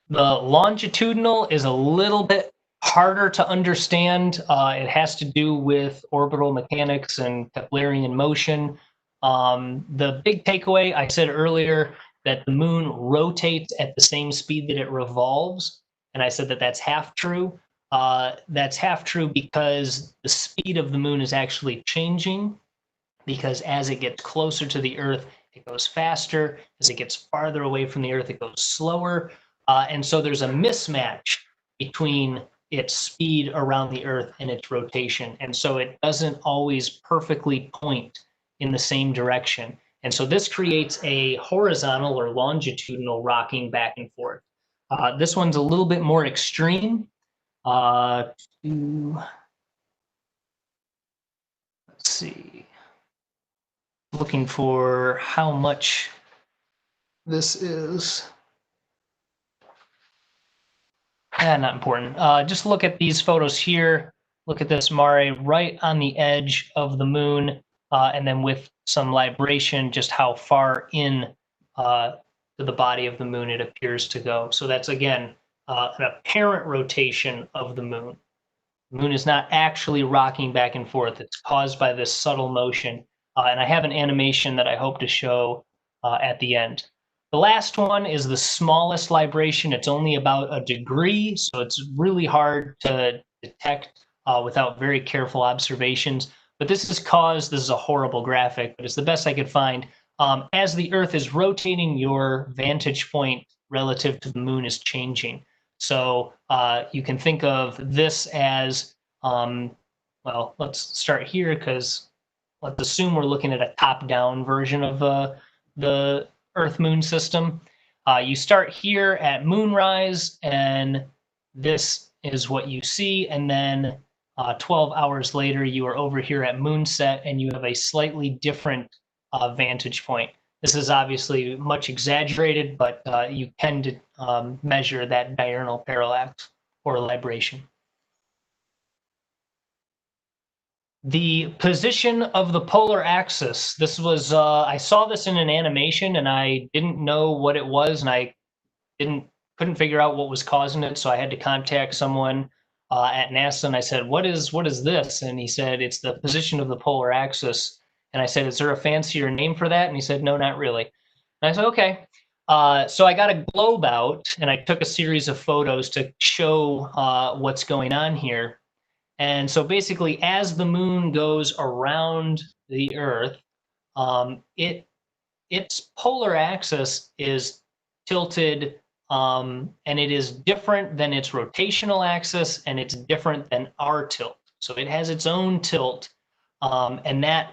The longitudinal is a little bit harder to understand. It has to do with orbital mechanics and Keplerian motion. The big takeaway, I said earlier that the moon rotates at the same speed that it revolves, and I said that that's half true. That's half true because the speed of the moon is actually changing, because as it gets closer to the Earth, it goes faster. As it gets farther away from the Earth, it goes slower. And so there's a mismatch between its speed around the Earth and its rotation. And so it doesn't always perfectly point in the same direction. And so this creates a horizontal or longitudinal rocking back and forth. This one's a little bit more extreme. Let's see. Looking for how much this is. Not important. Just look at these photos here. Look at this mare right on the edge of the moon, and then with some libration, just how far in to the body of the moon it appears to go. So that's, again, an apparent rotation of the moon. The moon is not actually rocking back and forth. It's caused by this subtle motion. And I have an animation that I hope to show at the end. The last one is the smallest libration. It's only about 1 degree, so it's really hard to detect without very careful observations. But this is a horrible graphic, but it's the best I could find. As the Earth is rotating, your vantage point relative to the moon is changing. So you can think of this as, well, let's start here, because let's assume we're looking at a top-down version of the Earth-Moon system. You start here at moonrise, and this is what you see, and then 12 hours later, you are over here at moonset, and you have a slightly different vantage point. This is obviously much exaggerated, but you tend to measure that diurnal parallax or libration. The position of the polar axis. This was, I saw this in an animation and I didn't know what it was, and I couldn't figure out what was causing it. So I had to contact someone at NASA, and I said, what is this? And he said, it's the position of the polar axis. And I said, is there a fancier name for that? And he said, no, not really. And I said, okay. So I got a globe out and I took a series of photos to show what's going on here. And so basically, as the moon goes around the Earth, its polar axis is tilted, and it is different than its rotational axis, and it's different than our tilt. So it has its own tilt, and that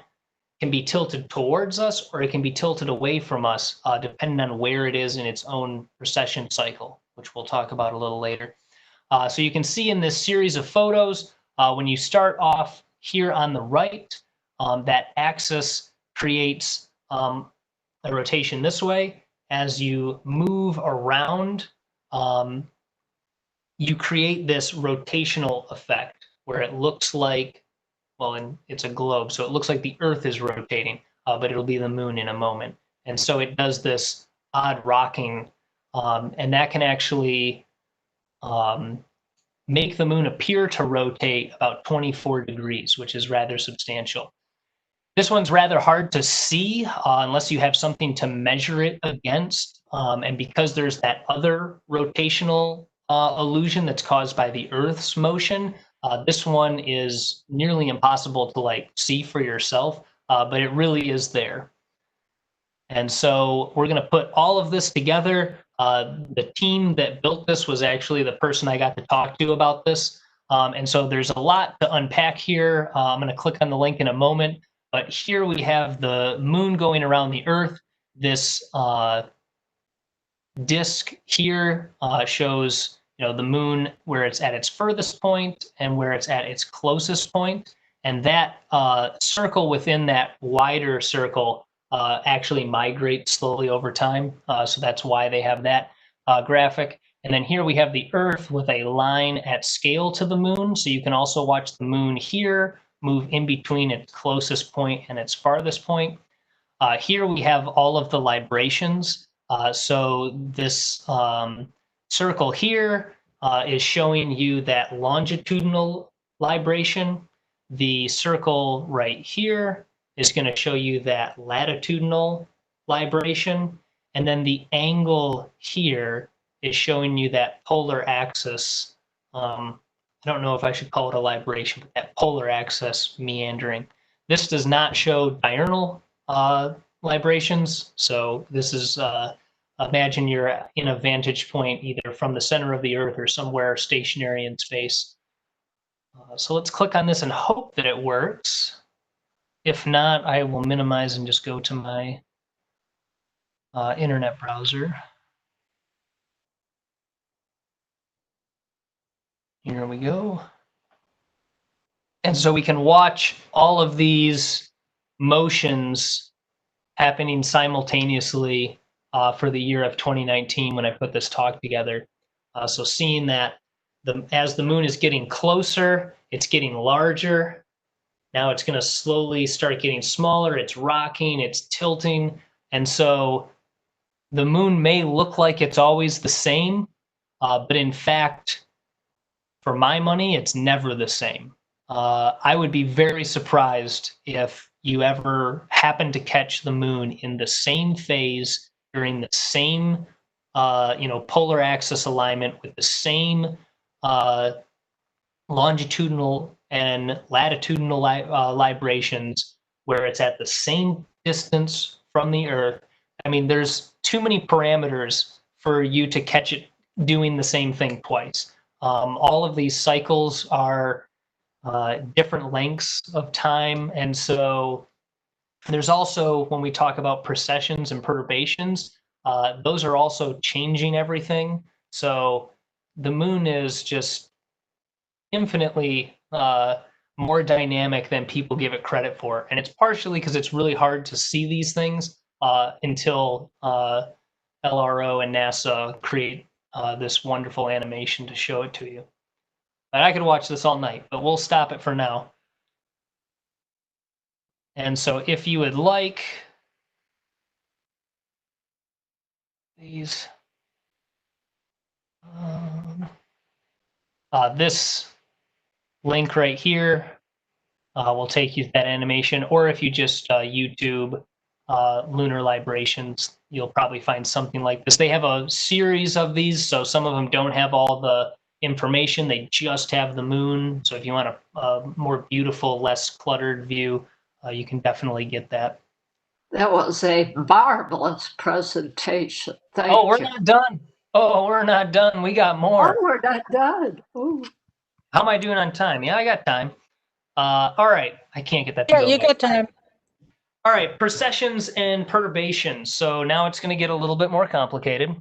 can be tilted towards us or it can be tilted away from us, depending on where it is in its own precession cycle, which we'll talk about a little later. So you can see in this series of photos, when you start off here on the right, that axis creates a rotation this way. As you move around, you create this rotational effect where it looks like, well, and it's a globe, so it looks like the Earth is rotating, but it'll be the moon in a moment. And so it does this odd rocking, and that can actually make the moon appear to rotate about 24 degrees, which is rather substantial. This one's rather hard to see unless you have something to measure it against. And because there's that other rotational illusion that's caused by the Earth's motion, this one is nearly impossible to like see for yourself, but it really is there. And so we're going to put all of this together. The team that built this was actually the person I got to talk to about this. And so there's a lot to unpack here. I'm going to click on the link in a moment. But here we have the moon going around the Earth. This disk here shows, the moon where it's at its furthest point and where it's at its closest point. And that circle within that wider circle actually migrates slowly over time. So that's why they have that graphic. And then here we have the Earth with a line at scale to the moon. So you can also watch the moon here move in between its closest point and its farthest point. Here we have all of the librations. So this circle here is showing you that longitudinal libration. The circle right here is going to show you that latitudinal libration. And then the angle here is showing you that polar axis. I don't know if I should call it a libration, but that polar axis meandering. This does not show diurnal librations. So this is, imagine you're in a vantage point either from the center of the Earth or somewhere stationary in space. So let's click on this and hope that it works. If not, I will minimize and just go to my internet browser. Here we go. And so we can watch all of these motions happening simultaneously for the year of 2019 when I put this talk together. So seeing that as the moon is getting closer, it's getting larger. Now it's going to slowly start getting smaller. It's rocking, it's tilting. And so the moon may look like it's always the same, but in fact, for my money, it's never the same. I would be very surprised if you ever happen to catch the moon in the same phase during the same, polar axis alignment with the same longitudinal and latitudinal librations, where it's at the same distance from the Earth. I mean, there's too many parameters for you to catch it doing the same thing twice. All of these cycles are different lengths of time. And so there's also, when we talk about precessions and perturbations, those are also changing everything. So the moon is just infinitely more dynamic than people give it credit for. And it's partially because it's really hard to see these things until LRO and NASA create this wonderful animation to show it to you. And I could watch this all night, but we'll stop it for now. And so if you would like these, this link right here will take you to that animation, or if you just YouTube lunar librations, you'll probably find something like this. They have a series of these, so some of them don't have all the information, they just have the moon. So if you want a more beautiful, less cluttered view, you can definitely get that. That was a marvelous presentation. Thank you. Oh, we're not done. Oh, we're not done. We got more. Oh, we're not done. Ooh. How am I doing on time? Yeah, I got time. All right. I can't get that to Yeah, go you away. got time. All right, precessions and perturbations. So now it's going to get a little bit more complicated.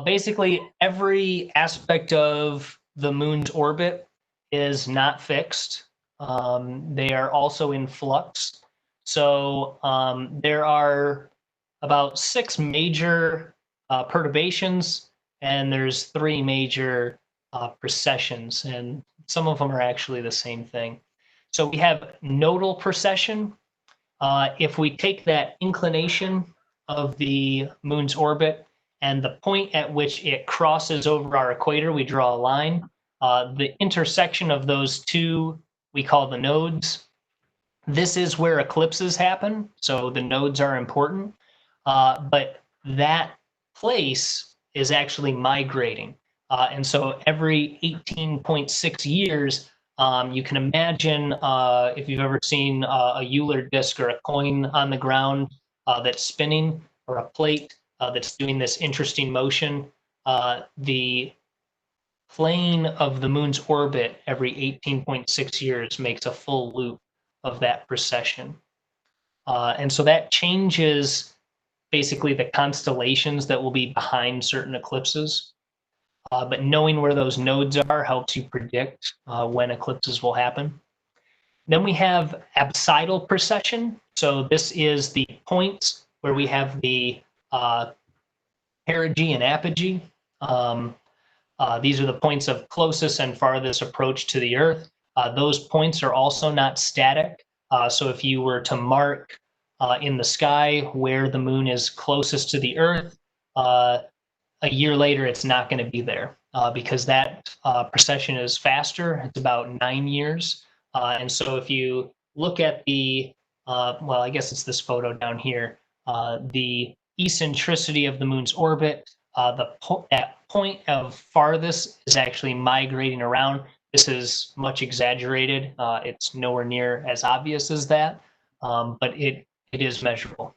Basically, every aspect of the moon's orbit is not fixed. They are also in flux. So there are about 6 major perturbations, and there's 3 major precessions, and some of them are actually the same thing. So we have nodal precession. If we take that inclination of the moon's orbit and the point at which it crosses over our equator, we draw a line. The intersection of those two we call the nodes. This is where eclipses happen, so the nodes are important. But that place is actually migrating. And so every 18.6 years, you can imagine if you've ever seen a Euler disc or a coin on the ground that's spinning, or a plate that's doing this interesting motion, the plane of the moon's orbit every 18.6 years makes a full loop of that precession. And so that changes basically the constellations that will be behind certain eclipses. But knowing where those nodes are helps you predict when eclipses will happen. Then we have apsidal precession. So this is the points where we have the perigee and apogee. These are the points of closest and farthest approach to the Earth. Those points are also not static. So if you were to mark in the sky where the moon is closest to the Earth, a year later it's not going to be there because that precession is faster. It's about 9 years. And so if you look at the, well, I guess it's this photo down here, the eccentricity of the moon's orbit, that point of farthest is actually migrating around. This is much exaggerated. It's nowhere near as obvious as that, but it is measurable.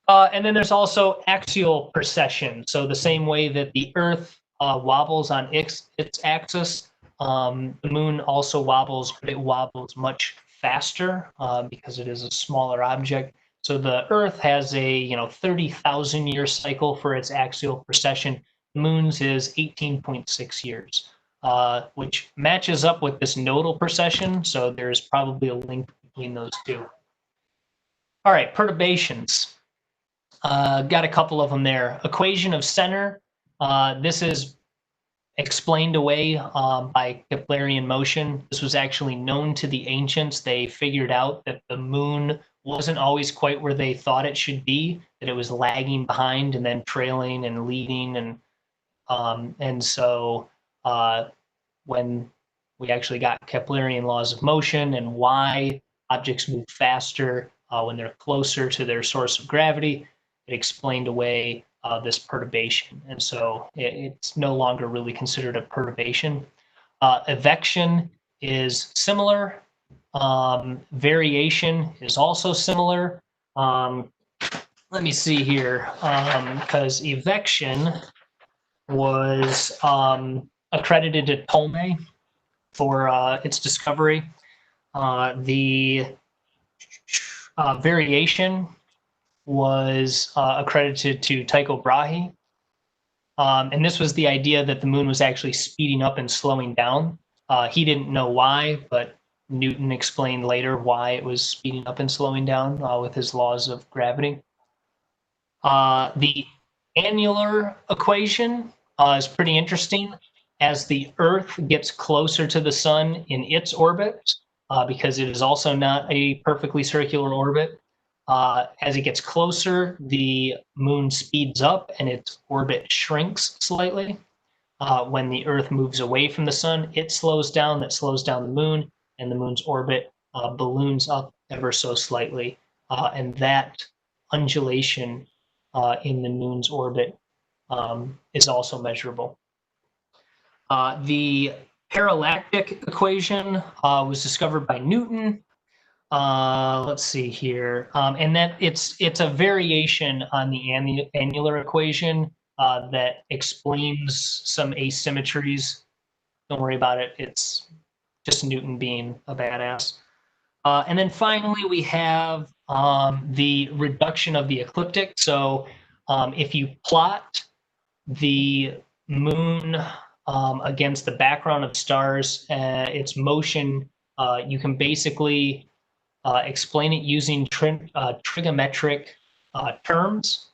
And then there's also axial precession. So the same way that the Earth wobbles on its axis, the moon also wobbles, but it wobbles much faster because it is a smaller object. So the Earth has a 30,000 year cycle for its axial precession. The moon's is 18.6 years, which matches up with this nodal precession. So there's probably a link between those two. All right, perturbations. Got a couple of them there. Equation of center. This is explained away by Keplerian motion. This was actually known to the ancients. They figured out that the moon wasn't always quite where they thought it should be, that it was lagging behind and then trailing and leading. And so when we actually got Keplerian laws of motion and why objects move faster when they're closer to their source of gravity, it explained away this perturbation. And so it's no longer really considered a perturbation. Evection is similar. Variation is also similar. Let me see here, because evection was accredited to Ptolemy for its discovery. The variation was accredited to Tycho Brahe. And this was the idea that the moon was actually speeding up and slowing down. He didn't know why, but Newton explained later why it was speeding up and slowing down with his laws of gravity. The annular equation is pretty interesting. As the Earth gets closer to the sun in its orbit, because it is also not a perfectly circular orbit, as it gets closer, the moon speeds up and its orbit shrinks slightly. When the Earth moves away from the sun, it slows down, that slows down the moon, and the moon's orbit balloons up ever so slightly. And that undulation in the moon's orbit is also measurable. The parallactic equation was discovered by Newton. Let's see here, and that it's a variation on the annular equation that explains some asymmetries. Don't worry about it. It's just Newton being a badass. And then finally, we have the reduction of the ecliptic. So if you plot the moon against the background of stars, its motion, you can basically explain it using trigonometric terms.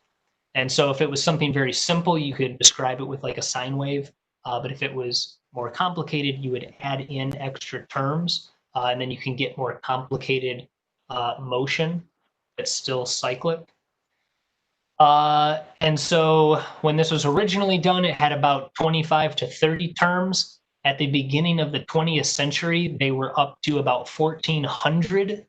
And so if it was something very simple, you could describe it with like a sine wave. But if it was more complicated, you would add in extra terms, and then you can get more complicated motion that's still cyclic. And so when this was originally done, it had about 25 to 30 terms. At the beginning of the 20th century, they were up to about 1,400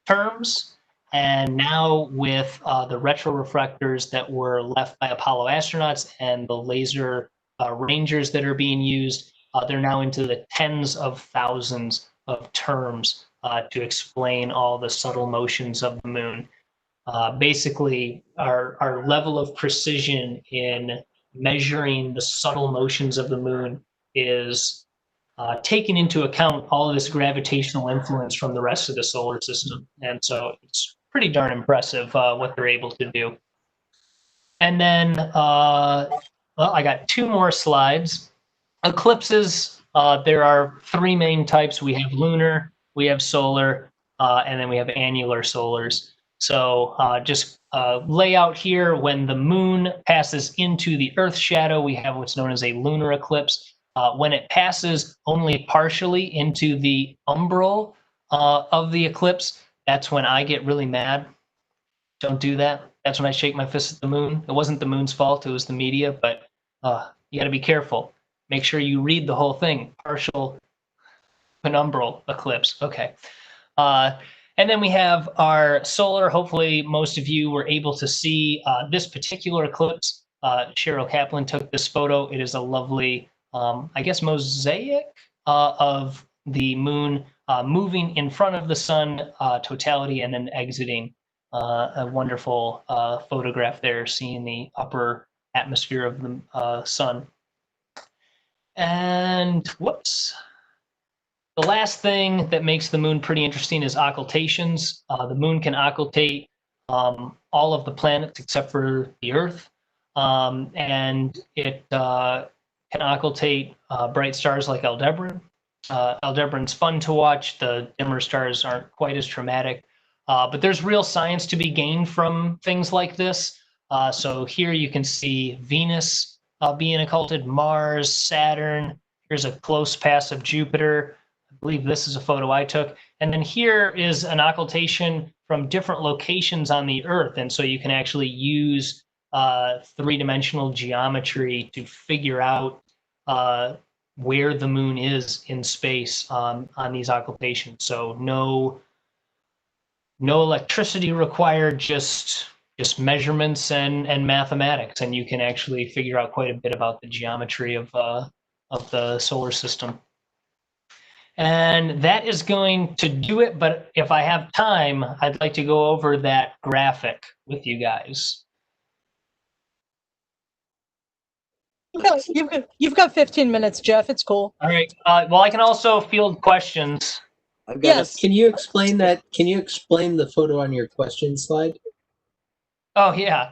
terms. And now with the retroreflectors that were left by Apollo astronauts and the laser rangers that are being used, they're now into the tens of thousands of terms to explain all the subtle motions of the moon. Basically, our level of precision in measuring the subtle motions of the moon is taking into account all of this gravitational influence from the rest of the solar system. And so it's pretty darn impressive what they're able to do. And then, well, I got two more slides. Eclipses, there are three main types. We have lunar, we have solar, and then we have annular solars. So just lay out here, when the moon passes into the Earth's shadow, we have what's known as a lunar eclipse. When it passes only partially into the umbral of the eclipse, that's when I get really mad. Don't do that. That's when I shake my fist at the moon. It wasn't the moon's fault, it was the media, but you got to be careful. Make sure you read the whole thing. Partial penumbral eclipse. Okay. And then we have our solar. Hopefully most of you were able to see this particular eclipse. Cheryl Kaplan took this photo. It is a lovely, I guess, mosaic of the moon moving in front of the sun totality and then exiting. A wonderful photograph there, seeing the upper atmosphere of the sun. And whoops. The last thing that makes the moon pretty interesting is occultations. The moon can occultate all of the planets except for the Earth. And it can occultate bright stars like Aldebaran. Aldebaran's fun to watch. The dimmer stars aren't quite as traumatic. But there's real science to be gained from things like this. So here you can see Venus being occulted, Mars, Saturn. Here's a close pass of Jupiter. I believe this is a photo I took. And then here is an occultation from different locations on the Earth. And so you can actually use three-dimensional geometry to figure out where the moon is in space on these occultations. So no electricity required, just measurements and mathematics, and you can actually figure out quite a bit about the geometry of the solar system. And that is going to do it, but if I have time, I'd like to go over that graphic with you guys. You've got 15 minutes, Jeff. It's cool. All right. Well, I can also field questions. Yes. Can you explain that? Can you explain the photo on your question slide? Oh, yeah.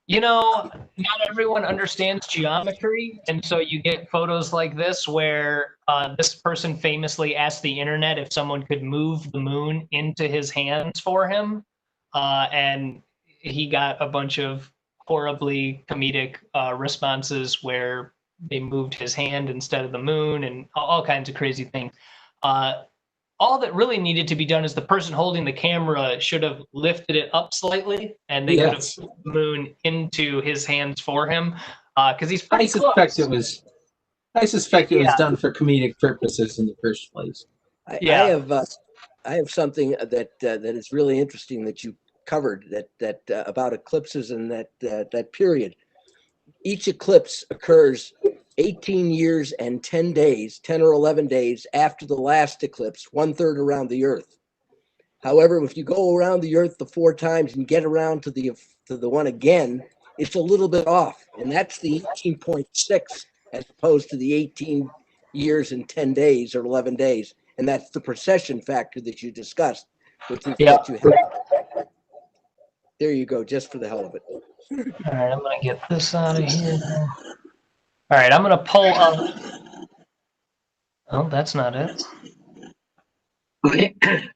You know, not everyone understands geometry, and so you get photos like this where this person famously asked the internet if someone could move the moon into his hands for him, and he got a bunch of horribly comedic responses where they moved his hand instead of the moon and all kinds of crazy things. All that really needed to be done is the person holding the camera should have lifted it up slightly, and they could have put the moon into his hands for him, because he's pretty close. I suspect it was done for comedic purposes in the first place. I have something that is really interesting that you covered that about eclipses and that period. Each eclipse occurs 18 years and 10 days, 10 or 11 days after the last eclipse, 1/3 around the Earth. However, if you go around the Earth the 4 times and get around to the one again, it's a little bit off, and that's the 18.6 as opposed to the 18 years and 10 days or 11 days, and that's the precession factor that you discussed, which is what you have. There you go, just for the hell of it. All right, I'm going to get this out of here. All right, I'm going to pull up. Oh, that's not it.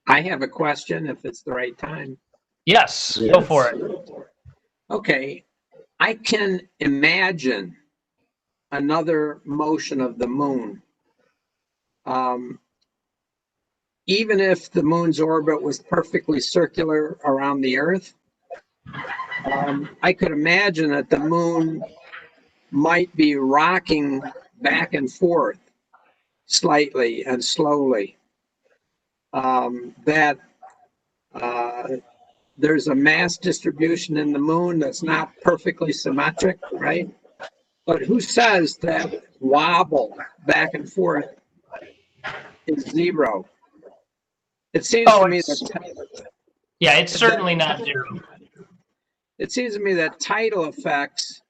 I have a question if it's the right time. Yes, go for it. Okay. I I can imagine another motion of the moon. Even if the moon's orbit was perfectly circular around the Earth, I could imagine that the moon might be rocking back and forth slightly and slowly. That there's a mass distribution in the moon that's not perfectly symmetric, right? But who says that wobble back and forth is zero? It seems to me that yeah, it's certainly not zero. it seems to me that tidal effects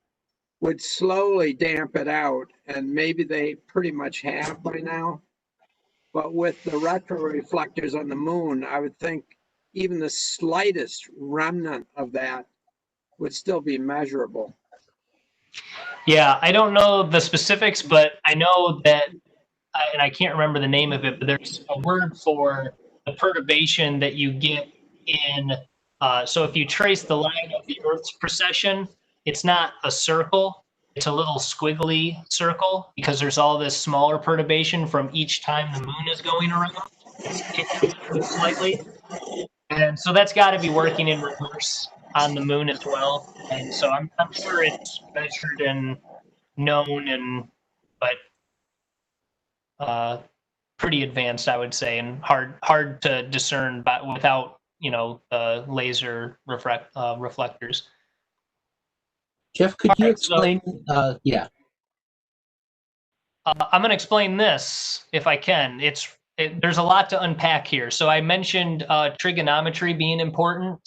would slowly damp it out, and maybe they pretty much have by now. But with the retroreflectors on the moon, I would think even the slightest remnant of that would still be measurable. Yeah, I don't know the specifics, but I know that, and I can't remember the name of it, but there's a word for the perturbation that you get in. So if you trace the line of the Earth's precession, it's not a circle, it's a little squiggly circle because there's all this smaller perturbation from each time the moon is going around. It's slightly. And so that's got to be working in reverse on the moon as well. And so I'm sure it's measured and known, but pretty advanced, I would say, and hard to discern, but without laser reflectors. Jeff, could you explain? Yeah. I'm going to explain this if I can. There's a lot to unpack here. So I mentioned trigonometry being important.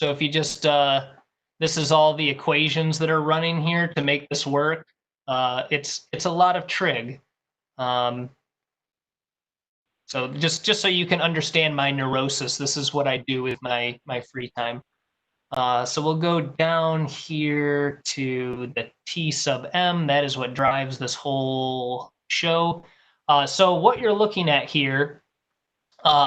So if you just this is all the equations that are running here to make this work. It's a lot of trig. So just so you can understand my neurosis, this is what I do with my free time. So we'll go down here to the T sub M. That is what drives this whole show. So what you're looking at here,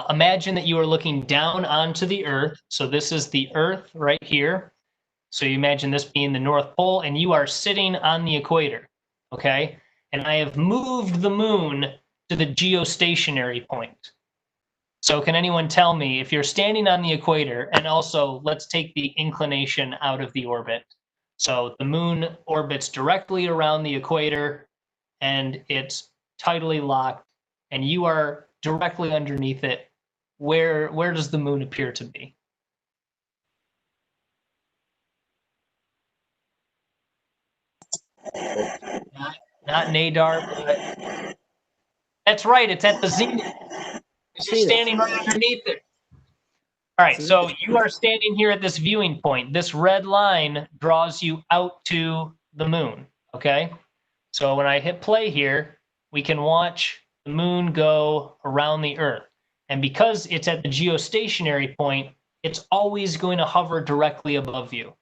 imagine that you are looking down onto the Earth. So this is the Earth right here. So you imagine this being the North Pole, and you are sitting on the equator, okay? And I have moved the moon to the geostationary point. So can anyone tell me if you're standing on the equator, and also let's take the inclination out of the orbit. So the moon orbits directly around the equator and it's tidally locked and you are directly underneath it. Where does the moon appear to be? Not Nadar, but that's right, it's at the zenith. You're standing right underneath it. All right, so you are standing here at this viewing point. This red line draws you out to the moon, okay? So when I hit play here, we can watch the moon go around the Earth. And because it's at the geostationary point, it's always going to hover directly above you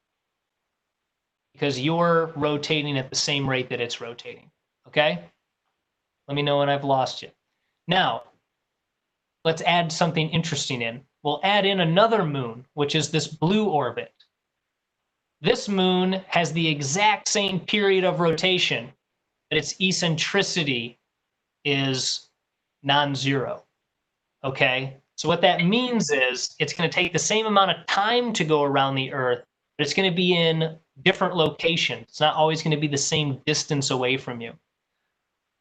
because you're rotating at the same rate that it's rotating, okay? Let me know when I've lost you. Now, let's add something interesting in. We'll add in another moon, which is this blue orbit. This moon has the exact same period of rotation, but its eccentricity is non-zero, okay? So what that means is it's going to take the same amount of time to go around the Earth, but it's going to be in different locations. It's not always going to be the same distance away from you.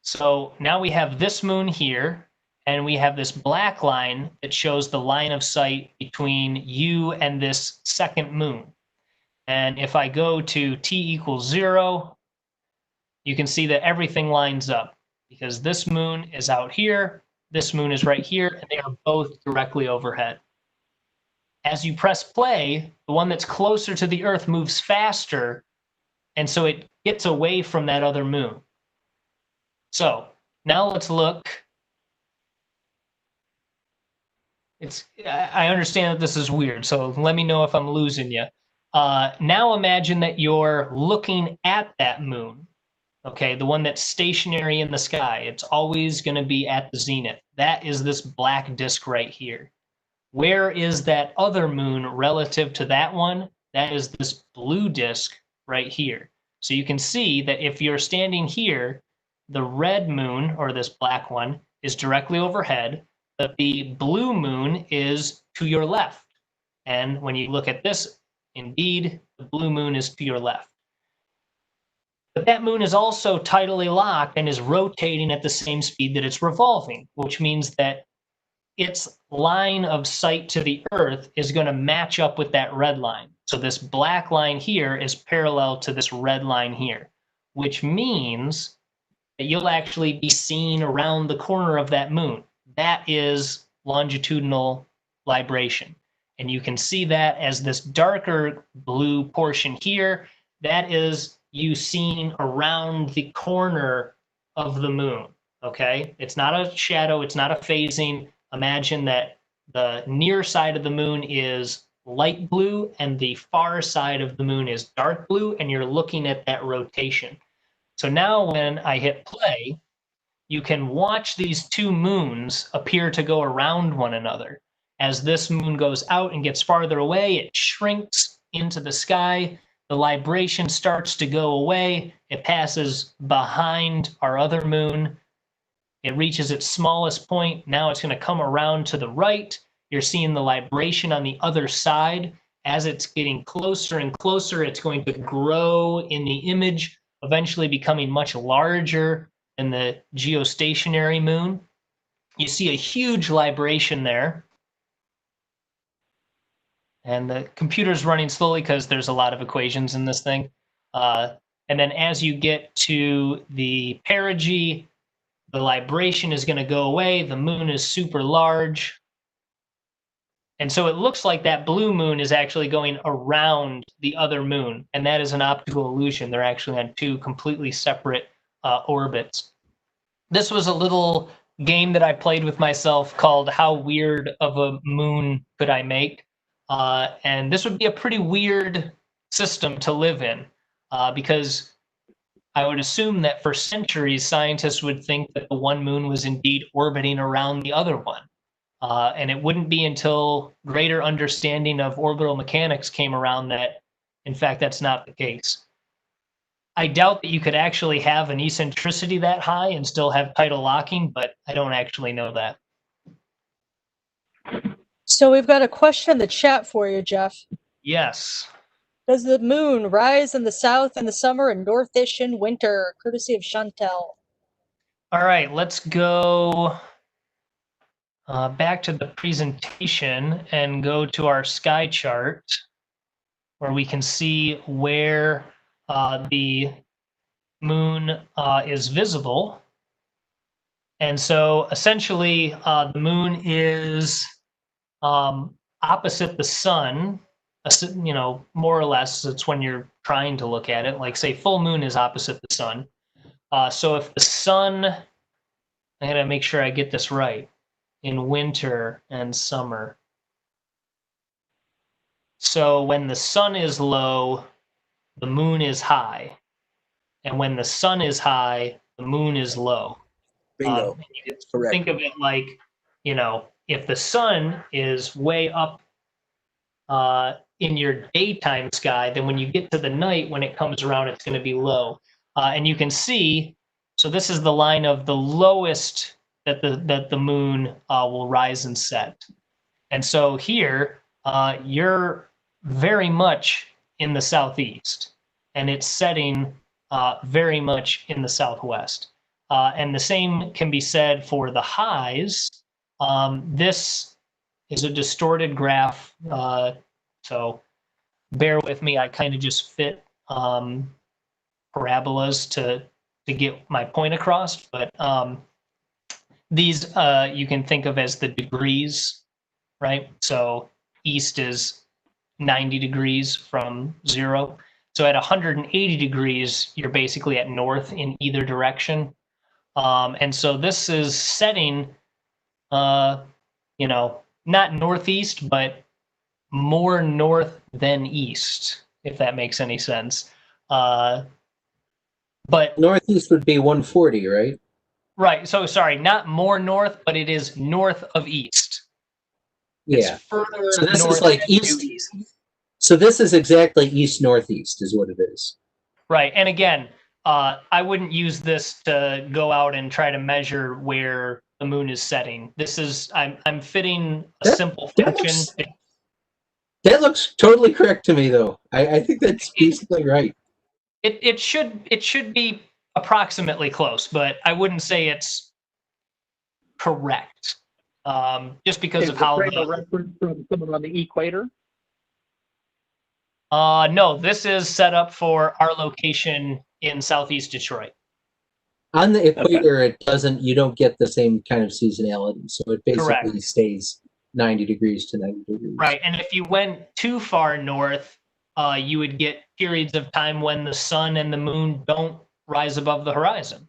So now we have this moon here, and we have this black line that shows the line of sight between you and this second moon. And if I go to t equals 0, you can see that everything lines up because this moon is out here, this moon is right here, and they are both directly overhead. As you press play, the one that's closer to the Earth moves faster, and so it gets away from that other moon. So now let's look. I understand that this is weird, so let me know if I'm losing you. Now imagine that you're looking at that moon, okay, the one that's stationary in the sky. It's always going to be at the zenith. That is this black disk right here. Where is that other moon relative to that one? That is this blue disk right here. So you can see that if you're standing here, the red moon, or this black one, is directly overhead, but the blue moon is to your left. And when you look at this, indeed, the blue moon is to your left. But that moon is also tidally locked and is rotating at the same speed that it's revolving, which means that its line of sight to the Earth is going to match up with that red line. So this black line here is parallel to this red line here, which means that you'll actually be seen around the corner of that moon. That is longitudinal libration. And you can see that as this darker blue portion here. That is you seeing around the corner of the moon, okay? It's not a shadow, it's not a phasing. Imagine that the near side of the moon is light blue and the far side of the moon is dark blue, and you're looking at that rotation. So now when I hit play, you can watch these two moons appear to go around one another. As this moon goes out and gets farther away, it shrinks into the sky. The libration starts to go away. It passes behind our other moon. It reaches its smallest point. Now it's going to come around to the right. You're seeing the libration on the other side. As it's getting closer and closer, it's going to grow in the image, eventually becoming much larger than the geostationary moon. You see a huge libration there. And the computer's running slowly because there's a lot of equations in this thing. And then as you get to the perigee, the libration is going to go away. The moon is super large. And so it looks like that blue moon is actually going around the other moon. And that is an optical illusion. They're actually on two completely separate orbits. This was a little game that I played with myself called How Weird of a Moon Could I Make? And this would be a pretty weird system to live in because I would assume that for centuries, scientists would think that the one moon was indeed orbiting around the other one. And it wouldn't be until greater understanding of orbital mechanics came around that, in fact, that's not the case. I doubt that you could actually have an eccentricity that high and still have tidal locking, but I don't actually know that. So we've got a question in the chat for you, Jeff. Yes. Does the moon rise in the south in the summer and northish in winter? Courtesy of Chantel. All right, let's go back to the presentation and go to our sky chart where we can see where the moon is visible. And so essentially the moon is opposite the sun, you know, more or less. It's when you're trying to look at it, like say full moon is opposite the sun. So if the sun, I gotta make sure I get this right, in winter and summer. So when the sun is low, the moon is high. And when the sun is high, the moon is low. Bingo. Correct. Think of it like, you know, if the sun is way up in your daytime sky, then when you get to the night, when it comes around, it's going to be low. And you can see, so this is the line of the lowest that the moon will rise and set. And so here, you're very much in the southeast, and it's setting very much in the southwest. And the same can be said for the highs. This is a distorted graph, so bear with me. I kind of just fit parabolas to get my point across, but these you can think of as the degrees, right? So east is 90 degrees from 0. So at 180 degrees, you're basically at north in either direction. And so this is setting, you know, not northeast, but more north than east, if that makes any sense. But northeast would be 140, right? Right. So sorry, not more north, but it is north of east. Yeah. It's further so this north is like than east. east. So this is exactly east-northeast is what it is. Right. And again, I wouldn't use this to go out and try to measure where the moon is setting. This is, I'm fitting a simple function. That looks totally correct to me, though. I think that's basically right. It should be approximately close, but I wouldn't say it's correct. Just because of how the reference from someone on the equator. No, this is set up for our location in Southeast Detroit. On the equator, it doesn't. You don't get the same kind of seasonality, so it basically Correct. stays 90 degrees to 90 degrees. Right, and if you went too far north, you would get periods of time when the sun and the moon don't rise above the horizon.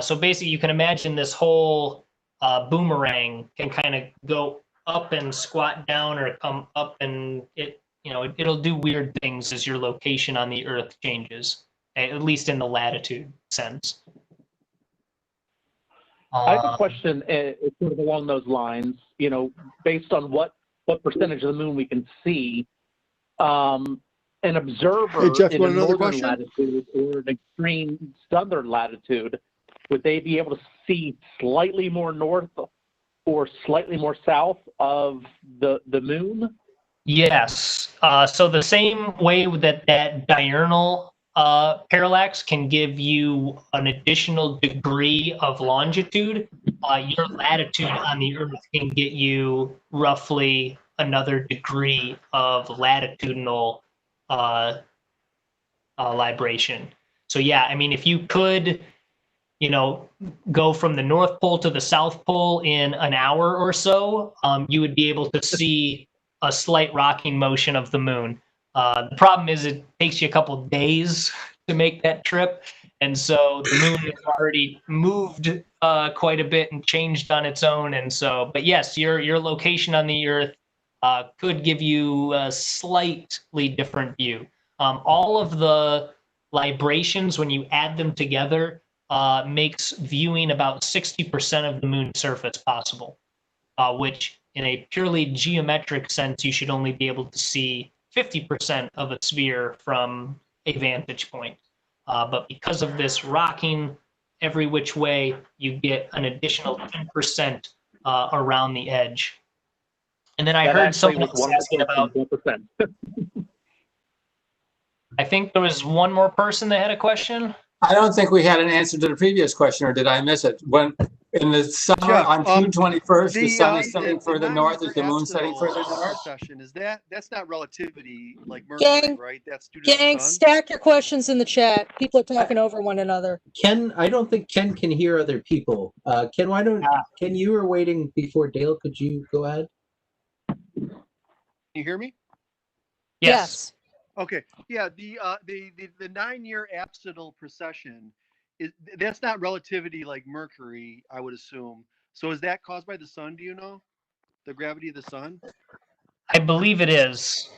So basically, you can imagine this whole boomerang can kind of go up and squat down, or come up, and it'll do weird things as your location on the Earth changes, at least in the latitude sense. I have a question sort of along those lines. Based on what percentage of the moon we can see, an observer Hey, Jeff, in you a want another northern question? latitude or an extreme southern latitude, would they be able to see slightly more north or slightly more south of the moon? Yes. So the same way that diurnal parallax can give you an additional degree of longitude, your latitude on the Earth can get you roughly another degree of latitudinal libration. So yeah, I mean, if you could, go from the North Pole to the South Pole in an hour or so, you would be able to see a slight rocking motion of the moon. The problem is it takes you a couple days to make that trip. And so the moon has already moved quite a bit and changed on its own. And so, but yes, your location on the Earth could give you a slightly different view. All of the librations, when you add them together, makes viewing about 60% of the moon's surface possible, which in a purely geometric sense, you should only be able to see 50% of a sphere from a vantage point. But because of this rocking every which way, you get an additional 10% around the edge. And then I heard someone else asking about, I think there was one more person that had a question. I don't think we had an answer to the previous question, or did I miss it? When in the summer on June 21st, the sun is setting further north, is the moon setting further north? That's not relativity like Mercury, right? That's due to the Gang, sun. stack your questions in the chat. People are talking over one another. Ken, I don't think Ken can hear other people. Ken, Ken, you were waiting before Dale. Could you go ahead? Can you hear me? Yes. Okay. Yeah. The 9-year apsidal precession that's not relativity like Mercury, I would assume. So is that caused by the sun? Do you know the gravity of the sun? I believe it is.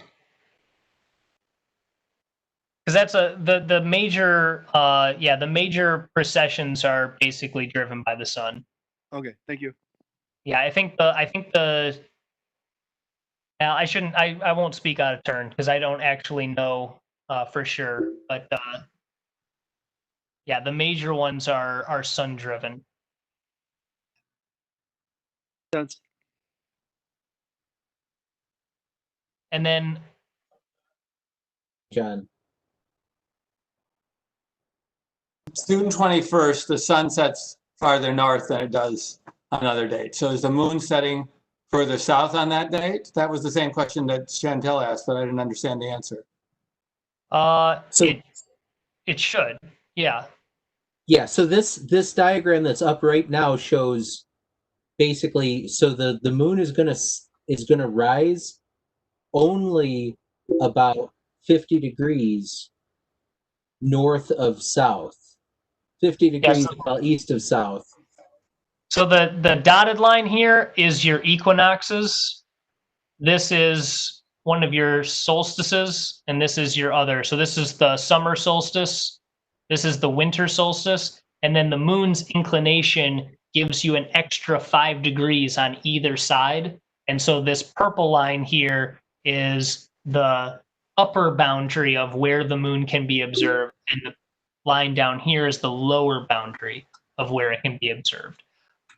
Because that's the major the major precessions are basically driven by the sun. Okay, thank you. Yeah, I think the now I won't speak out of turn because I don't actually know for sure, but yeah, the major ones are sun driven. Sense. And then John. June 21st, the sun sets farther north than it does on other dates. So is the moon setting further south on that date? That was the same question that Chantel asked, but I didn't understand the answer. It should, yeah. Yeah, so this diagram that's up right now shows basically, so the moon is gonna rise only about 50 degrees north of south, 50 degrees east of south. So the dotted line here is your equinoxes. This is one of your solstices, and this is your other. So this is the summer solstice. This is the winter solstice. And then the moon's inclination gives you an extra 5 degrees on either side. And so this purple line here is the upper boundary of where the moon can be observed, and the line down here is the lower boundary of where it can be observed.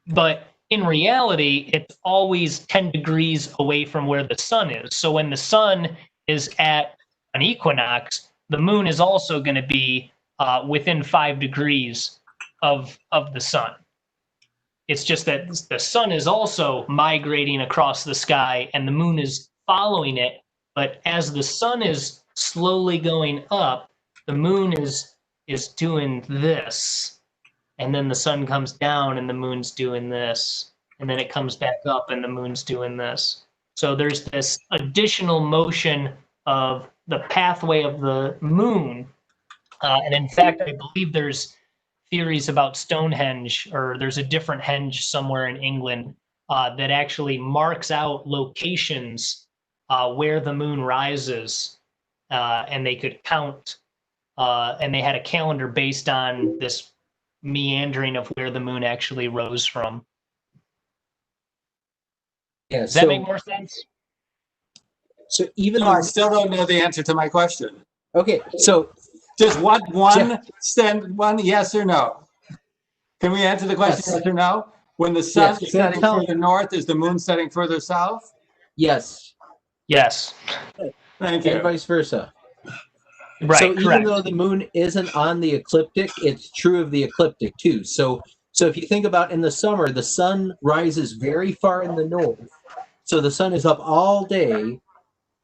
But in reality, it's always 10 degrees away from where the sun is. So when the sun is at an equinox, the moon is also going to be within 5 degrees of the sun. It's just that the sun is also migrating across the sky and the moon is following it. But as the sun is slowly going up, the moon is doing this. And then the sun comes down and the moon's doing this. And then it comes back up and the moon's doing this. So there's this additional motion of the pathway of the moon. And in fact, I believe there's theories about Stonehenge, or there's a different henge somewhere in England that actually marks out locations where the moon rises. And they could count, and they had a calendar based on this meandering of where the moon actually rose from. Yeah, Does that make more sense? So even No, though I still don't know the answer to my question. Okay, so just one yes or no? Can we answer the question yes or no? When the sun is setting further north, is the moon setting further south? Yes. Yes. Thank you. And vice versa. Right, so correct. even though the moon isn't on the ecliptic, it's true of the ecliptic too. So if you think about in the summer, the sun rises very far in the north. So the sun is up all day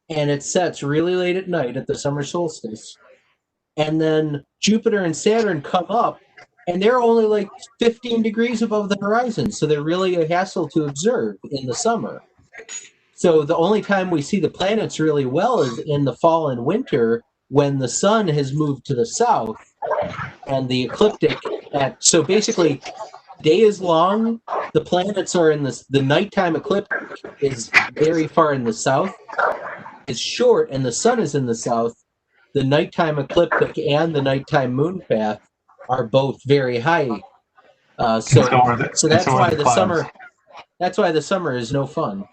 and it sets really late at night at the summer solstice. And then Jupiter and Saturn come up and they're only like 15 degrees above the horizon. So they're really a hassle to observe in the summer. So the only time we see the planets really well is in the fall and winter, when the sun has moved to the south and the ecliptic so basically day is long, the planets are in the nighttime ecliptic is very far in the south, it's short and the sun is in the south. The nighttime ecliptic and the nighttime moon path are both very high. So that's why the summer is no fun.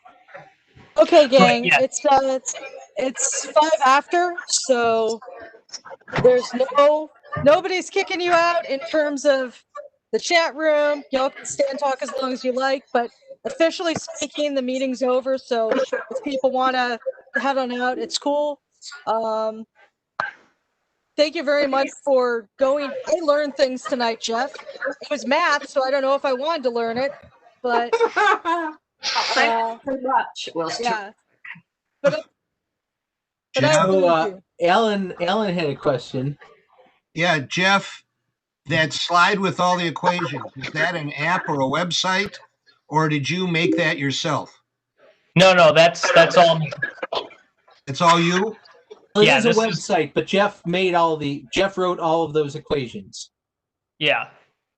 Okay, gang, yeah. it's 5 after, so there's nobody's kicking you out in terms of the chat room. Y'all can stay and talk as long as you like, but officially speaking, the meeting's over. So if people want to head on out, it's cool. Thank you very much for going. I learned things tonight, Jeff. It was math, so I don't know if I wanted to learn it, but thank you very much. Yeah. But Alan had a question. Yeah, Jeff, that slide with all the equations, is that an app or a website, or did you make that yourself? No, that's all me. It's all you? Well, it is a website, but Jeff wrote all of those equations. Yeah.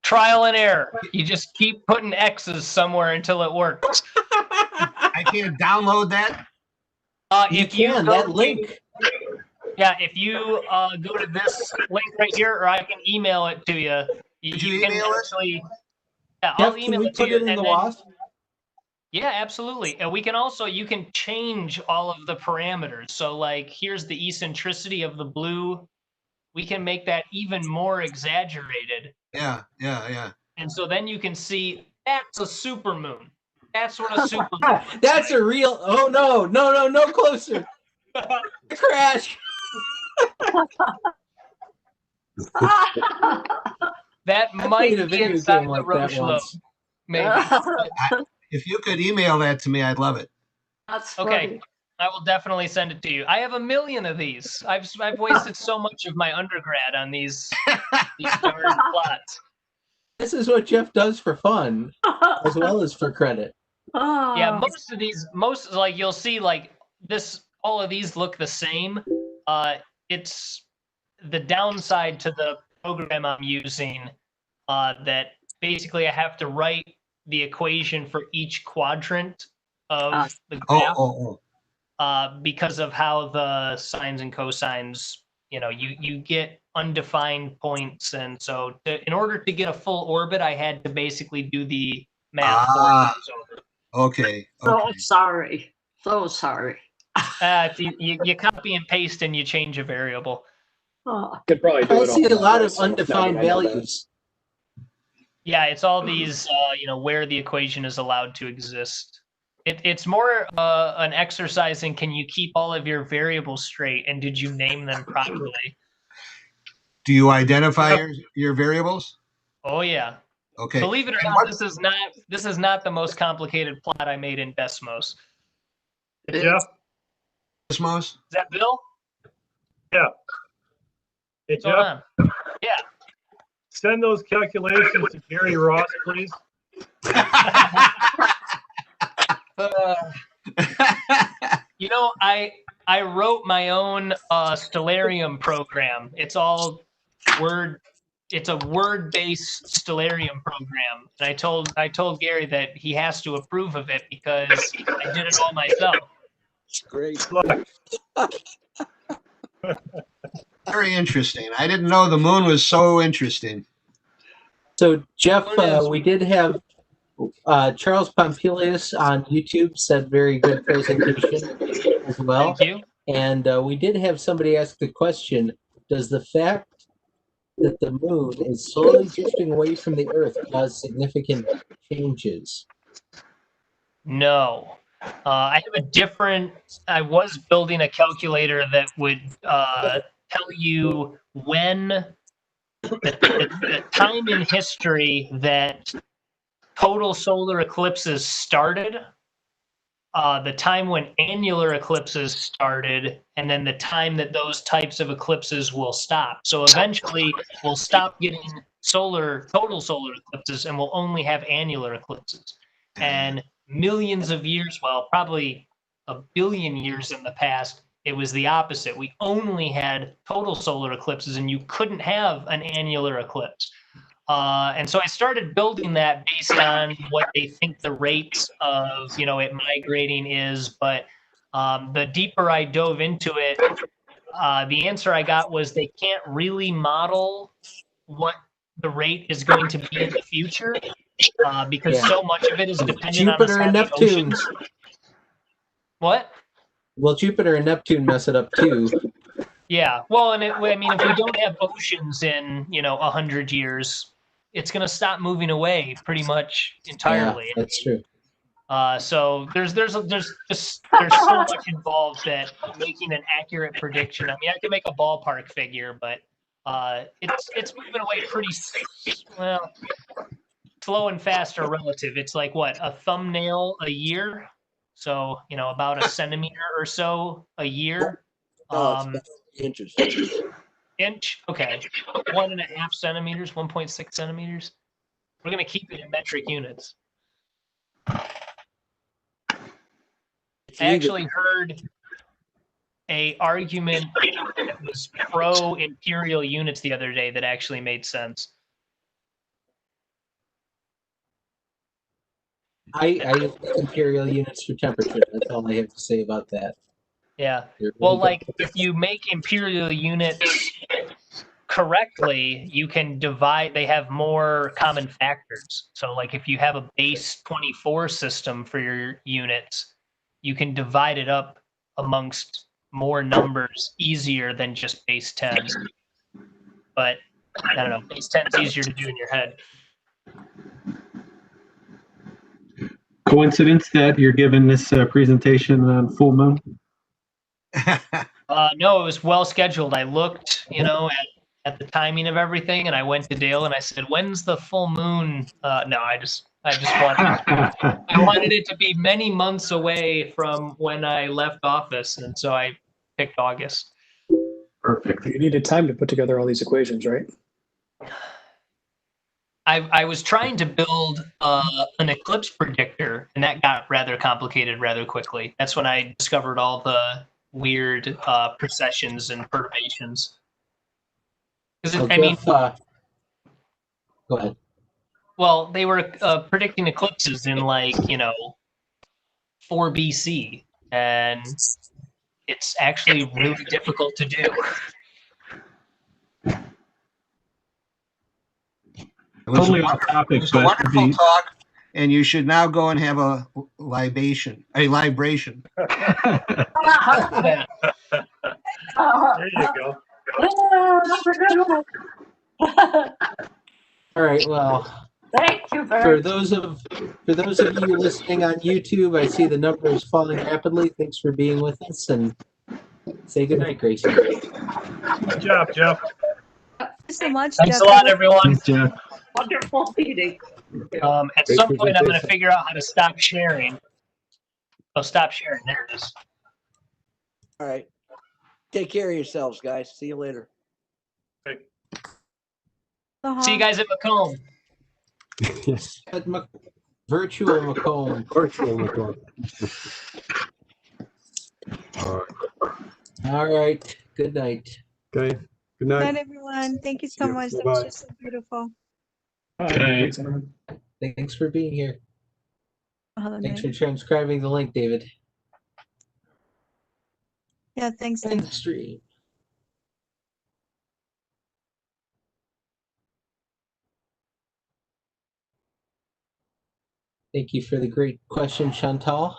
Trial and error. You just keep putting X's somewhere until it works. I can't download that? If you go that link. Yeah, if you go to this link right here, or I can email it to you. Did you email it? Yeah, Jeff, I'll email can we it to put you. it in the WASP? Yeah, absolutely. And we can also, you can change all of the parameters. So like, here's the eccentricity of the blue. We can make that even more exaggerated. Yeah. And so then you can see that's a supermoon. That's what a supermoon. That's a real. Oh no closer. Crash. That might be inside the Roche load. Maybe. If you could email that to me, I'd love it. That's okay. funny. I will definitely send it to you. I have 1 million of these. I've wasted so much of my undergrad on these darn plots. This is what Jeff does for fun, as well as for credit. Yeah, most like you'll see like this. All of these look the same. It's the downside to the program I'm using that basically I have to write the equation for each quadrant of the graph because of how the sines and cosines, you get undefined points. And so in order to get a full orbit, I had to basically do the math. Okay. So sorry. You copy and paste and you change a variable. Could probably do I it see all a that lot way, of so, undefined I know that. values. Yeah, it's all these, where the equation is allowed to exist. It's more an exercise in can you keep all of your variables straight and did you name them properly? Do you identify your variables? Oh yeah. Okay. Believe it or not, this is not the most complicated plot I made in Desmos. Hey, Jeff? Desmos? Is that Bill? Yeah. Hey, What's going Jeff? on? Yeah. Send those calculations to Gary Ross, please. I wrote my own Stellarium program. It's all word. It's a word-based Stellarium program, and I told Gary that he has to approve of it because I did it all myself. Great. Very interesting. I didn't know the moon was so interesting. So Jeff, we did have Charles Pompilius on YouTube said very good presentation as well. Thank you. And we did have somebody ask the question, does the fact that the moon is slowly drifting away from the Earth cause significant changes? No. I have a different. I was building a calculator that would tell you when the time in history that total solar eclipses started, the time when annular eclipses started, and then the time that those types of eclipses will stop. So eventually, we'll stop getting total solar eclipses, and we'll only have annular eclipses. And millions of years, well, probably a billion years in the past, it was the opposite. We only had total solar eclipses, and you couldn't have an annular eclipse. And so I started building that based on what they think the rates of, it migrating is. But the deeper I dove into it, the answer I got was they can't really model what the rate is going to be in the future because so much of it is dependent on Jupiter and the Neptune. oceans. What? Well, Jupiter and Neptune mess it up too. Yeah. Well, and if we don't have oceans in 100 years, it's going to stop moving away pretty much entirely. Yeah, that's true. So there's so much involved that making an accurate prediction. I mean, I can make a ballpark figure, but it's moving away pretty well. Slow and fast are relative. It's like what, a thumbnail a year? So about a centimeter or so a year. Inches. Inch, okay. 1.5 centimeters, 1.6 centimeters. We're gonna keep it in metric units. I actually heard a argument that was pro imperial units the other day that actually made sense. I use imperial units for temperature. That's all I have to say about that. Yeah. Really well, like if you make imperial units correctly, you can divide. They have more common factors. So, like if you have a base 24 system for your units, you can divide it up amongst more numbers easier than just base 10. But I don't know. Base 10 is easier to do in your head. Coincidence that you're giving this presentation on full moon? No, it was well scheduled. I looked, at the timing of everything, and I went to Dale and I said, "When's the full moon?" No, I just wanted it to be many months away from when I left office, and so I picked August. Perfect. You needed time to put together all these equations, right? I was trying to build an eclipse predictor, and that got rather complicated rather quickly. That's when I discovered all the weird precessions and perturbations. So Jeff, go ahead. Well, they were predicting eclipses in 4 BC, and it's actually really difficult to do. It was Totally a off topic, it was a but wonderful talk. and you should now go and have a libration. There you go. All right. Well, Thank you for very those of you listening on YouTube, I see the number is falling rapidly. Thanks for being with us, and say goodnight, Gracie. Good job, Jeff. Thanks so much, Thanks Jeff. a lot, everyone. Thanks, Jeff. wonderful meeting. At some point, I'm going to figure out how to stop sharing. Oh, stop sharing. There it is. All right. Take care of yourselves, guys. See you later. See you guys at Macomb. Yes. At Virtual Macomb. Virtual Macomb. All right. Good night. Okay. Good Good night. night, everyone. Thank you so much. That was Bye-bye. just so beautiful. Thanks for being here. Thanks for Night. transcribing the link, David. Yeah, thanks. And the stream. Thank you for the great question, Chantal.